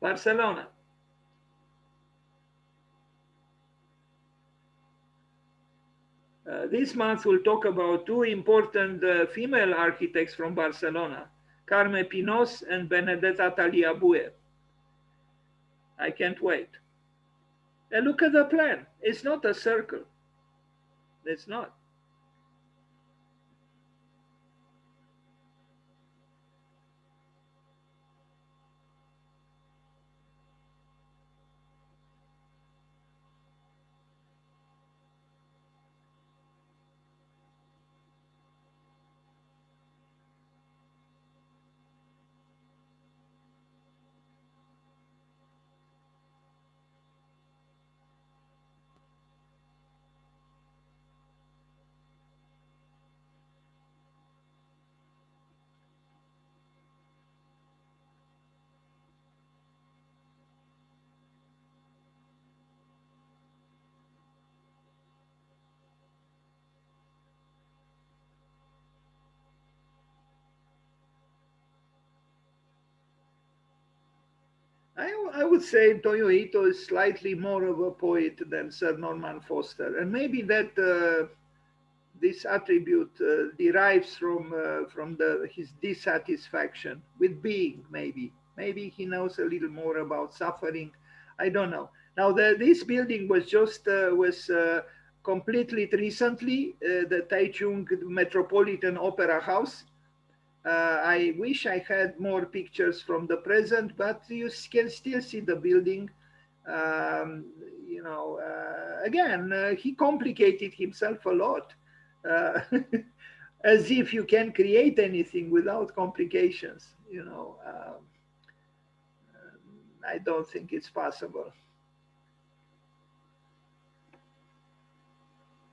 Barcelona. This month we'll talk about two important female architects from Barcelona, Carme Pinos and Benedetta Taliabue. I can't wait. And look at the plan. It's not a circle. It's not. I would say Toyo Ito is slightly more of a poet than Sir Norman Foster, and maybe that this attribute derives from his dissatisfaction with being. Maybe he knows a little more about suffering. I don't know. Now this building was just was completed recently, the Taichung Metropolitan Opera House. I wish I had more pictures from the present, but you can still see the building. Um, you know, again, he complicated himself a lot, uh, as if you can create anything without complications. You know, I don't think it's possible.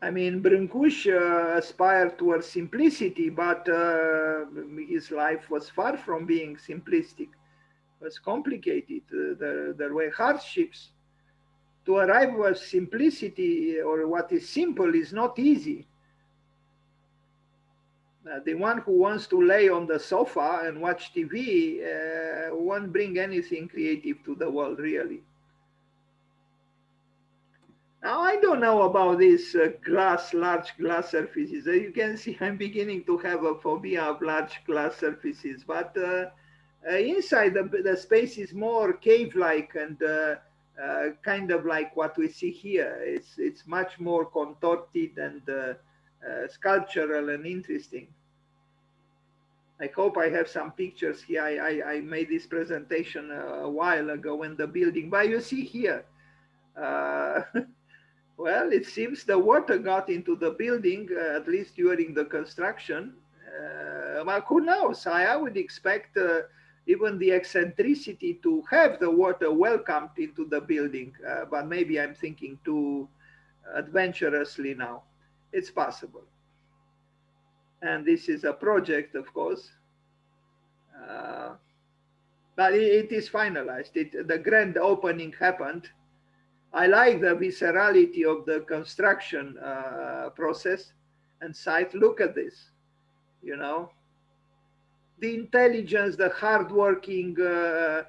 I mean, Brâncuș aspired towards simplicity, but his life was far from being simplistic. It was complicated. There were hardships. To arrive at simplicity or what is simple is not easy. The one who wants to lay on the sofa and watch TV won't bring anything creative to the world, really. Now, I don't know about these large glass surfaces. You can see I'm beginning to have a phobia of large glass surfaces, but inside the space is more cave-like and kind of like what we see here. It's much more contorted and sculptural and interesting. I hope I have some pictures here. I made this presentation a while ago in the building, but you see here, well, it seems the water got into the building, at least during the construction. Well, who knows? I would expect even the eccentricity to have the water welcomed into the building, but maybe I'm thinking too adventurously now. It's possible. And this is a project, of course. But it is finalized. The grand opening happened. I like the viscerality of the construction process and site. Look at this, you know, the intelligence, the hard working, the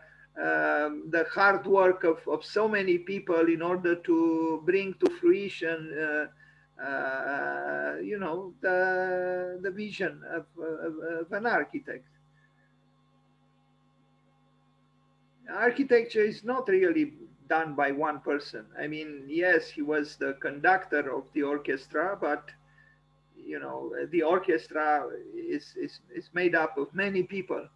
hard work of so many people in order to bring to fruition, you know, the vision of an architect. Architecture is not really done by one person. I mean, yes, he was the conductor of the orchestra, but you know, the orchestra is made up of many people,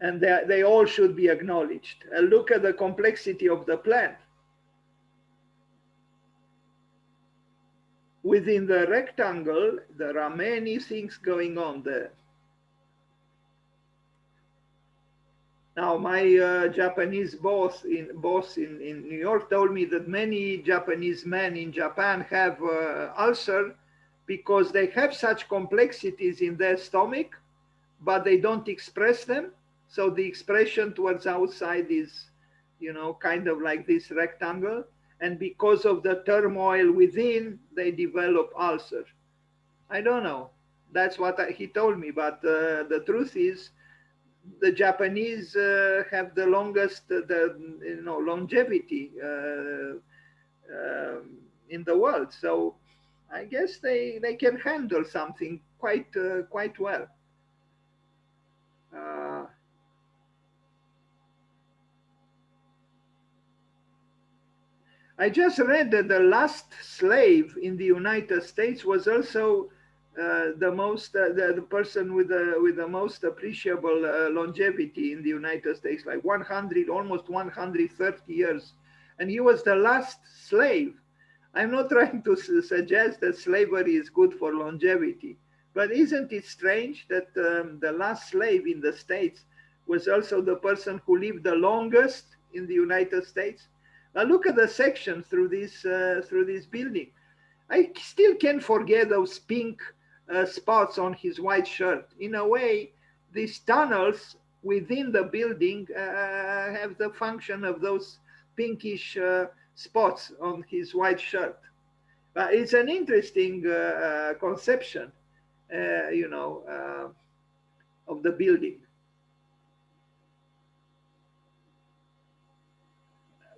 and they all should be acknowledged. Look at the complexity of the plan. Within the rectangle, there are many things going on there. Now, my Japanese boss in New York told me that many Japanese men in Japan have ulcer because they have such complexities in their stomach, but they don't express them. So the expression towards outside is, you know, kind of like this rectangle. And because of the turmoil within, they develop ulcer. I don't know. That's what he told me. But the truth is, the Japanese have the longest, longevity in the world. So I guess they can handle something quite well. I just read that the last slave in the United States was also the person with the most appreciable longevity in the United States, like 100, almost 130 years. And he was the last slave. I'm not trying to suggest that slavery is good for longevity, but isn't it strange that the last slave in the States was also the person who lived the longest in the United States? Now look at the section through this building. I still can't forget those pink spots on his white shirt. In a way, these tunnels within the building have the function of those pinkish spots on his white shirt. But it's an interesting conception, of the building.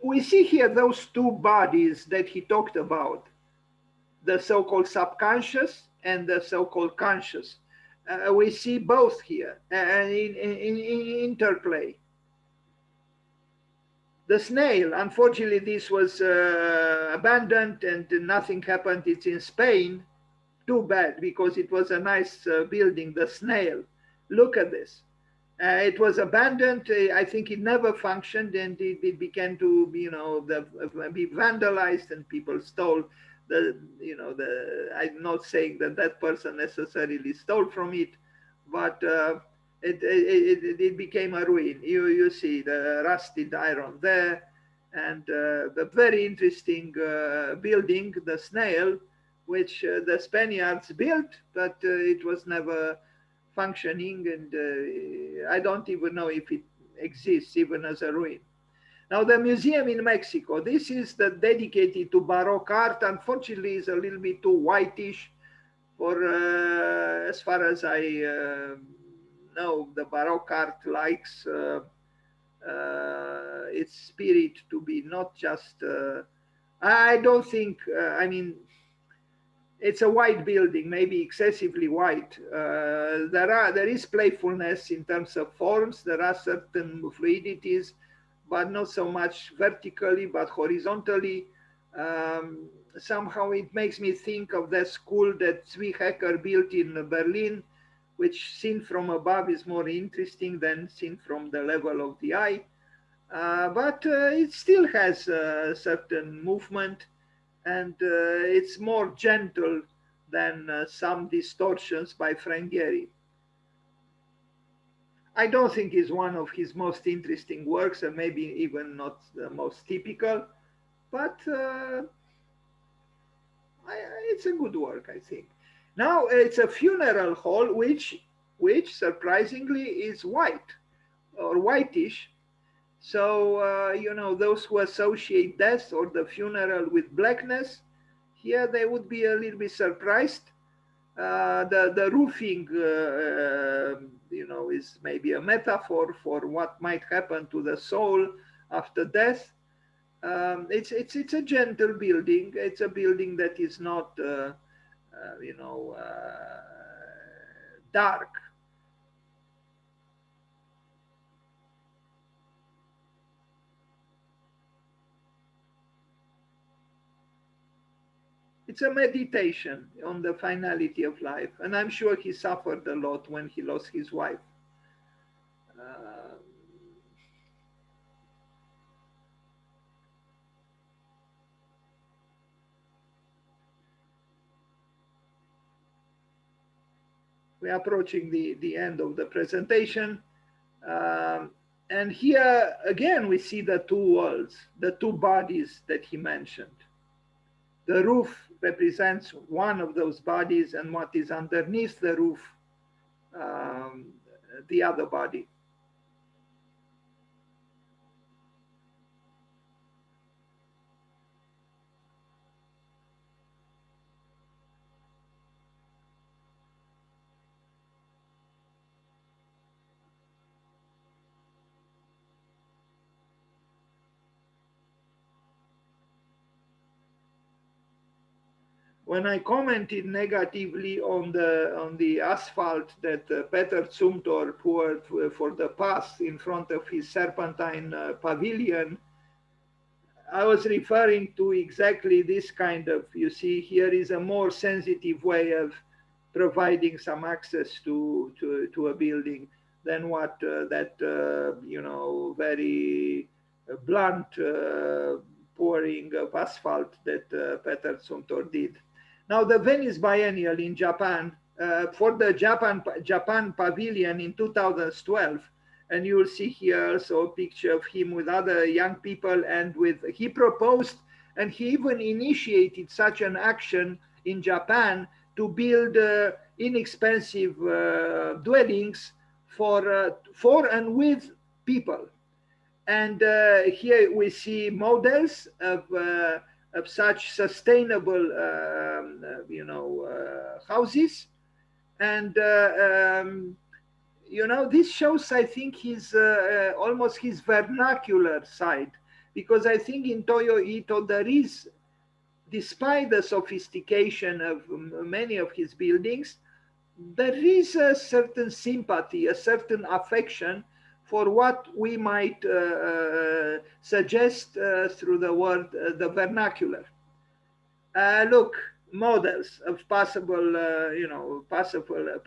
We see here those two bodies that he talked about, the so-called subconscious and the so-called conscious. We see both here in interplay. The Snail, unfortunately, this was abandoned and nothing happened. It's in Spain. Too bad, because it was a nice building, the Snail. Look at this. It was abandoned. I think it never functioned, and it began to, be vandalized, and people stole I'm not saying that person necessarily stole from it, but it became a ruin. You see the rusted iron there. and the very interesting building, the Snail, which the Spaniards built, but it was never functioning, and I don't even know if it exists even as a ruin. Now, the museum in Mexico, this is the dedicated to Baroque art. Unfortunately, is a little bit too whitish for, as far as I know, the Baroque art likes its spirit to be not just, I don't think, I mean, it's a white building, maybe excessively white. There is playfulness in terms of forms. There are certain fluidities, but not so much vertically, but horizontally. Somehow it makes me think of the school that Zwihecker built in Berlin, which seen from above is more interesting than seen from the level of the eye. But it still has a certain movement, and it's more gentle than some distortions by Frank Gehry. I don't think it's one of his most interesting works, and maybe even not the most typical, but it's a good work, I think. Now it's a funeral hall, which surprisingly is white or whitish. So, you know, those who associate death or the funeral with blackness, here they would be a little bit surprised. The roofing, you know, is maybe a metaphor for what might happen to the soul after death. It's a gentle building. It's a building that is not, you know, dark. It's a meditation on the finality of life. And I'm sure he suffered a lot when he lost his wife. Uh, we're approaching the end of the presentation. And here again, we see the two worlds, the two bodies that he mentioned. The roof represents one of those bodies, and what is underneath the roof, um, the other body. When I commented negatively on the asphalt that Peter Zumthor poured for the path in front of his Serpentine Pavilion, I was referring to exactly this kind of, you see, here is a more sensitive way of providing some access to a building than what that, you know, very blunt pouring of asphalt that Peter Zumthor did. Now, the Venice Biennial in Japan, for the Japan Pavilion in 2012, and you will see here also a picture of him with other young people, and he proposed and he even initiated such an action in Japan to build inexpensive dwellings for and with people. And here we see models of such sustainable, you know, houses. And, you know, this shows, I think, his almost his vernacular side, because I think in Toyo Ito there is, despite the sophistication of many of his buildings, there is a certain sympathy, a certain affection for what we might suggest through the word, the vernacular. Look, models of possible, you know, possible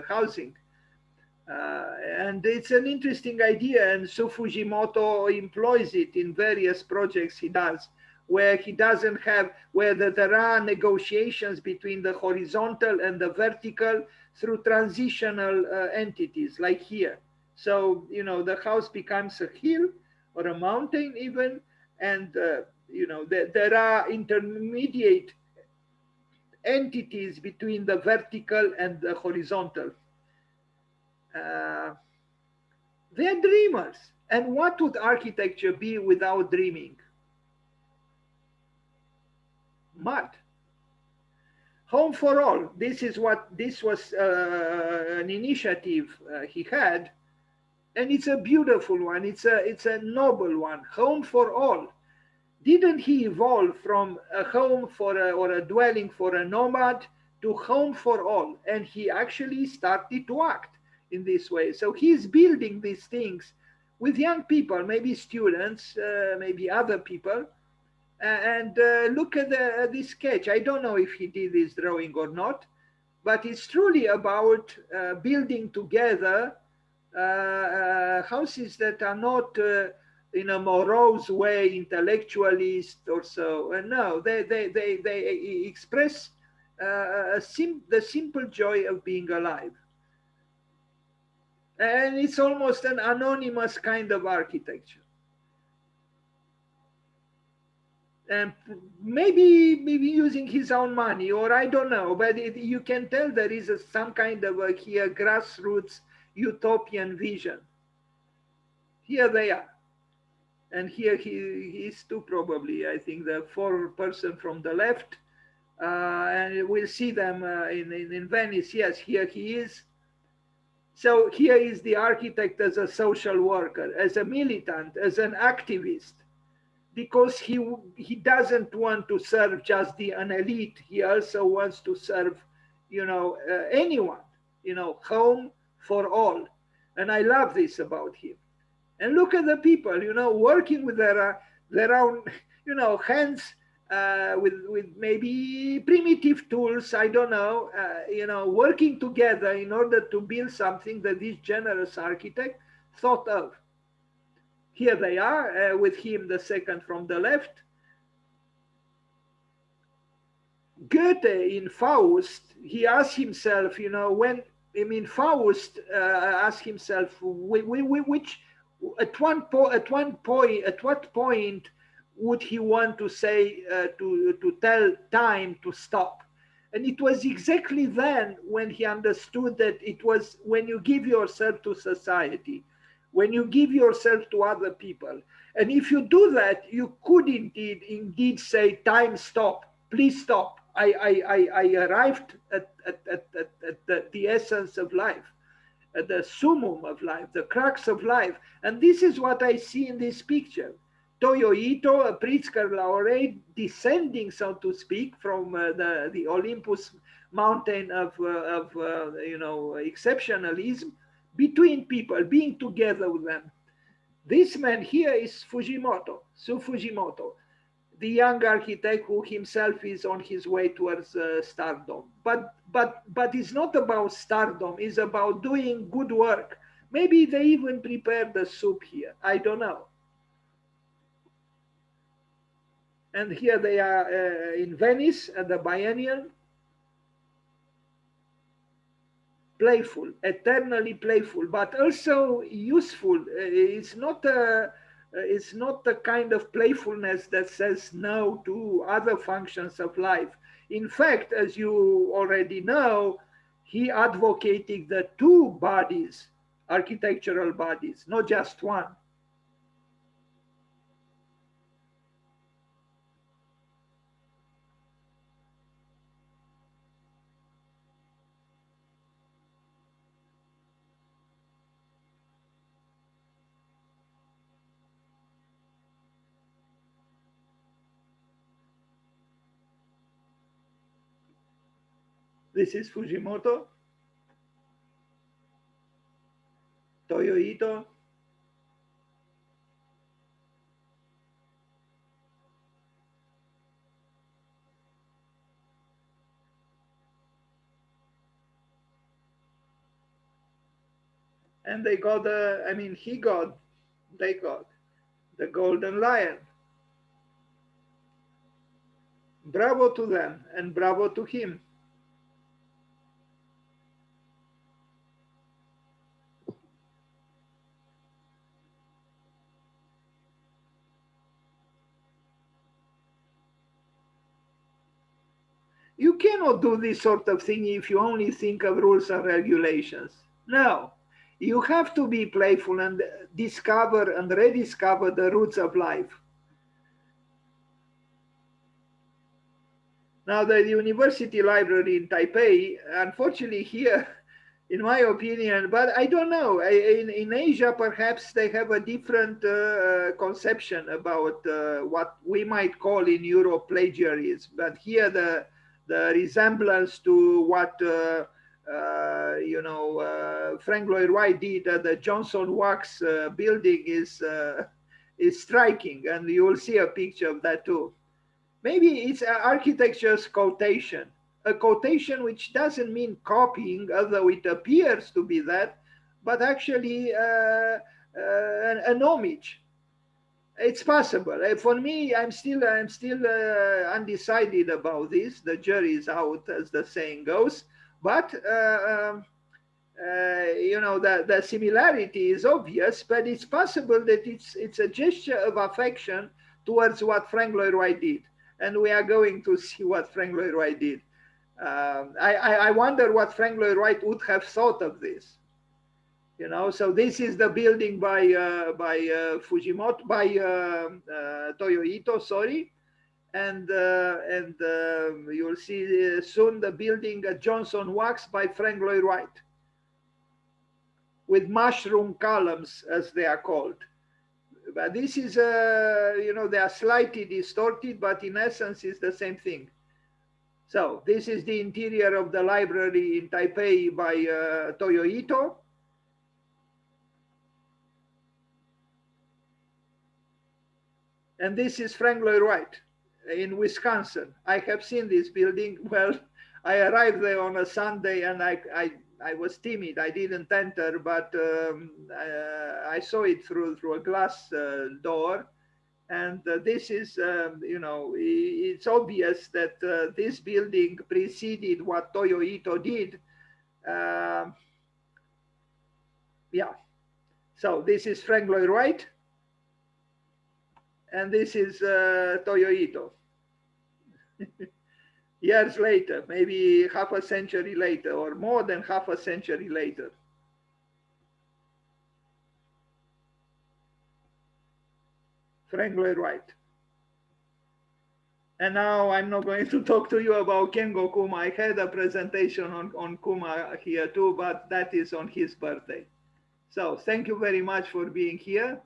housing. And it's an interesting idea, and Su Fujimoto employs it in various projects he does, where he doesn't have, where there are negotiations between the horizontal and the vertical through transitional entities, like here. So, you know, the house becomes a hill or a mountain even, and there are intermediate entities between the vertical and the horizontal. Uh, they're dreamers. And what would architecture be without dreaming? Mud. Home for all. This was an initiative he had, and it's a beautiful one. It's a noble one. Home for all. Didn't he evolve from a home or a dwelling for a nomad to home for all? And he actually started to act in this way. So he's building these things with young people, maybe students, maybe other people. And look at this sketch. I don't know if he did this drawing or not, but it's truly about building together houses that are not in a morose way, intellectualist or so. No, they express the simple joy of being alive. And it's almost an anonymous kind of architecture. And maybe using his own money, or I don't know, but you can tell there is some kind of here grassroots utopian vision. Here they are. And here he is too, probably, I think, the fourth person from the left. And we'll see them in Venice. Yes, here he is. So here is the architect as a social worker, as a militant, as an activist, because he doesn't want to serve just an elite. He also wants to serve, anyone, home for all. And I love this about him. And look at the people, working with their own, hands, with maybe primitive tools, I don't know, working together in order to build something that this generous architect thought of. Here they are, with him, the second from the left. Goethe in Faust, he asked himself, Faust asked himself, which, at what point would he want to say, to tell time to stop? And it was exactly then when he understood that it was when you give yourself to society, when you give yourself to other people. And if you do that, you could indeed say, time, stop, please stop. I arrived at the essence of life, at the summum of life, the crux of life. And this is what I see in this picture. Toyo Ito, a Pritzker laureate, descending, so to speak, from the Olympus mountain of exceptionalism, between people, being together with them. This man here is Fujimoto, Su Fujimoto, the young architect who himself is on his way towards stardom. But it's not about stardom, it's about doing good work. Maybe they even prepared the soup here, I don't know. And here they are in Venice at the Biennial. Playful, eternally playful, but also useful. It's not the kind of playfulness that says no to other functions of life. In fact, as you already know, he advocated the two bodies, architectural bodies, not just one. This is Fujimoto, Toyo Ito. And they got they got the Golden Lion. Bravo to them and bravo to him. You cannot do this sort of thing if you only think of rules and regulations. No, you have to be playful and discover and rediscover the roots of life. Now, the university library in Taipei, unfortunately here, in my opinion, but I don't know, in Asia, perhaps they have a different conception about what we might call in Europe plagiarism. But here, the resemblance to what Frank Lloyd Wright did at the Johnson Wax building is striking, and you will see a picture of that too. Maybe it's architecture's quotation, a quotation which doesn't mean copying, although it appears to be that, but actually an homage. It's possible. For me, I'm still undecided about this. The jury is out, as the saying goes. But the similarity is obvious. But it's possible that it's a gesture of affection towards what Frank Lloyd Wright did, and we are going to see what Frank Lloyd Wright did. I wonder what Frank Lloyd Wright would have thought of this. So this is the building by Fujimoto, by Toyo Ito, sorry, and you'll see soon the building at Johnson Wax by Frank Lloyd Wright, with mushroom columns, as they are called. But this is, they are slightly distorted, but in essence, it's the same thing. So this is the interior of the library in Taipei by Toyo Ito. And this is Frank Lloyd Wright in Wisconsin. I have seen this building. Well, I arrived there on a Sunday and I was timid. I didn't enter, but I saw it through a glass door. And this is, it's obvious that this building preceded what Toyo Ito did. Yeah. So this is Frank Lloyd Wright. And this is Toyo Ito. Years later, maybe half a century later, or more than half a century later. Frank Lloyd Wright. And now I'm not going to talk to you about Kengo Kuma. I had a presentation on Kuma here too, but that is on his birthday. So thank you very much for being here.